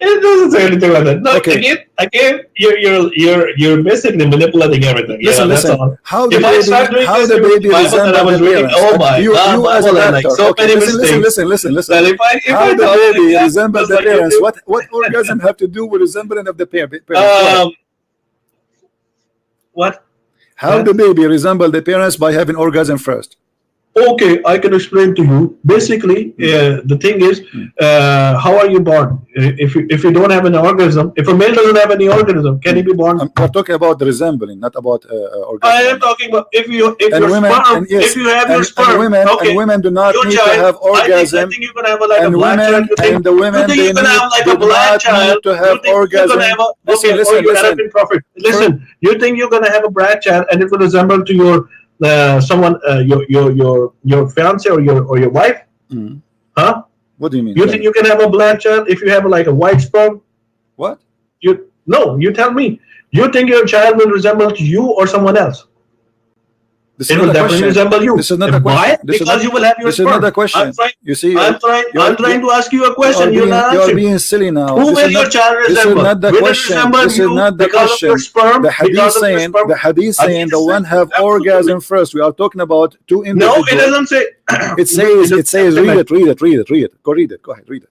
S2: It doesn't say anything like that. No,
S1: Okay.
S2: again, you're basically manipulating everything.
S1: Listen,
S2: That's
S1: listen.
S2: all.
S1: How the
S2: If I start
S1: baby,
S2: doing
S1: how
S2: this
S1: the
S2: with
S1: baby
S2: Bible that I
S1: resemble
S2: was
S1: the
S2: reading,
S1: parents?
S2: oh my
S1: You
S2: God,
S1: as a
S2: Bible had
S1: doctor.
S2: like so
S1: Okay,
S2: many
S1: listen,
S2: mistakes.
S1: listen.
S2: That if
S1: How
S2: I
S1: the
S2: download
S1: baby
S2: it,
S1: resemble
S2: just
S1: the
S2: like
S1: parents?
S2: YouTube.
S1: What orgasm have to do with resembling of the parents? Go ahead.
S2: What?
S1: How the baby resemble the parents by having orgasm first?
S2: Okay, I can explain to you. Basically, the thing is, how are you born? If you don't have an organism, if a male doesn't have any organism, can he be born?
S1: We're talking about the resembling, not about orgasm.
S2: I am talking about if your
S1: women,
S2: sperm,
S1: yes,
S2: if you have your sperm,
S1: and women do not
S2: your
S1: need
S2: child,
S1: to have orgasm.
S2: I think you're gonna have like a
S1: And
S2: black child.
S1: the women,
S2: you think
S1: they
S2: you're gonna have like a
S1: do
S2: black
S1: not
S2: child?
S1: need to have
S2: You think
S1: orgasm.
S2: you're gonna have a,
S1: Listen,
S2: you Arabian prophet. Listen, you think you're gonna have a black child and it will resemble to your someone, your fiance or your wife? Huh?
S1: What do you mean?
S2: You think you can have a black child if you have like a white sperm?
S1: What?
S2: You tell me. You think your child will resemble to you or someone else? It will definitely resemble you.
S1: This is not a question.
S2: Why? Because you will have your sperm.
S1: This is not a question. You see,
S2: I'm trying to ask you a question. You're not
S1: You're
S2: answering.
S1: being silly now.
S2: Who will your child resemble?
S1: This is not the question. This is not the question. The hadith saying the one have orgasm first. We are talking about two individuals.
S2: No, it doesn't say.
S1: It says read it. Go read it. Go ahead, read it.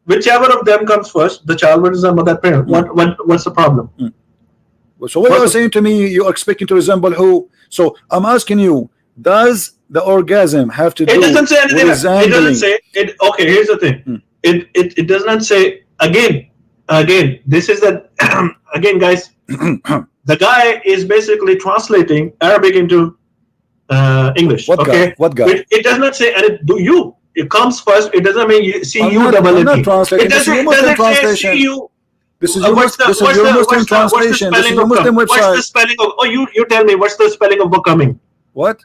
S2: Whichever of them comes first, the child will resemble that parent. What's the problem?
S1: So what you're saying to me, you're expecting to resemble who? So I'm asking you, does the orgasm have to do
S2: it doesn't say anything.
S1: It
S2: doesn't say it. Okay, here's the thing. It does not say again. This is that again, guys. The guy is basically translating Arabic into English.
S1: What
S2: okay,
S1: guy? What guy?
S2: It does not say and do you. It comes first. It doesn't mean you see you double
S1: I'm not
S2: it.
S1: translating.
S2: It doesn't say see you.
S1: This is your Muslim translation. This is your Muslim website.
S2: What's the spelling of? Oh, you tell me. What's the spelling of becoming?
S1: What?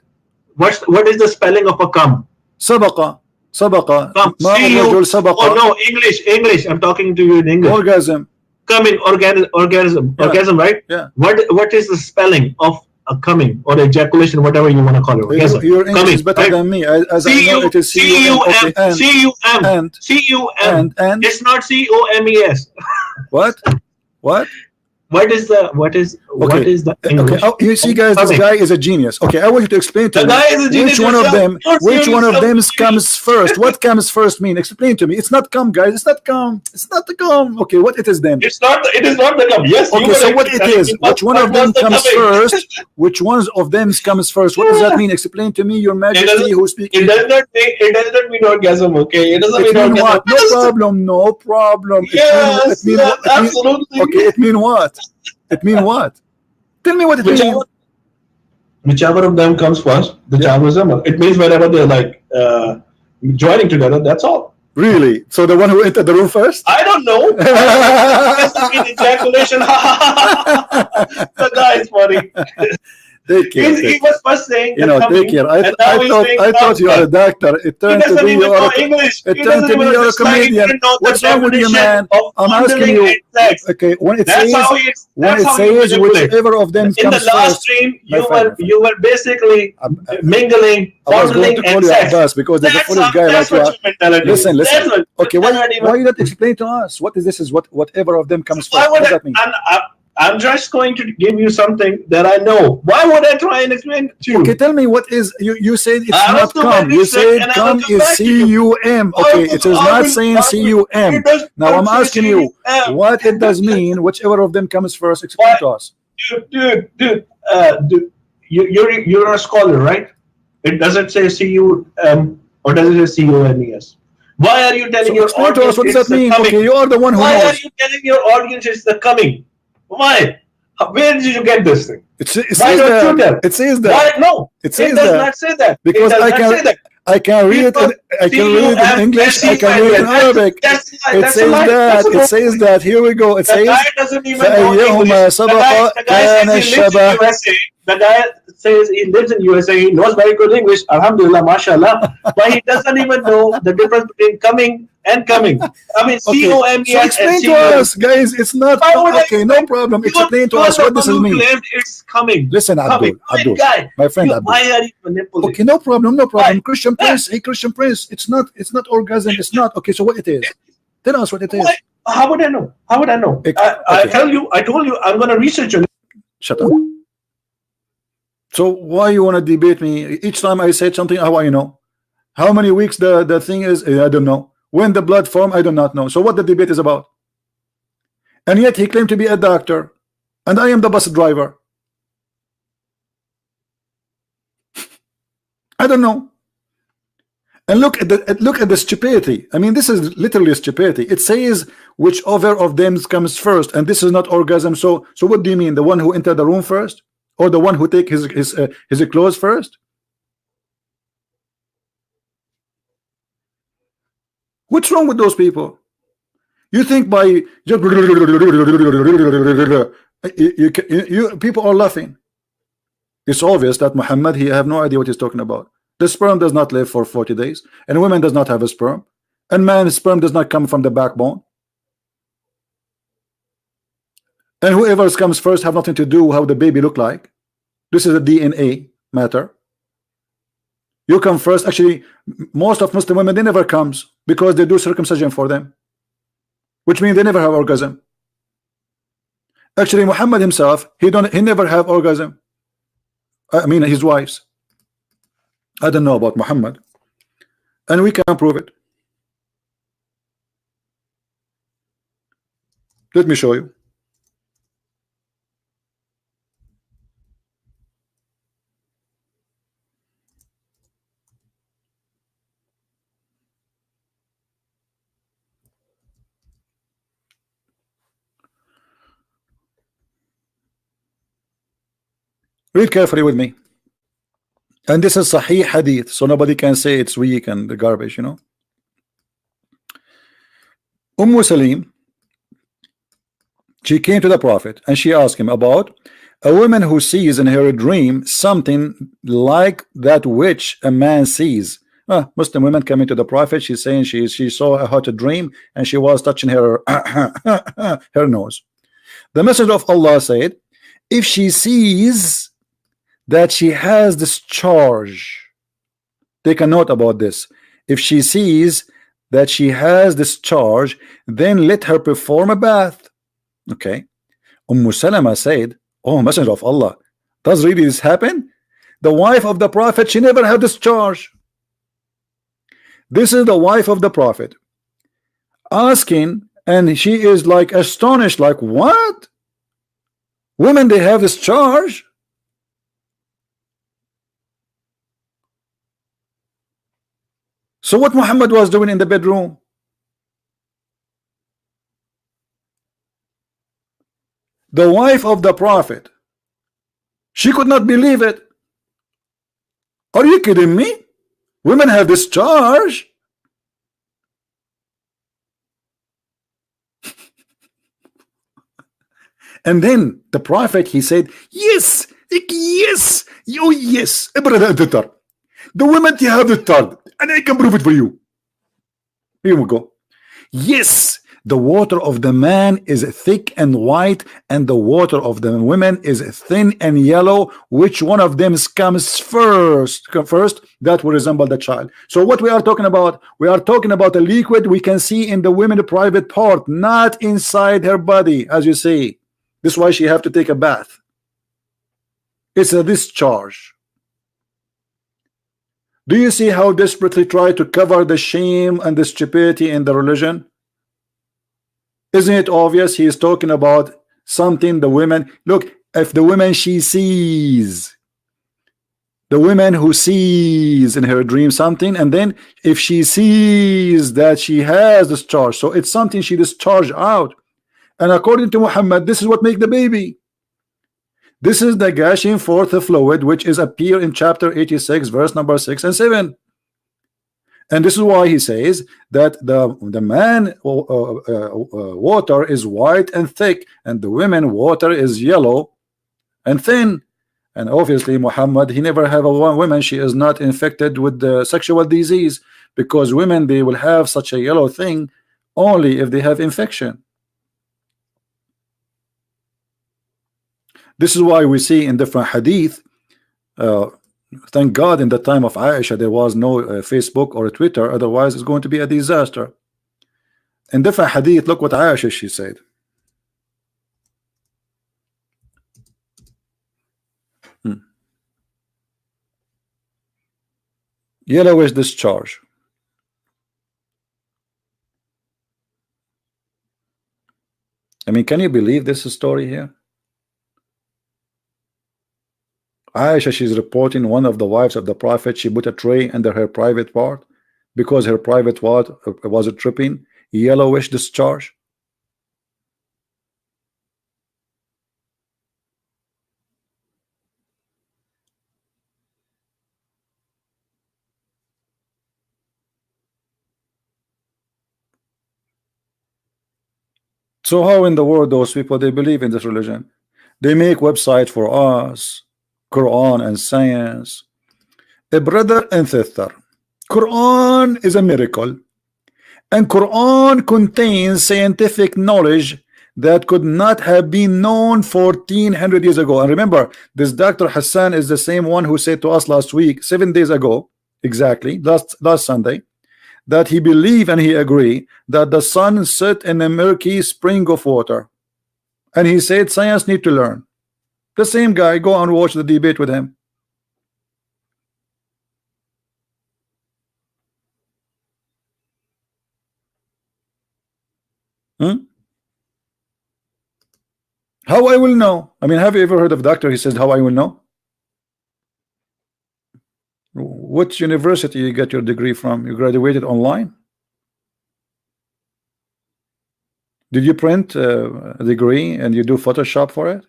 S2: What is the spelling of become?
S1: سبق. ما
S2: الرجل
S1: سبق.
S2: Oh no, English. I'm talking to you in English.
S1: Orgasm.
S2: Coming, orgasm, right?
S1: Yeah.
S2: What is the spelling of a coming or ejaculation, whatever you want to call it? Orgasm.
S1: Your English is better than me. As I know, it is C-U-M.
S2: C-U-M. It's not C-O-M-E-S.
S1: What?
S2: What is the English?
S1: Okay. Oh, you see, guys, this guy is a genius. Okay, I want you to explain to me which one of them comes first. What comes first mean? Explain to me. It's not come, guys. It's not come. It's not the come. Okay, what it is then?
S2: It is not the come. Yes.
S1: Okay, so what it is? Which one of them comes first? Which ones of them comes first? What does that mean? Explain to me, Your Majesty, who speaks.
S2: It does not mean orgasm. Okay, it doesn't mean orgasm.
S1: What? No problem.
S2: Yes, absolutely.
S1: Okay, it mean what? It mean what? Tell me what it means.
S2: Whichever of them comes first, the child resemble. It means whenever they're like joining together, that's all.
S1: Really? So the one who entered the room first?
S2: I don't know. Ejaculation. The guy is funny. He was first saying,
S1: take care. I thought you are a doctor. It turned to be you are a comedian. What's wrong with you, man? I'm asking you. Okay, when it says whichever of them comes first.
S2: In the last stream, you were basically mingling, fondling, and sex.
S1: Because there's a foolish guy like you. Listen. Okay, why you not explain to us? What is this? Is whatever of them comes first? What does that mean?
S2: I'm just going to give you something that I know. Why would I try and explain it to you?
S1: Okay, tell me what is you said it's not come. You said come is C-U-M. Okay, it is not saying C-U-M. Now I'm asking you what it does mean. Whichever of them comes first, explain to us.
S2: Dude, you're a scholar, right? It doesn't say C-U-M or does it say C-O-M-E-S? Why are you telling your audience
S1: to us, what does that mean? Okay, you are the one who knows.
S2: Why are you telling your audience it's the coming? Why? Where did you get this thing?
S1: It says that. It says that.
S2: Why? No, it does not say that.
S1: Because I can read it. I can read it in English. I can read it in Arabic. It says that. It says that. Here we go. It says.
S2: The guy doesn't even know English. The guy says he lives in USA. He knows very good English. Alhamdulillah, mashallah. But he doesn't even know the difference between coming and coming. I mean, C-O-M-E-S.
S1: So explain to us, guys. It's not okay. No problem. Explain to us what this means.
S2: It's coming.
S1: Listen, Abdul, my friend Abdul.
S2: Why are you manipulating?
S1: Okay, no problem. Christian Prince. Hey, Christian Prince. It's not orgasm. It's not. Okay, so what it is? Tell us what it is.
S2: How would I know? How would I know? I
S1: Okay,
S2: tell you, I told you, I'm gonna research on.
S1: shut up. So why you want to debate me? Each time I said something, how I know? How many weeks the thing is? I don't know. When the blood form, I do not know. So what the debate is about? And yet he claimed to be a doctor, and I am the bus driver. I don't know. And look at the stupidity. I mean, this is literally stupidity. It says whichever of them comes first, and this is not orgasm. So what do you mean? The one who entered the room first, or the one who take his clothes first? What's wrong with those people? You think by just people are laughing. It's obvious that Muhammad, he have no idea what he's talking about. The sperm does not live for 40 days, and women does not have a sperm, and man's sperm does not come from the backbone. And whoever comes first have nothing to do how the baby look like. This is a DNA matter. You come first. Actually, most of Muslim women, they never comes because they do circumcision for them, which means they never have orgasm. Actually, Muhammad himself, he never have orgasm. I mean, his wives. I don't know about Muhammad, and we can prove it. Let me show you. Read carefully with me. And this is Sahih Hadith, so nobody can say it's weak and the garbage, you know. Salim, she came to the Prophet and she asked him about a woman who sees in her dream something like that which a man sees. Muslim women coming to the Prophet, she's saying she saw a hot dream and she was touching her her nose. The Messenger of Allah said, if she sees that she has discharge, take a note about this. If she sees that she has discharge, then let her perform a bath. Okay. Salama said, oh Messenger of Allah, does really this happen? The wife of the Prophet, she never had discharge. This is the wife of the Prophet asking, and she is like astonished, like, what? Women, they have discharge? So what Muhammad was doing in the bedroom? The wife of the Prophet, she could not believe it. Are you kidding me? Women have discharge? And then the Prophet, he said, yes, yes, oh yes, the women, they have discharge, and I can prove it for you. Here we go. Yes, the water of the man is thick and white, and the water of the women is thin and yellow. Which one of them comes first? That will resemble the child. So what we are talking about? We are talking about a liquid we can see in the women's private part, not inside her body, as you see. This is why she have to take a bath. It's a discharge. Do you see how desperately try to cover the shame and the stupidity in the religion? Isn't it obvious he is talking about something the women, look, if the woman she sees, the woman who sees in her dream something, and then if she sees that she has discharge, so it's something she discharged out. And according to Muhammad, this is what make the baby. This is the gushing forth fluid which is appear in chapter 86 verse number 6 and 7. And this is why he says that the man water is white and thick, and the women water is yellow and thin. And obviously Muhammad, he never have a woman, she is not infected with the sexual disease, because women, they will have such a yellow thing only if they have infection. This is why we see in different hadith, thank God in the time of Aisha there was no Facebook or Twitter, otherwise it's going to be a disaster. In different hadith, look what Aisha she said. Yellowish discharge. I mean, can you believe this story here? Aisha, she's reporting one of the wives of the Prophet, she put a tray under her private part because her private part was tripping, yellowish discharge. So how in the world those people, they believe in this religion? They make website for us, Quran and science. A brother and sister, Quran is a miracle, and Quran contains scientific knowledge that could not have been known 1400 years ago. And remember, this Dr. Hassan is the same one who said to us last week, 7 days ago, exactly, last Sunday, that he believe and he agree that the sun set in a murky spring of water. And he said science need to learn. The same guy, go and watch the debate with him. How I will know? I mean, have you ever heard of a doctor? He says, how I will know? What university you get your degree from? You graduated online? Did you print a degree and you do Photoshop for it?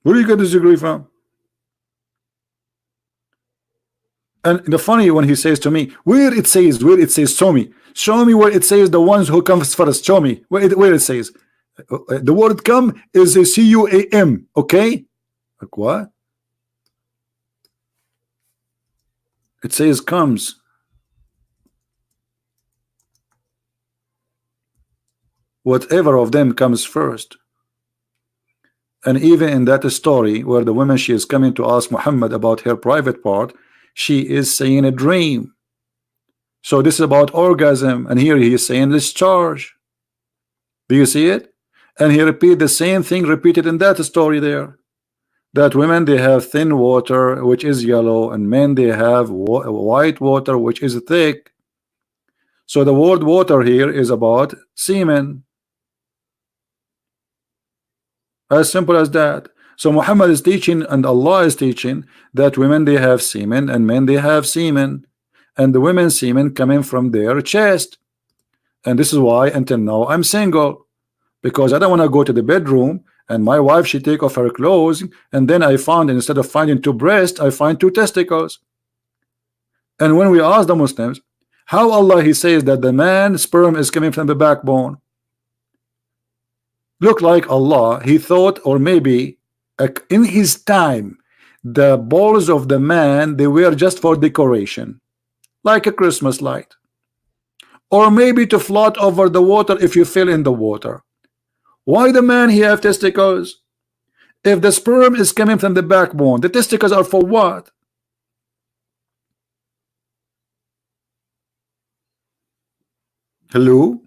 S1: Where do you get this degree from? And the funny when he says to me, where it says, show me where it says the ones who comes first, show me where it says. The word come is a C-U-A-M, okay? Like what? It says comes. Whatever of them comes first. And even in that story where the woman, she is coming to ask Muhammad about her private part, she is saying a dream. So this is about orgasm, and here he is saying discharge. Do you see it? And he repeat the same thing repeated in that story there, that women, they have thin water which is yellow, and men, they have white water which is thick. So the word water here is about semen. As simple as that. So Muhammad is teaching and Allah is teaching that women, they have semen, and men, they have semen, and the women's semen coming from their chest. And this is why until now I'm single, because I don't want to go to the bedroom and my wife, she take off her clothes, and then I found, instead of finding 2 breasts, I find 2 testicles. And when we ask the Muslims how Allah, he says that the man sperm is coming from the backbone, look like Allah, he thought, or maybe in his time, the balls of the man, they were just for decoration, like a Christmas light, or maybe to float over the water if you fell in the water. Why the man, he have testicles? If the sperm is coming from the backbone, the testicles are for what? Hello?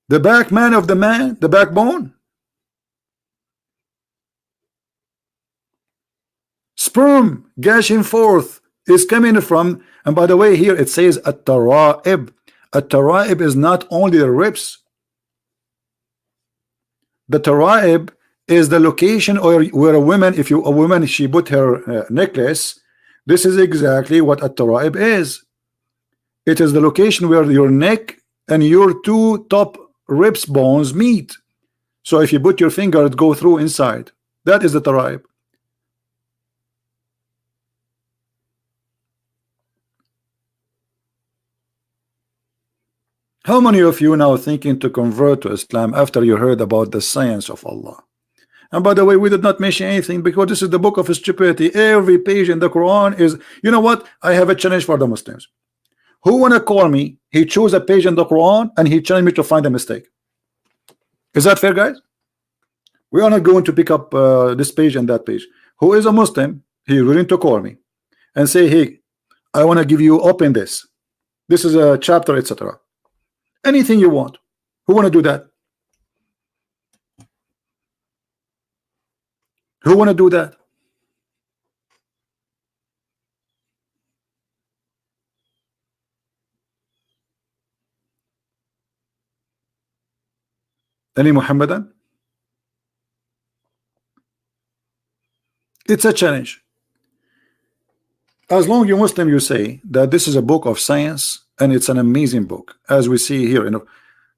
S1: The backman of the man, the backbone. Sperm gushing forth is coming from, and by the way, here it says at-tara'ib. At-tara'ib is not only the ribs. The tara'ib is the location or where a woman, if you a woman, she put her necklace. This is exactly what at-tara'ib is. It is the location where your neck and your 2 top ribs bones meet. So if you put your finger, it go through inside. That is the tara'ib. How many of you now thinking to convert to Islam after you heard about the science of Allah? And by the way, we did not mention anything because this is the book of stupidity. Every page in the Quran is, you know what? I have a challenge for the Muslims. Who wanna call me? He chose a page in the Quran and he challenged me to find a mistake. Is that fair, guys? We are not going to pick up this page and that page. Who is a Muslim, he willing to call me and say, hey, I want to give you, open this. This is a chapter, etc. Anything you want. Who want to do that? Who want to do that? Any Muhammadan? It's a challenge. As long you Muslim, you say that this is a book of science and it's an amazing book, as we see here in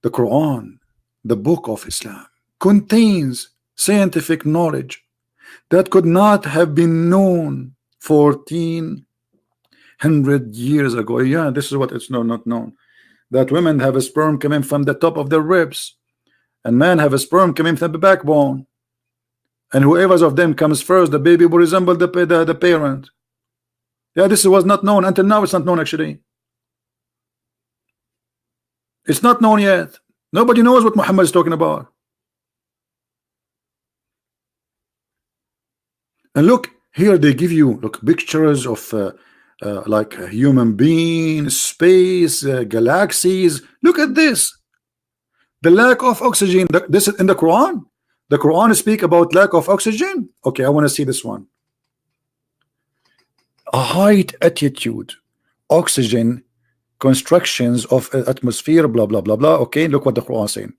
S1: the Quran, the book of Islam contains scientific knowledge that could not have been known 1400 years ago. Yeah, this is what it's not known, that women have a sperm coming from the top of their ribs and men have a sperm coming from the backbone, and whoever of them comes first, the baby will resemble the parent. Yeah, this was not known until now. It's not known, actually. It's not known yet. Nobody knows what Muhammad is talking about. And look here, they give you pictures of like a human being, space, galaxies. Look at this. The lack of oxygen. This is in the Quran. The Quran speak about lack of oxygen. Okay, I want to see this one. A height, attitude, oxygen, constructions of atmosphere, blah blah blah blah. Okay, look what the Quran is saying.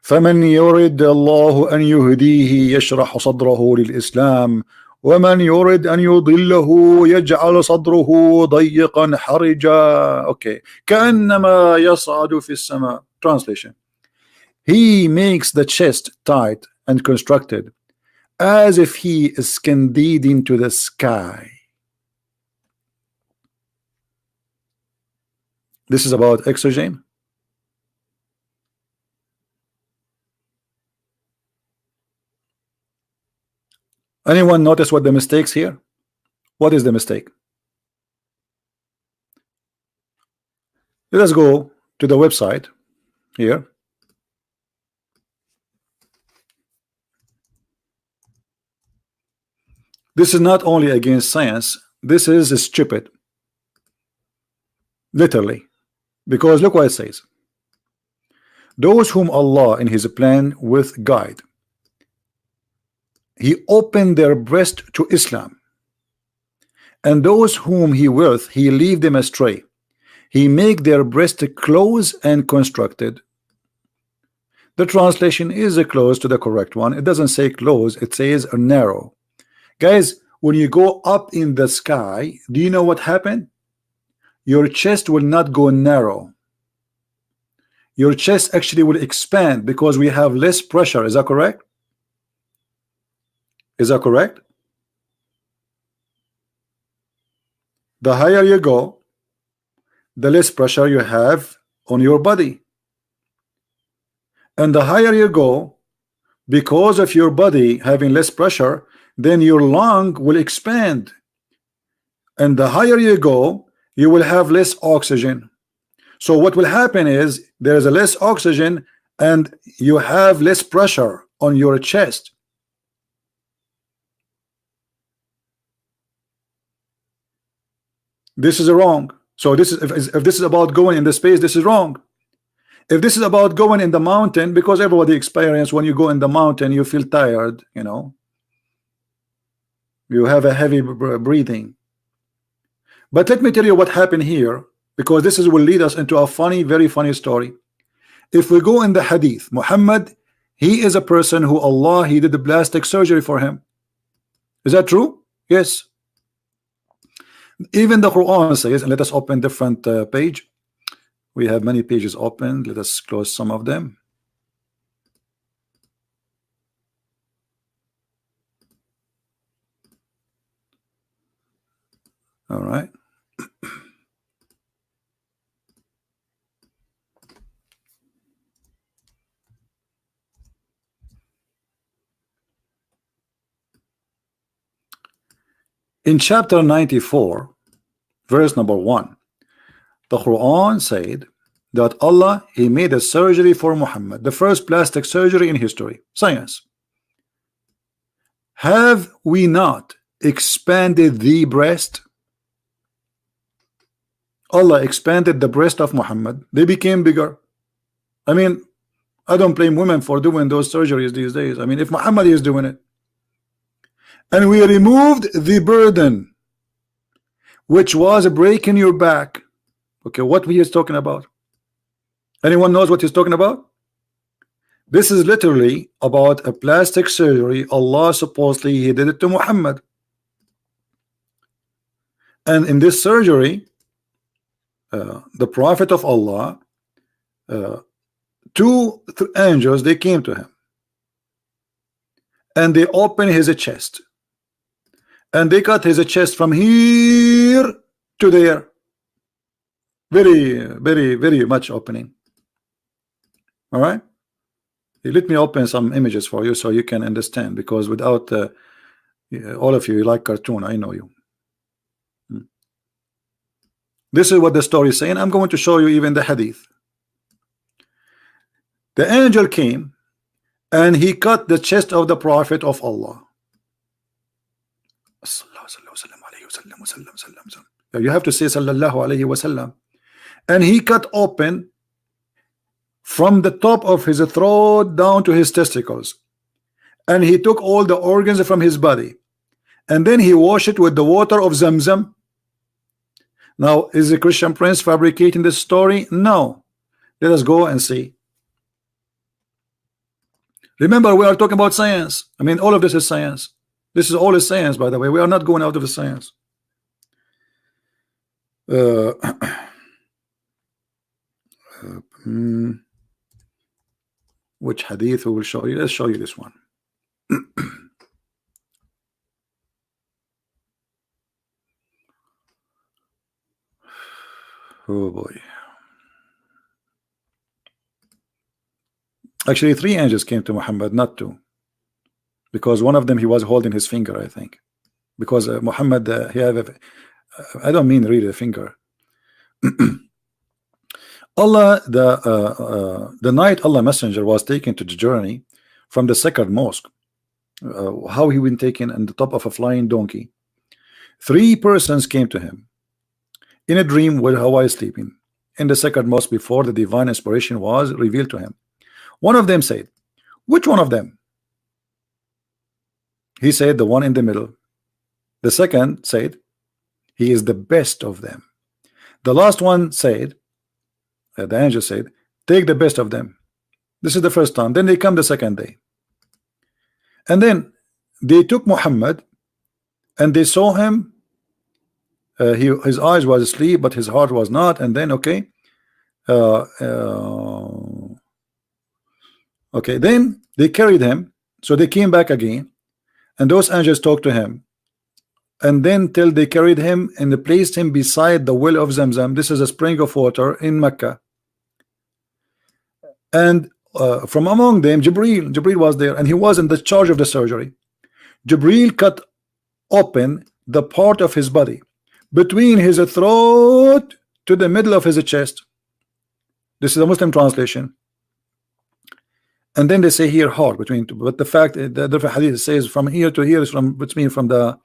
S1: فمن يرد الله أن يهديه يشرح صدره للإسلام ومن يرد أن يضله يجعل صدره ضيقا حرجا. Okay, كأنما يصعد في السماء. Translation: He makes the chest tight and constructed as if he is scanded into the sky. This is about oxygen. Anyone notice what the mistakes here? What is the mistake? Let us go to the website here. This is not only against science, this is stupid. Literally. Because look what it says. Those whom Allah in his plan with guide, he opened their breast to Islam, and those whom he willeth, he leave them astray. He make their breast close and constructed. The translation is close to the correct one. It doesn't say close, it says narrow. Guys, when you go up in the sky, do you know what happened? Your chest will not go narrow. Your chest actually will expand because we have less pressure. Is that correct? Is that correct? The higher you go, the less pressure you have on your body. And the higher you go, because of your body having less pressure, then your lung will expand. And the higher you go, you will have less oxygen. So what will happen is there is a less oxygen and you have less pressure on your chest. This is wrong. So this is if this is about going in the space, this is wrong. If this is about going in the mountain, because everybody experience when you go in the mountain, you feel tired, you know, you have a heavy breathing. But let me tell you what happened here, because this is will lead us into a funny, very funny story. If we go in the hadith, Muhammad, he is a person who Allah, he did the plastic surgery for him. Is that true? Yes. Even the Quran says, and let us open different page. We have many pages open. Let us close some of them. All right. In chapter 94, verse number 1, the Quran said that Allah, he made a surgery for Muhammad, the first plastic surgery in history, science. Have we not expanded the breast? Allah expanded the breast of Muhammad. They became bigger. I mean, I don't blame women for doing those surgeries these days. I mean, if Muhammad is doing it. And we removed the burden, which was breaking your back. Okay, what he is talking about? Anyone knows what he's talking about? This is literally about a plastic surgery. Allah supposedly he did it to Muhammad. And in this surgery, the Prophet of Allah, two angels, they came to him. And they opened his chest. And they cut his chest from here to there. Very, very, very much opening. All right. Let me open some images for you so you can understand, because without all of you like cartoon, I know you. This is what the story is saying. I'm going to show you even the hadith. The angel came and he cut the chest of the Prophet of Allah. You have to say sallallahu alayhi wasallam. And he cut open from the top of his throat down to his testicles, and he took all the organs from his body, and then he washed it with the water of Zamzam. Now, is the Christian Prince fabricating this story? No. Let us go and see. Remember, we are talking about science. I mean, all of this is science. This is all is science, by the way. We are not going out of the science. Which hadith we will show you? Let's show you this one. Oh boy. Actually, three angels came to Muhammad, not two, because one of them he was holding his finger, I think, because Muhammad he have a, I don't mean really a finger. Allah, the night Allah Messenger was taken to the journey from the sacred mosque, how he been taken on the top of a flying donkey. Three persons came to him in a dream while he was sleeping in the sacred mosque before the divine inspiration was revealed to him. One of them said, which one of them? He said, the one in the middle. The second said, he is the best of them. The last one said, the angel said, take the best of them. This is the first time. Then they come the second day, and then they took Muhammad and they saw him. His eyes was asleep, but his heart was not. And then okay, okay, then they carried him. So they came back again, and those angels talked to him, and then till they carried him and they placed him beside the well of Zamzam. This is a spring of water in Mecca. And from among them, Jibril was there, and he was in the charge of the surgery. Jibril cut open the part of his body between his throat to the middle of his chest. This is a Muslim translation. And then they say here heart between, but the fact the hadith says from here to here is from between from the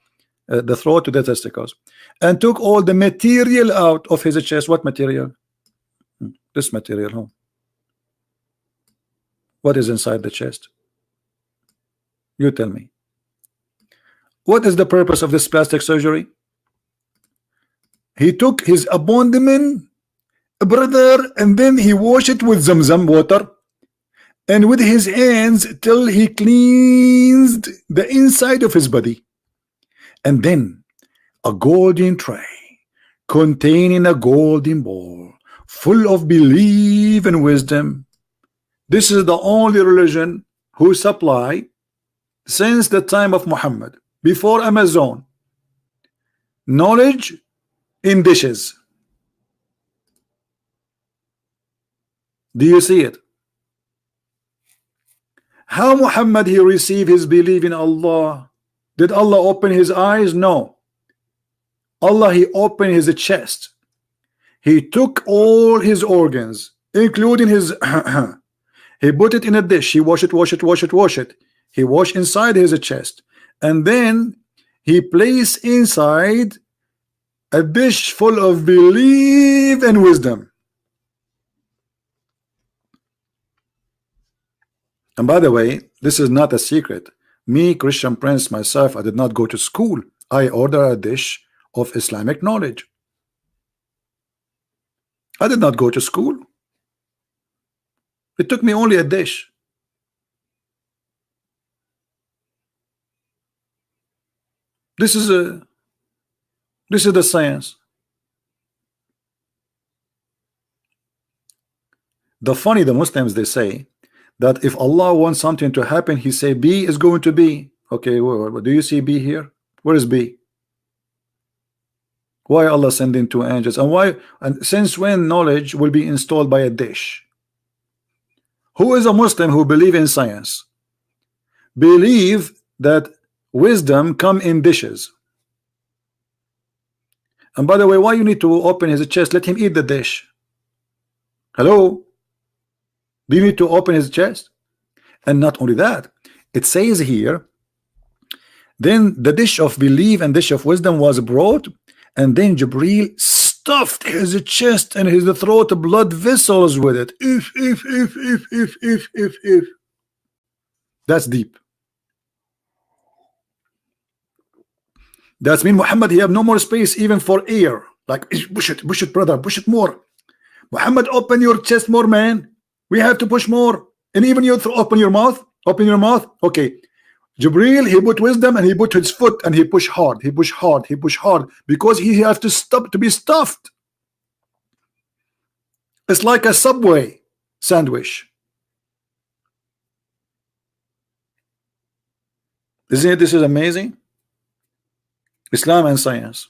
S1: throat to the testicles, and took all the material out of his chest. What material? This material, huh? What is inside the chest? You tell me. What is the purpose of this plastic surgery? He took his abdomen, brother, and then he washed it with Zamzam water, and with his hands till he cleansed the inside of his body. And then a golden tray containing a golden bowl full of belief and wisdom. This is the only religion who supply since the time of Muhammad, before Amazon, knowledge in dishes. Do you see it? How Muhammad he received his belief in Allah? Did Allah open his eyes? No. Allah he opened his chest. He took all his organs, including his he put it in a dish. He wash it. He washed inside his chest, and then he placed inside a dish full of belief and wisdom. And by the way, this is not a secret. Me, Christian Prince, myself, I did not go to school. I order a dish of Islamic knowledge. I did not go to school. It took me only a dish. This is the science. The Muslims, they say that if Allah wants something to happen, he say B is going to be. Okay, do you see B here? Where is B? Why Allah sending two angels? And why, and since when knowledge will be installed by a dish? Who is a Muslim who believe in science? Believe that wisdom come in dishes. And by the way, why you need to open his chest? Let him eat the dish. Hello? Do you need to open his chest? And not only that, it says here, then the dish of belief and dish of wisdom was brought, and then Jibril stuffed his chest and his throat blood vessels with it. If. That's deep. That's mean Muhammad, he have no more space even for air. Like, push it, brother, push it more. Muhammad, open your chest more, man. We have to push more. And even you open your mouth. Open your mouth. Okay. Jibril, he put wisdom and he put his foot and he pushed hard. He pushed hard. He pushed hard because he has to stop to be stuffed. It's like a Subway sandwich. Isn't it? This is amazing. Islam and science.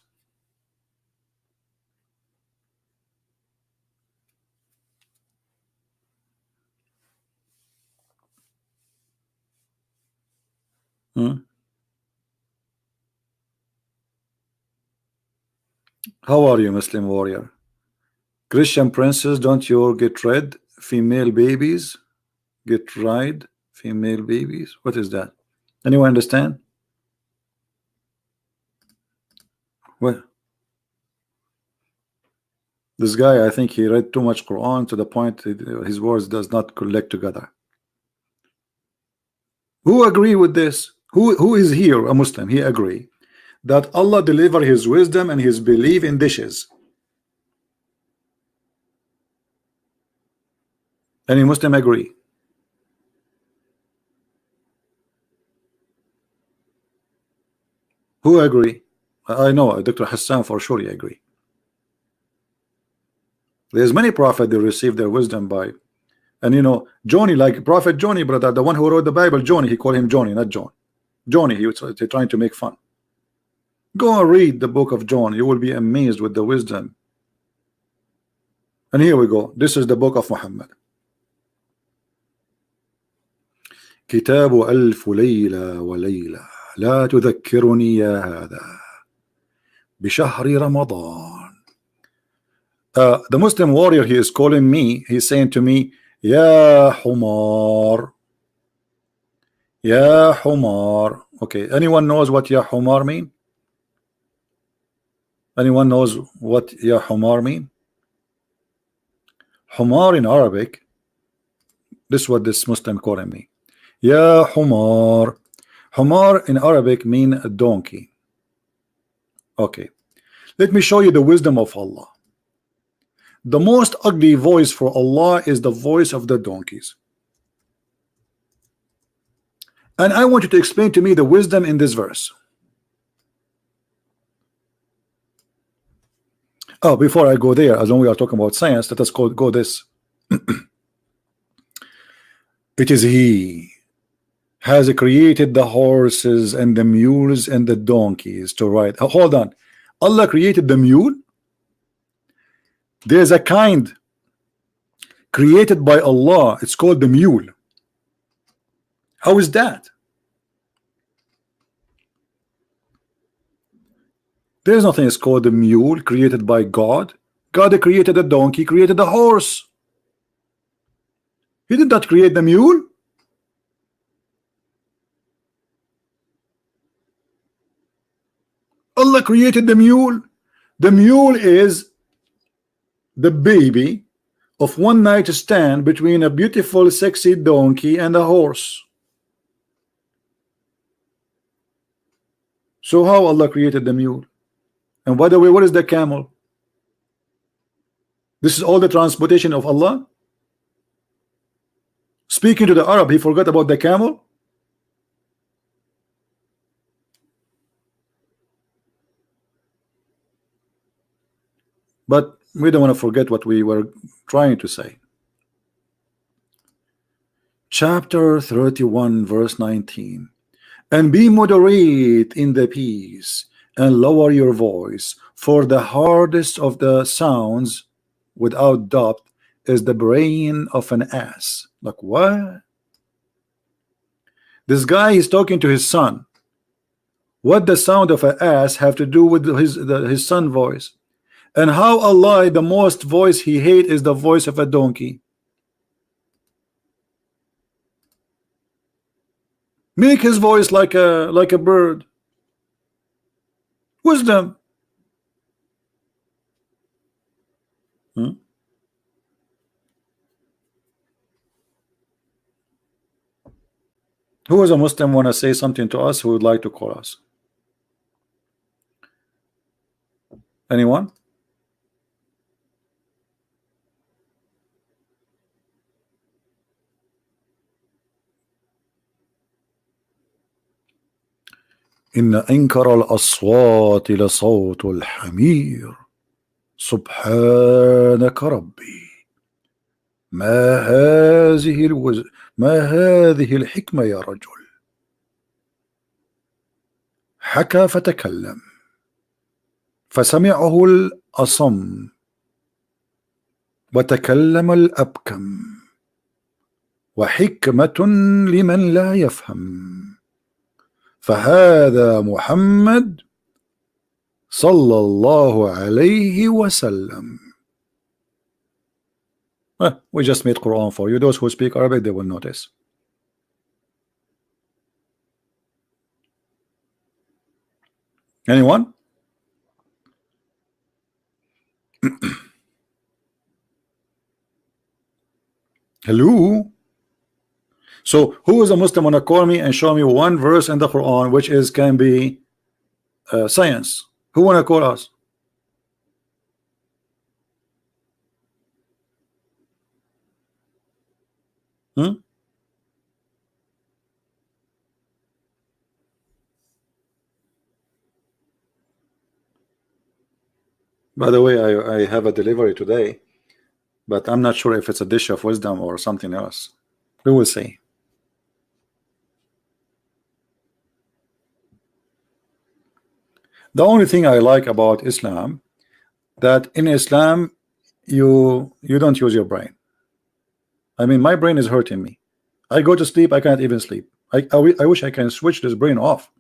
S1: How are you, Muslim warrior? Christian princes, don't you get red? Female babies get rid? Female babies? What is that? Anyone understand? Well, this guy, I think he read too much Quran to the point his words does not collect together. Who agree with this? Who is here a Muslim? He agree that Allah deliver his wisdom and his belief in dishes. Any Muslim agree? Who agree? I know Dr. Hassan for sure he agree. There's many prophets that received their wisdom by, and you know, Johnny, like Prophet Johnny, brother, the one who wrote the Bible, Johnny, he called him Johnny, not John. Johnny, he was trying to make fun. Go and read the book of John. You will be amazed with the wisdom. And here we go. This is the book of Muhammad. كتاب ألف ليلة وليلة لا تذكرني يا هذا بشهر رمضان. The Muslim warrior, he is calling me, he's saying to me, Ya Humar, Ya Humar. Okay, anyone knows what Ya Humar mean? Anyone knows what Ya Humar mean? Humar in Arabic, this is what this Muslim calling me. Ya Humar. Humar in Arabic mean a donkey. Okay, let me show you the wisdom of Allah. The most ugly voice for Allah is the voice of the donkeys. And I want you to explain to me the wisdom in this verse. Oh, before I go there, as long as we are talking about science, let us go this. It is He has created the horses and the mules and the donkeys to ride. Hold on. Allah created the mule? There's a kind created by Allah. It's called the mule. How is that? There's nothing is called the mule created by God. God created a donkey, created a horse. He did not create the mule. Allah created the mule. The mule is the baby of one night stand between a beautiful sexy donkey and a horse. So how Allah created the mule? And by the way, what is the camel? This is all the transportation of Allah. Speaking to the Arab, he forgot about the camel. But we don't want to forget what we were trying to say. Chapter 31 verse 19. And be moderate in the peace and lower your voice, for the hardest of the sounds without doubt is the brain of an ass. Like what? This guy is talking to his son. What the sound of an ass have to do with his son voice? And how Allah, the most voice he hate is the voice of a donkey. Make his voice like a bird. Wisdom. Hmm? Who is a Muslim want to say something to us? Who would like to call us? Anyone? إن أنكر الأصوات لصوت الحمير سبحانك ربي ما هذه الحكمة يا رجل حكى فتكلم فسمعه الأصم وتكلم الأبكم وحكمة لمن لا يفهم فهذا محمد صلى الله عليه وسلم. We just made Quran for you. Those who speak Arabic, they will notice. Anyone? Hello? So who is a Muslim wanna call me and show me one verse in the Quran which is can be science? Who wanna call us? By the way, I have a delivery today, but I'm not sure if it's a dish of wisdom or something else. We will see. The only thing I like about Islam, that in Islam you don't use your brain. I mean, my brain is hurting me. I go to sleep, I can't even sleep. I wish I can switch this brain off.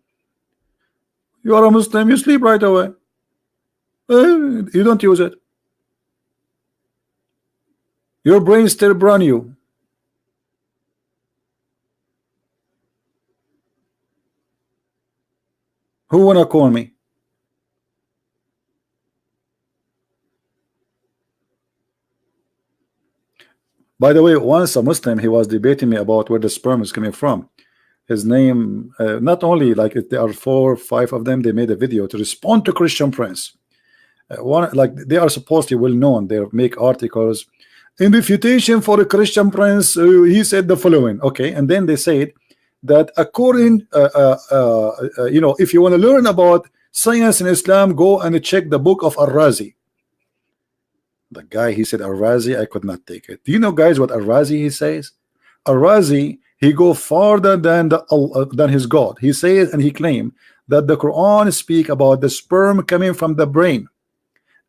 S1: You are a Muslim, you sleep right away. You don't use it. Your brain still brand new. Who wanna call me? By the way, once a Muslim, he was debating me about where the sperm is coming from. His name, not only like there are 4 or 5 of them, they made a video to respond to Christian Prince. One, like they are supposedly well known, they make articles in refutation for a Christian Prince. He said the following, okay, and then they said that according, you know, if you want to learn about science in Islam, go and check the book of Al-Razi. The guy, he said Al-Razi, I could not take it. Do you know, guys, what Al-Razi he says? Al-Razi, he go farther than than his God. He says and he claimed that the Quran speak about the sperm coming from the brain.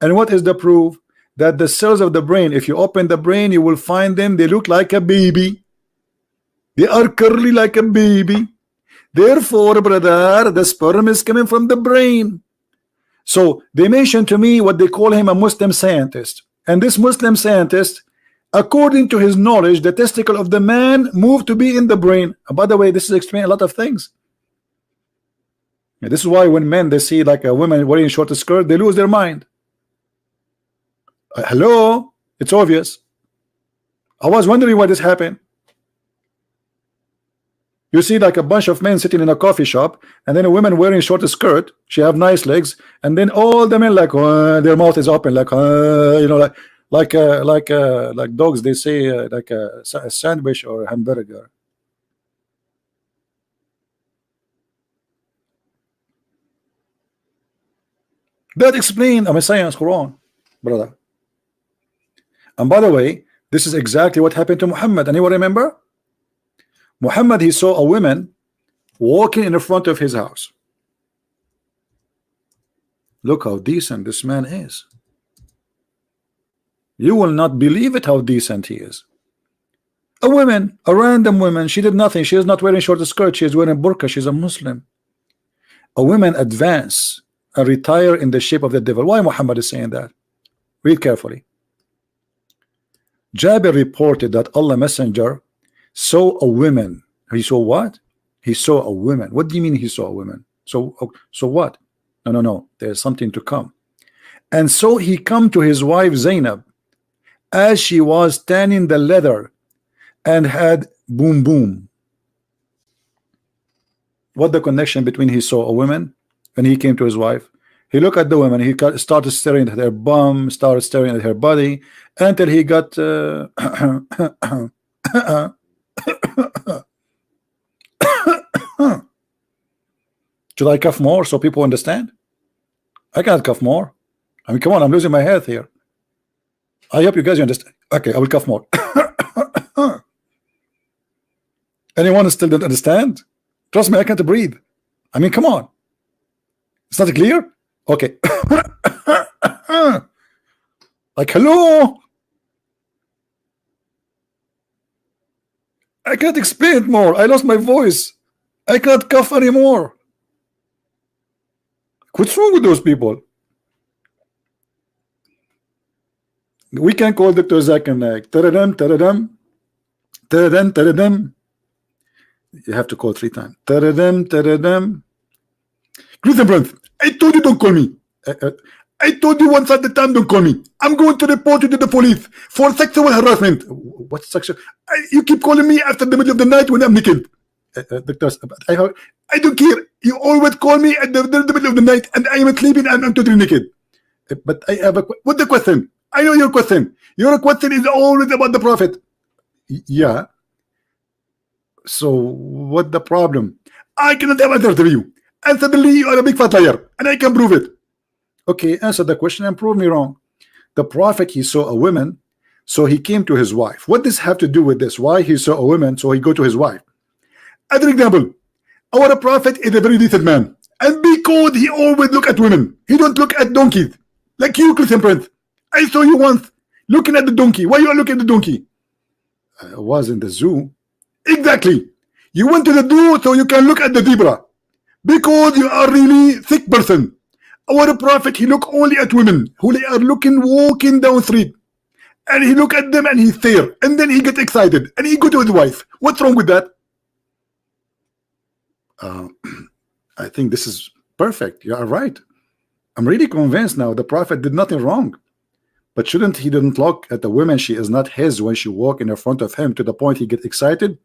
S1: And what is the proof? That the cells of the brain, if you open the brain, you will find them, they look like a baby. They are curly like a baby. Therefore, brother, the sperm is coming from the brain. So they mentioned to me what they call him a Muslim scientist. And this Muslim scientist, according to his knowledge, the testicle of the man moved to be in the brain. And by the way, this is explaining a lot of things. This is why when men they see like a woman wearing a short skirt, they lose their mind. Hello, it's obvious. I was wondering why this happened. You see like a bunch of men sitting in a coffee shop, and then a woman wearing a short skirt. She have nice legs, and then all the men like their mouth is open, like you know, like dogs. They say like a sandwich or a hamburger. That explain a Messiah's Quran, brother. And by the way, this is exactly what happened to Muhammad. Anyone remember? Muhammad, he saw a woman walking in the front of his house. Look how decent this man is. You will not believe it how decent he is. A woman, a random woman, she did nothing. She is not wearing short skirt. She is wearing burqa. She's a Muslim. A woman advance and retire in the shape of the devil. Why Muhammad is saying that? Read carefully. Jabir reported that Allah Messenger saw a woman. He saw what? He saw a woman. What do you mean he saw a woman? So what? No. There's something to come. And so he come to his wife Zainab as she was tanning the leather and had boom boom. What the connection between he saw a woman and he came to his wife? He looked at the woman. He started staring at her bum, started staring at her body until he got should I cough more so people understand? I can't cough more. I mean, come on, I'm losing my health here. I hope you guys understand. Okay, I will cough more. Anyone still don't understand? Trust me, I can't breathe. I mean, come on. It's not clear? Okay. Like, hello? I can't explain it more. I lost my voice. I can't cough anymore. What's wrong with those people? We can call Dr. Zakir Naik. Taradam, taradam. Taradam, taradam. You have to call 3 times. Taradam, taradam. Christian Prince, I told you don't call me. I told you once at the time don't call me. I'm going to report you to the police for sexual harassment. What sexual? You keep calling me after the middle of the night when I'm naked. Doctor, I don't care. You always call me at the middle of the night and I am sleeping and I'm totally naked. But I have a what the question? I know your question. Your question is always about the prophet. Yeah. So what the problem? I cannot have answer to you. And suddenly you are a big fat liar, and I can prove it. Okay, answer the question and prove me wrong. The prophet, he saw a woman, so he came to his wife. What does have to do with this? Why he saw a woman, so he go to his wife? As an example, our prophet is a very decent man, and because he always look at women, he don't look at donkeys. Like you, Christian Prince. I saw you once looking at the donkey. Why you are looking at the donkey? I was in the zoo. Exactly. You went to the zoo so you can look at the zebra. Because you are really sick person. Our prophet, he look only at women who they are looking walking down street, and he look at them and he's there, and then he get excited and he go to his wife. What's wrong with that? I think this is perfect. You are right. I'm really convinced now the prophet did nothing wrong. But shouldn't he didn't look at the woman? She is not his when she walk in front of him to the point he get excited.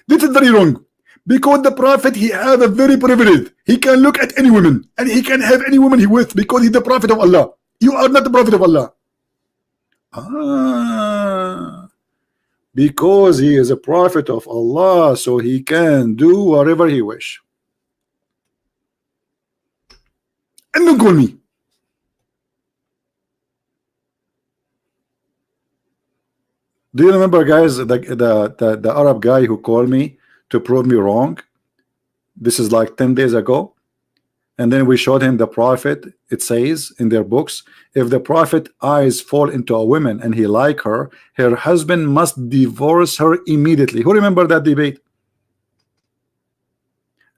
S1: This is very wrong. Because the prophet, he have a very privilege. He can look at any woman and he can have any woman he with because he's the prophet of Allah. You are not the prophet of Allah. Because he is a prophet of Allah, so he can do whatever he wish. And don't call me. Do you remember, guys, the Arab guy who called me to prove me wrong? This is like 10 days ago. And then we showed him the prophet. It says in their books, if the prophet eyes fall into a woman and he like her, her husband must divorce her immediately. Who remember that debate?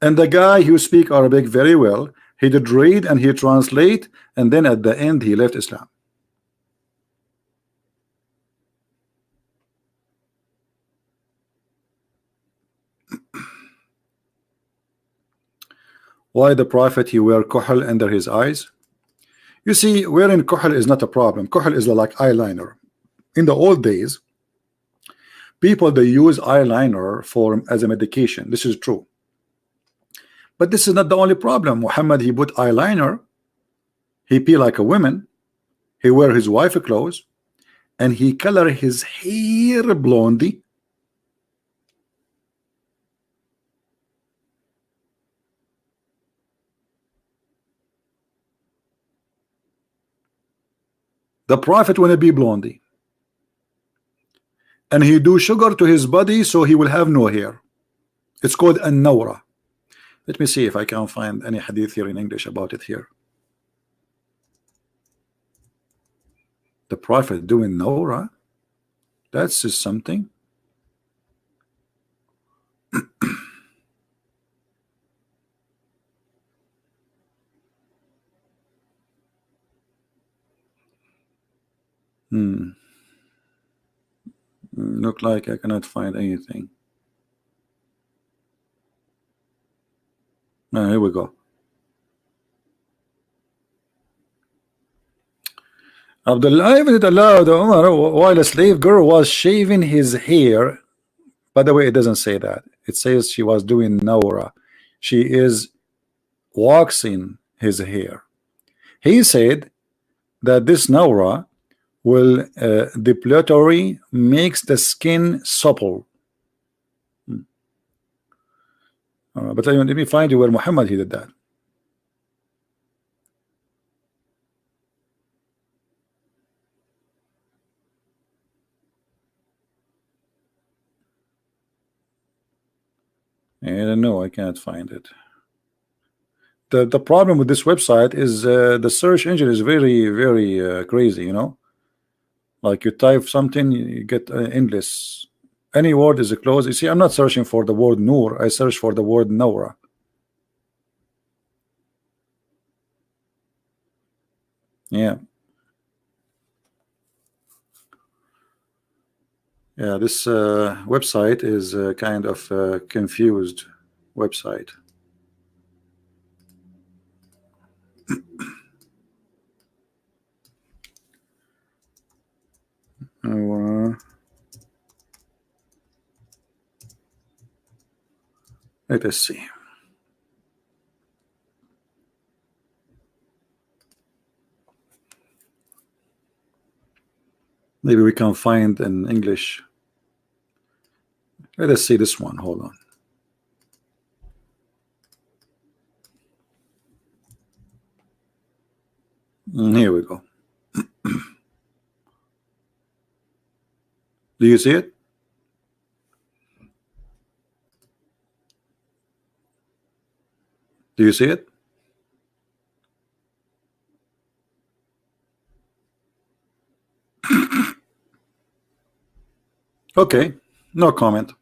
S1: And the guy who speak Arabic very well, he did read and he translate, and then at the end he left Islam. Why the Prophet he wear kuhl under his eyes? You see, wearing kuhl is not a problem. Kuhl is like eyeliner. In the old days, people they use eyeliner for as a medication. This is true. But this is not the only problem. Muhammad he put eyeliner. He be like a woman. He wear his wife clothes, and he color his hair blondie. The Prophet wanna be blondie, and he do sugar to his body so he will have no hair. It's called an nawra. Let me see if I can find any hadith here in English about it here. The Prophet doing nawra, that's just something. Look like I cannot find anything. Here we go. Abdullah ibn allowed Umar while a slave girl was shaving his hair. By the way, it doesn't say that. It says she was doing nawra. She is waxing his hair. He said that this nawra will depilatory makes the skin supple. But let me find you where Muhammad he did that. I don't know. I can't find it. The problem with this website is the search engine is very crazy. You know, like you type something, you get endless. Any word is closed. You see, I'm not searching for the word Noor. I search for the word Nawra. Yeah. Yeah, this website is kind of confused website. Let us see. Maybe we can find in English. Let us see this one. Hold on. Here we go. Do you see it? Do you see it? Okay, no comment.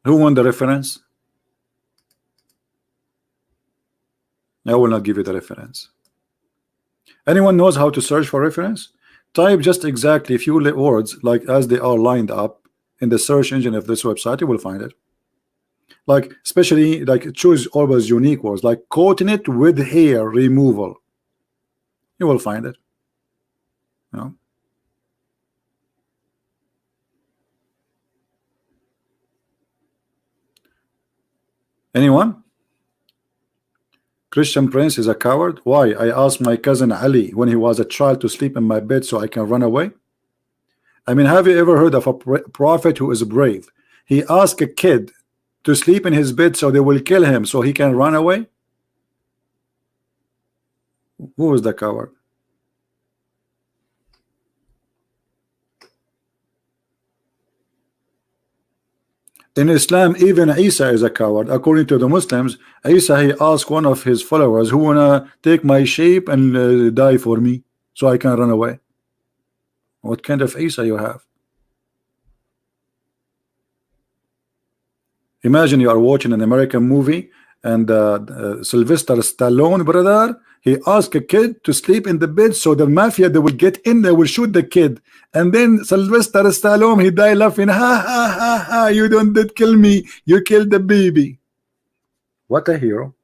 S1: Who won the reference? I will not give you the reference. Anyone knows how to search for reference? Type just exactly a few words like as they are lined up in the search engine of this website. You will find it. Like especially like choose always unique words like coating with hair removal. You will find it. You know. Anyone? Christian Prince is a coward. Why? I asked my cousin Ali when he was a child to sleep in my bed so I can run away. I mean, have you ever heard of a prophet who is brave? He asked a kid to sleep in his bed so they will kill him so he can run away. Who is the coward? In Islam, even Isa is a coward. According to the Muslims, Isa he asked one of his followers, who wanna take my shape and die for me so I can run away. What kind of Isa you have? Imagine you are watching an American movie and Sylvester Stallone, brother, He asked a kid to sleep in the bed so the mafia, they will get in, they will shoot the kid, and then Sylvester Stallone, he died laughing, ha ha ha ha, you don't did kill me, you killed the baby. What a hero.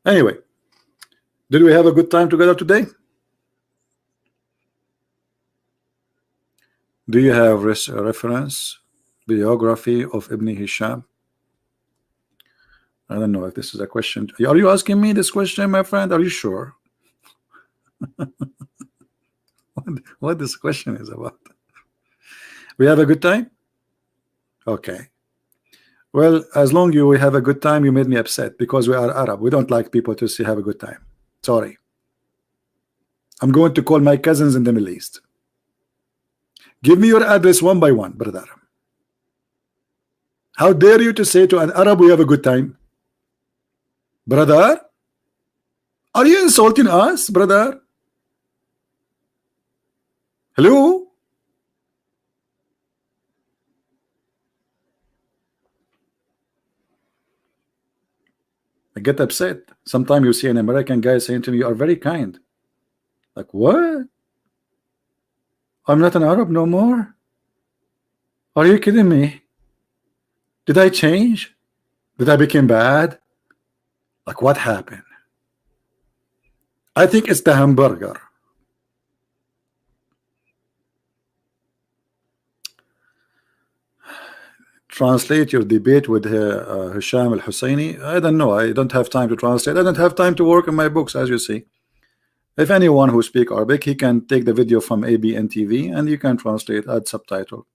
S1: Anyway, did we have a good time together today? Do you have reference biography of Ibn Hisham? I don't know if this is a question. Are you asking me this question, my friend? Are you sure? what this question is about? We have a good time? Okay. Well, as long as we have a good time, you made me upset because we are Arab. We don't like people to say have a good time. Sorry. I'm going to call my cousins in the Middle East. Give me your address one by one, brother. How dare you to say to an Arab we have a good time? Brother? Are you insulting us, brother? Hello? I get upset. Sometimes you see an American guy saying to me, you are very kind. Like, what? I'm not an Arab no more? Are you kidding me? Did I change? Did I become bad? Like, what happened? I think it's the hamburger. Translate your debate with Hisham al-Husseini. I don't know. I don't have time to translate. I don't have time to work on my books, as you see. If anyone who speak Arabic, he can take the video from ABN TV and you can translate, add subtitle.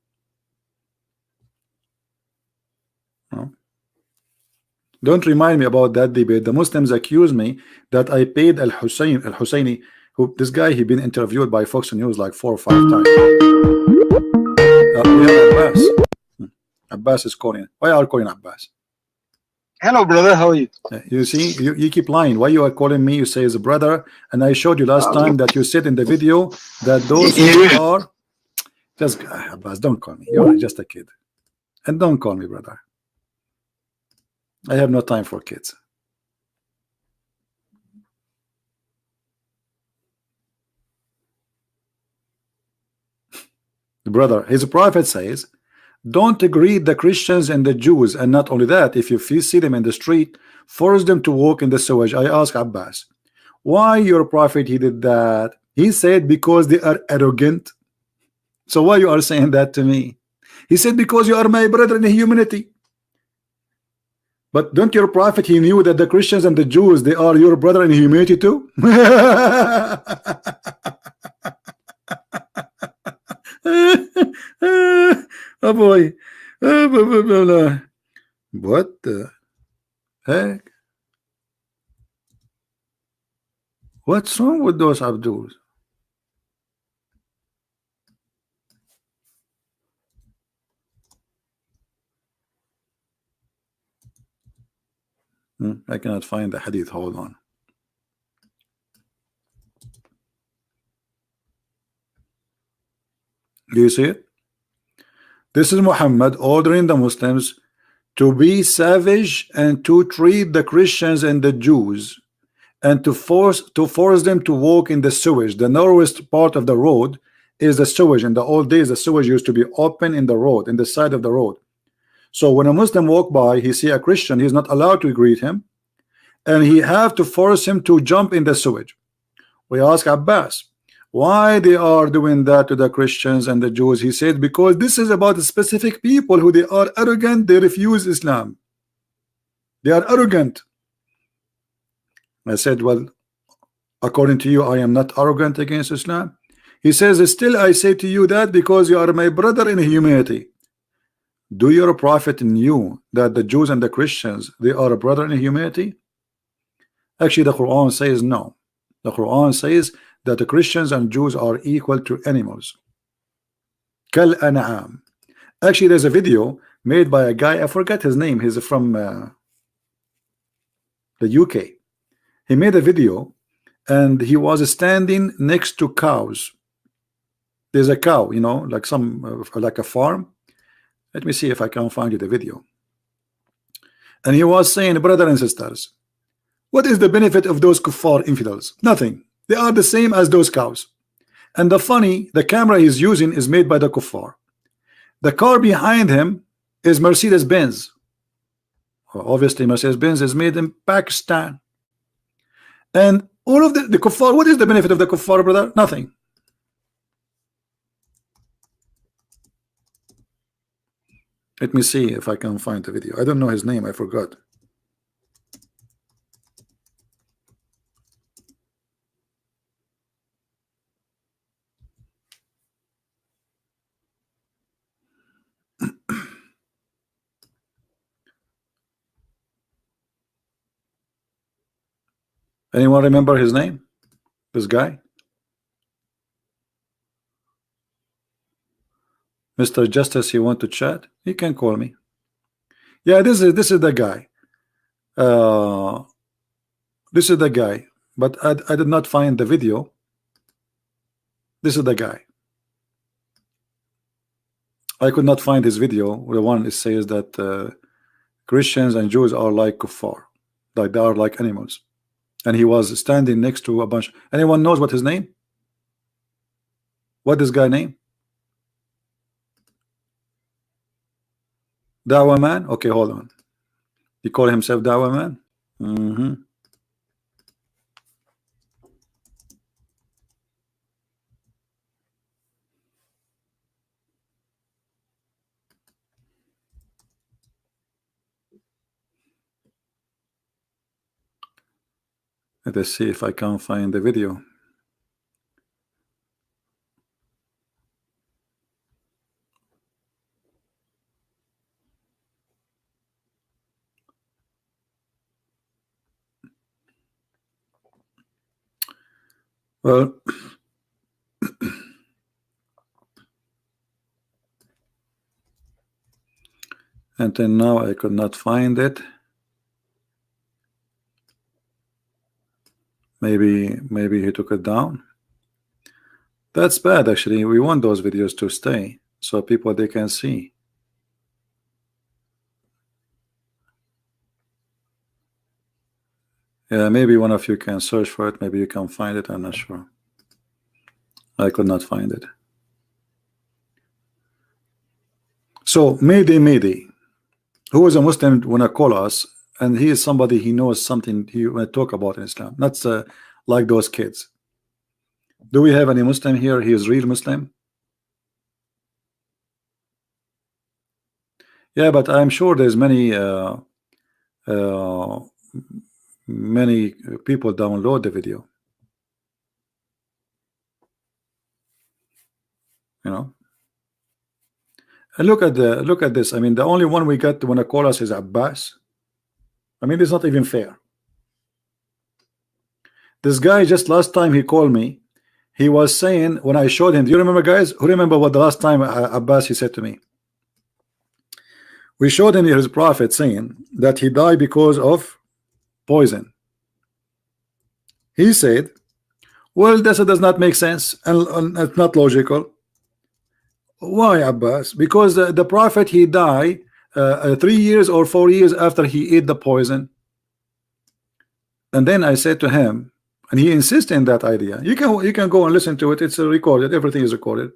S1: No? Don't remind me about that debate. The Muslims accuse me that I paid al-Husseini, who this guy, he been interviewed by Fox News like 4 or 5 times. We have Abbas. Abbas is calling. Why are you calling Abbas?
S3: Hello, brother. How are you?
S1: You see, you keep lying. Why you are calling me? You say as a brother, and I showed you last time that you said in the video that those who are just Abbas. Don't call me. You're just a kid, and don't call me brother. I have no time for kids. Brother, his prophet says, don't greet the Christians and the Jews, and not only that, if you see them in the street, force them to walk in the sewage. I ask Abbas, why your prophet he did that? He said because they are arrogant. So why you are saying that to me? He said because you are my brother in humanity. But don't your prophet, he knew that the Christians and the Jews, they are your brother in humanity too? Oh boy. What the heck? What's wrong with those Abduls? I cannot find the hadith. Hold on. Do you see it? This is Muhammad ordering the Muslims to be savage and to treat the Christians and the Jews and to force them to walk in the sewage. The northwest part of the road is the sewage. In the old days, the sewage used to be open in the road, in the side of the road. So when a Muslim walk by, he see a Christian, he's not allowed to greet him, and he have to force him to jump in the sewage. We ask Abbas why they are doing that to the Christians and the Jews. He said because this is about specific people who they are arrogant, they refuse Islam, they are arrogant. I said, well, according to you, I am not arrogant against Islam. He says, still I say to you that because you are my brother in humanity. Do your prophet knew that the Jews and the Christians, they are a brother in humanity? Actually, the Quran says no. The Quran says that the Christians and Jews are equal to animals. Kal an'am. Actually, there's a video made by a guy, I forget his name, he's from the UK. He made a video and he was standing next to cows. There's a cow, you know, like some like a farm. Let me see if I can find you the video. And he was saying, brother and sisters, what is the benefit of those kuffar infidels? Nothing. They are the same as those cows. And the camera he's using is made by the kuffar. The car behind him is Mercedes Benz. Well, obviously Mercedes Benz is made in Pakistan. And all of the kuffar, what is the benefit of the kuffar, brother? Nothing. Let me see if I can find the video. I don't know his name, I forgot. Anyone remember his name? This guy? Mr. Justice, you want to chat? He can call me. Yeah, this is the guy. This is the guy. But I did not find the video. This is the guy. I could not find his video. The one it says that Christians and Jews are like kuffar, like they are like animals. And he was standing next to a bunch. Anyone knows what his name? What this guy name? Dawah man? Okay, hold on. He called himself Dawah man? Let us see if I can find the video. Well, until now I could not find it. Maybe he took it down. That's bad actually. We want those videos to stay so people they can see. Yeah, maybe one of you can search for it. Maybe you can find it. I'm not sure. I could not find it. So Mayday, who is a Muslim wanna call us, and he is somebody he knows something he wanna talk about in Islam. Not like those kids. Do we have any Muslim here? He is real Muslim. Yeah, but I'm sure there's many many people download the video. You know. And look at this. I mean, the only one we got to wanna call us is Abbas. I mean, it's not even fair. This guy just last time he called me, he was saying when I showed him. Do you remember, guys? Who remember what the last time Abbas he said to me? We showed him his prophet saying that he died because of poison. He said, well, this does not make sense and it's not logical. Why, Abbas? Because the prophet he died 3 years or 4 years after he ate the poison. And then I said to him, and he insisted in that idea. You can go and listen to it. It's recorded. Everything is recorded.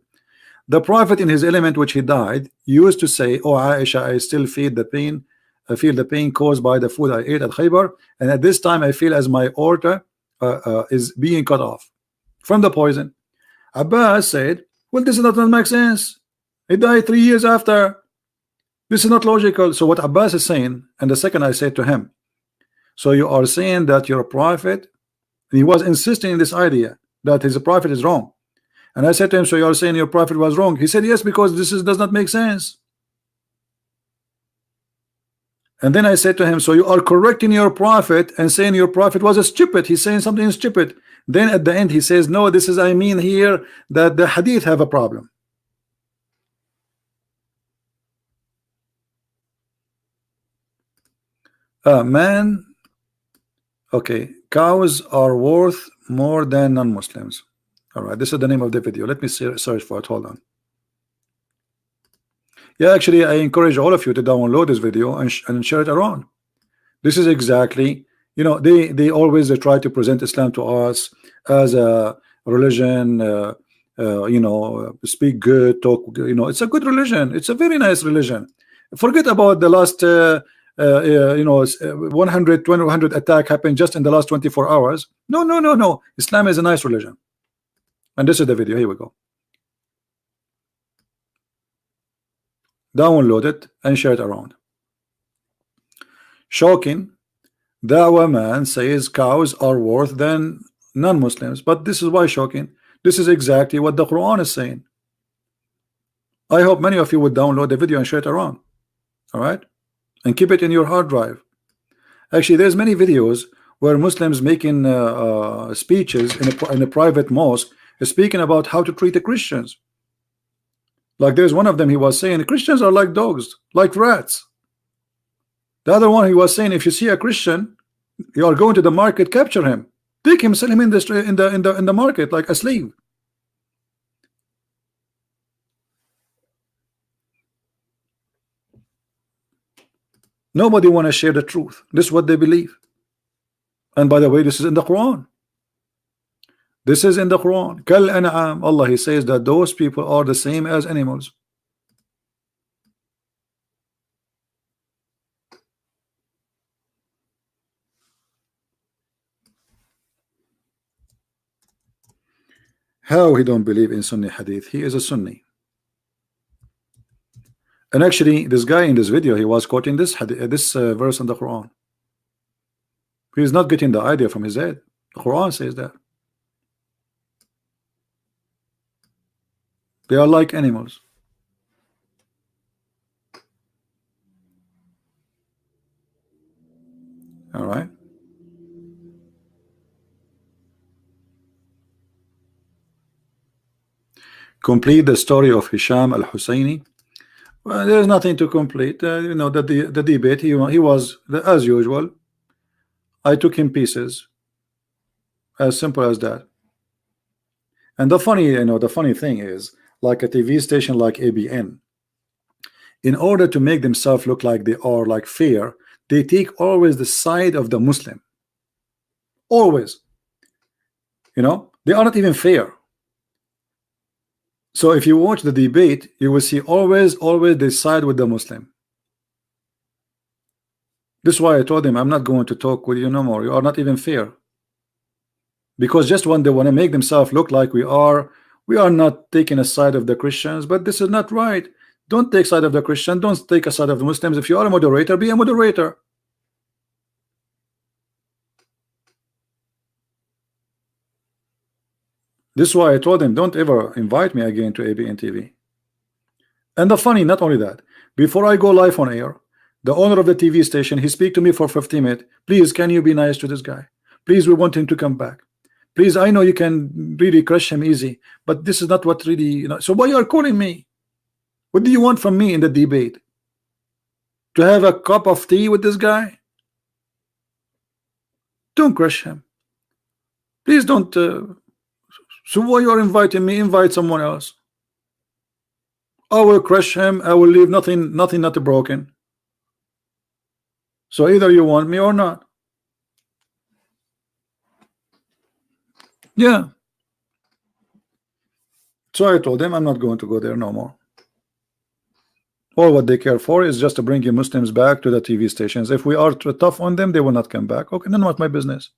S1: The prophet in his element which he died used to say, oh Aisha, I still feel the pain. I feel the pain caused by the food I ate at Khaybar, and at this time I feel as my aorta is being cut off from the poison. Abbas said, well, this does not make sense. He died 3 years after. This is not logical. So what Abbas is saying, and the second I said to him, so you are saying that you're a prophet, and he was insisting in this idea that his prophet is wrong. And I said to him, so you are saying your prophet was wrong? He said, yes, because does not make sense. And then I said to him, so you are correcting your prophet and saying your prophet was a stupid. He's saying something stupid. Then at the end he says, no, this is, I mean here that the hadith have a problem. Man, okay, cows are worth more than non-Muslims. All right, this is the name of the video. Let me search for it. Hold on. Yeah, actually, I encourage all of you to download this video and share it around. This is exactly, you know, they always try to present Islam to us as a religion, you know, speak good, talk, you know, it's a good religion. It's a very nice religion. Forget about the last, you know, 100 attack happened just in the last 24 hours. No, no, no, no. Islam is a nice religion. And this is the video. Here we go. Download it and share it around. Shocking. Dawah man says cows are worse than non-Muslims, but this is why shocking. This is exactly what the Quran is saying. I hope many of you would download the video and share it around. All right, and keep it in your hard drive. Actually, there's many videos where Muslims making speeches in a private mosque, speaking about how to treat the Christians. Like there's one of them, he was saying Christians are like dogs, like rats. The other one, he was saying if you see a Christian, you are going to the market, capture him, take him, sell him in the market like a slave. Nobody want to share the truth. This is what they believe. And by the way, this is in the Quran. This is in the Quran. Kal an'am. Allah, he says that those people are the same as animals. How he don't believe in Sunni hadith? He is a Sunni. And actually, this guy in this video, he was quoting this verse in the Quran. He is not getting the idea from his head. The Quran says that they are like animals. All right. Complete the story of Hisham al-Husseini. Well, there's nothing to complete. You know, the debate, he was as usual. I took him pieces. As simple as that. And the funny thing is, like a TV station like ABN, in order to make themselves look like they are like fair, they take always the side of the Muslim. Always. You know, they are not even fair. So if you watch the debate, you will see always they side with the Muslim. This is why I told him I'm not going to talk with you no more. You are not even fair. Because just when they want to make themselves look like we are not taking a side of the Christians, but this is not right. Don't take side of the Christian, don't take a side of the Muslims. If you are a moderator, be a moderator. This is why I told him don't ever invite me again to ABN TV. And the funny, not only that, before I go live on air, the owner of the TV station, he speak to me for 15 minutes. Please, can you be nice to this guy? Please, we want him to come back. Please, I know you can really crush him easy, but this is not what really, you know. So why you are calling me? What do you want from me in the debate? To have a cup of tea with this guy? Don't crush him. Please don't. So why you are inviting me? Invite someone else. I will crush him. I will leave nothing not broken. So either you want me or not. Yeah. So I told them I'm not going to go there no more. All what they care for is just to bring you Muslims back to the TV stations. If we are tough on them, they will not come back. Okay, then what's my business?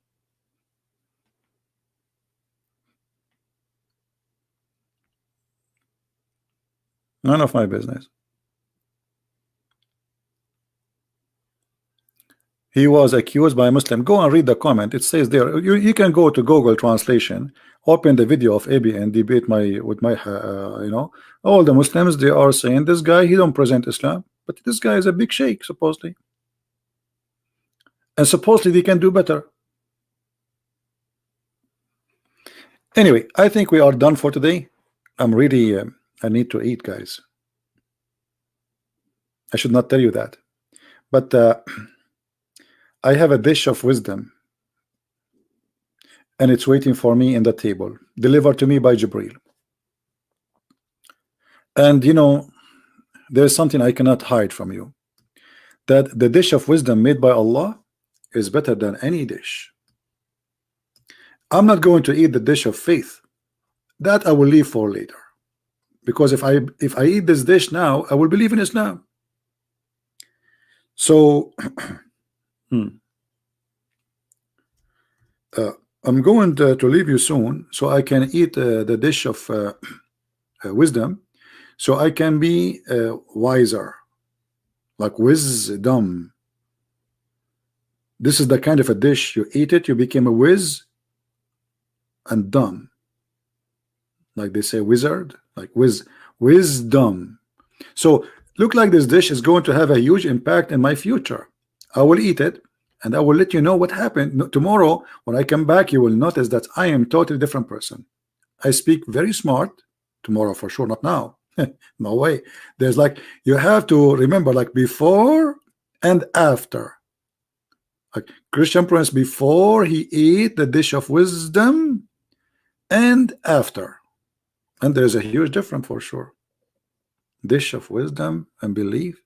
S1: None of my business. He was accused by a Muslim. Go and read the comment. It says there. You can go to Google Translation, open the video of ABN debate with my you know, all the Muslims, they are saying this guy, he don't present Islam, but this guy is a big sheikh supposedly, and supposedly they can do better. Anyway, I think we are done for today. I'm really I need to eat, guys. I should not tell you that, but I have a dish of wisdom, and it's waiting for me in the table, delivered to me by Jibril. And you know, there's something I cannot hide from you, that the dish of wisdom made by Allah is better than any dish. I'm not going to eat the dish of faith. That I will leave for later. Because if I eat this dish now, I will believe in Islam. So I'm going to leave you soon so I can eat the dish of wisdom, so I can be wiser, like wisdom. This is the kind of a dish, you eat it, you became a whiz and dumb, like they say wizard, like wisdom. So look like this dish is going to have a huge impact in my future. I will eat it and I will let you know what happened. Tomorrow when I come back, you will notice that I am totally different person. I speak very smart. Tomorrow for sure, not now. No way. There's like, you have to remember, like before and after. Like Christian Prince, before he ate the dish of wisdom and after. And there's a huge difference for sure. Dish of wisdom and belief.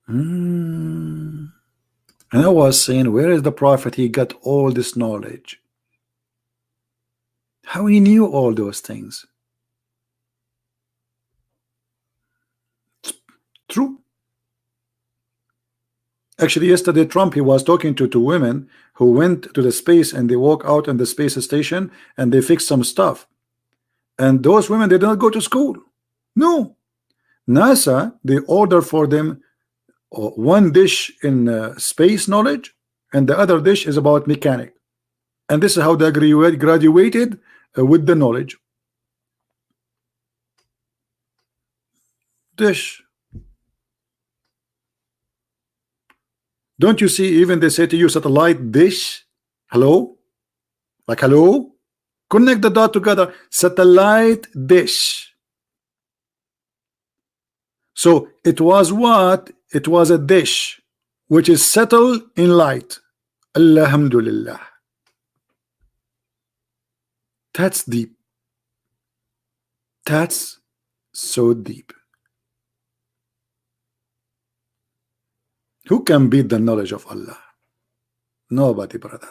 S1: And I was saying, where is the prophet? He got all this knowledge. How he knew all those things? True. Actually, yesterday Trump, he was talking to two women who went to the space, and they walk out on the space station and they fix some stuff. And those women, they did not go to school. No. NASA, they order for them one dish in space knowledge, and the other dish is about mechanic. And this is how they graduated with the knowledge. Dish. Don't you see, even they say to you, satellite dish. Hello? Like hello? Connect the dot together. Satellite dish. So it was what? It was a dish which is settled in light. Alhamdulillah. That's deep. That's so deep. Who can beat the knowledge of Allah? Nobody, brother.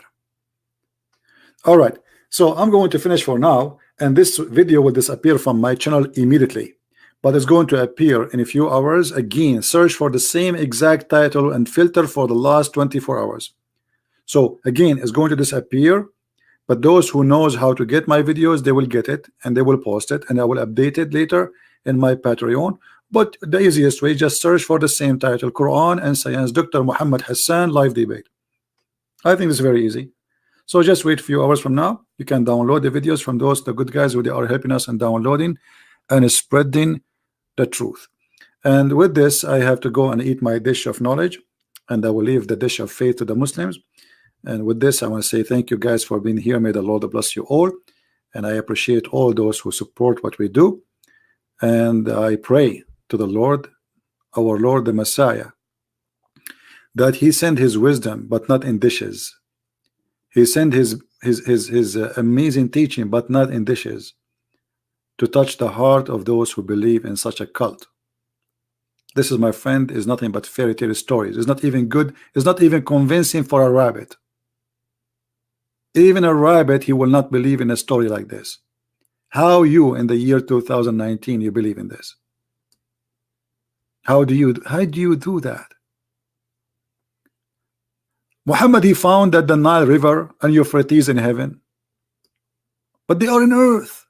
S1: All right, so I'm going to finish for now, and this video will disappear from my channel immediately, but it's going to appear in a few hours again. Search for the same exact title and filter for the last 24 hours. So again, it's going to disappear, but those who knows how to get my videos, they will get it and they will post it, and I will update it later in my Patreon. But the easiest way, just search for the same title, Quran and Science, Dr. Muhammad Hassan live debate. I think it's very easy. So just wait a few hours from now. You can download the videos from the good guys who they are helping us and downloading and spreading the truth. And with this, I have to go and eat my dish of knowledge, and I will leave the dish of faith to the Muslims. And with this, I want to say thank you guys for being here. May the Lord bless you all, and I appreciate all those who support what we do. And I pray to the Lord, our Lord the Messiah, that he send his wisdom, but not in dishes. He sent his amazing teaching, but not in dishes, to touch the heart of those who believe in such a cult. This is, my friend, is nothing but fairy tale stories. It's not even good. It's not even convincing for a rabbit. Even a rabbit, he will not believe in a story like this. How you in the year 2019 you believe in this? How do you do that? Muhammad, he found that the Nile River and Euphrates in heaven, but they are in earth.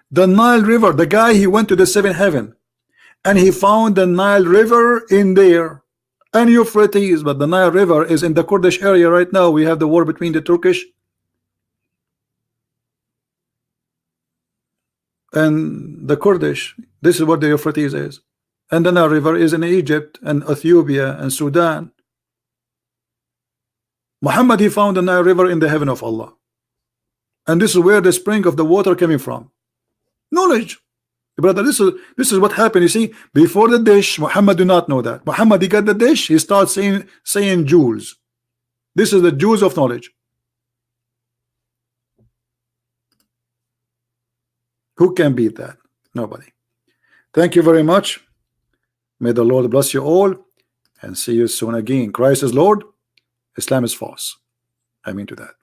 S1: The Nile River, the guy, he went to the seventh heaven and he found the Nile River in there and Euphrates, but the Nile River is in the Kurdish area right now. We have the war between the Turkish and the Kurdish. This is what the Euphrates is. And the Nile River is in Egypt and Ethiopia and Sudan. Muhammad, he found the Nile River in the heaven of Allah, and this is where the spring of the water coming from. Knowledge. Brother, this is what happened. You see, before the dish, Muhammad do not know that. Muhammad, he got the dish, he starts saying Jews. This is the Jews of knowledge. Who can beat that? Nobody. Thank you very much. May the Lord bless you all, and see you soon again. Christ is Lord, Islam is false. I mean to that.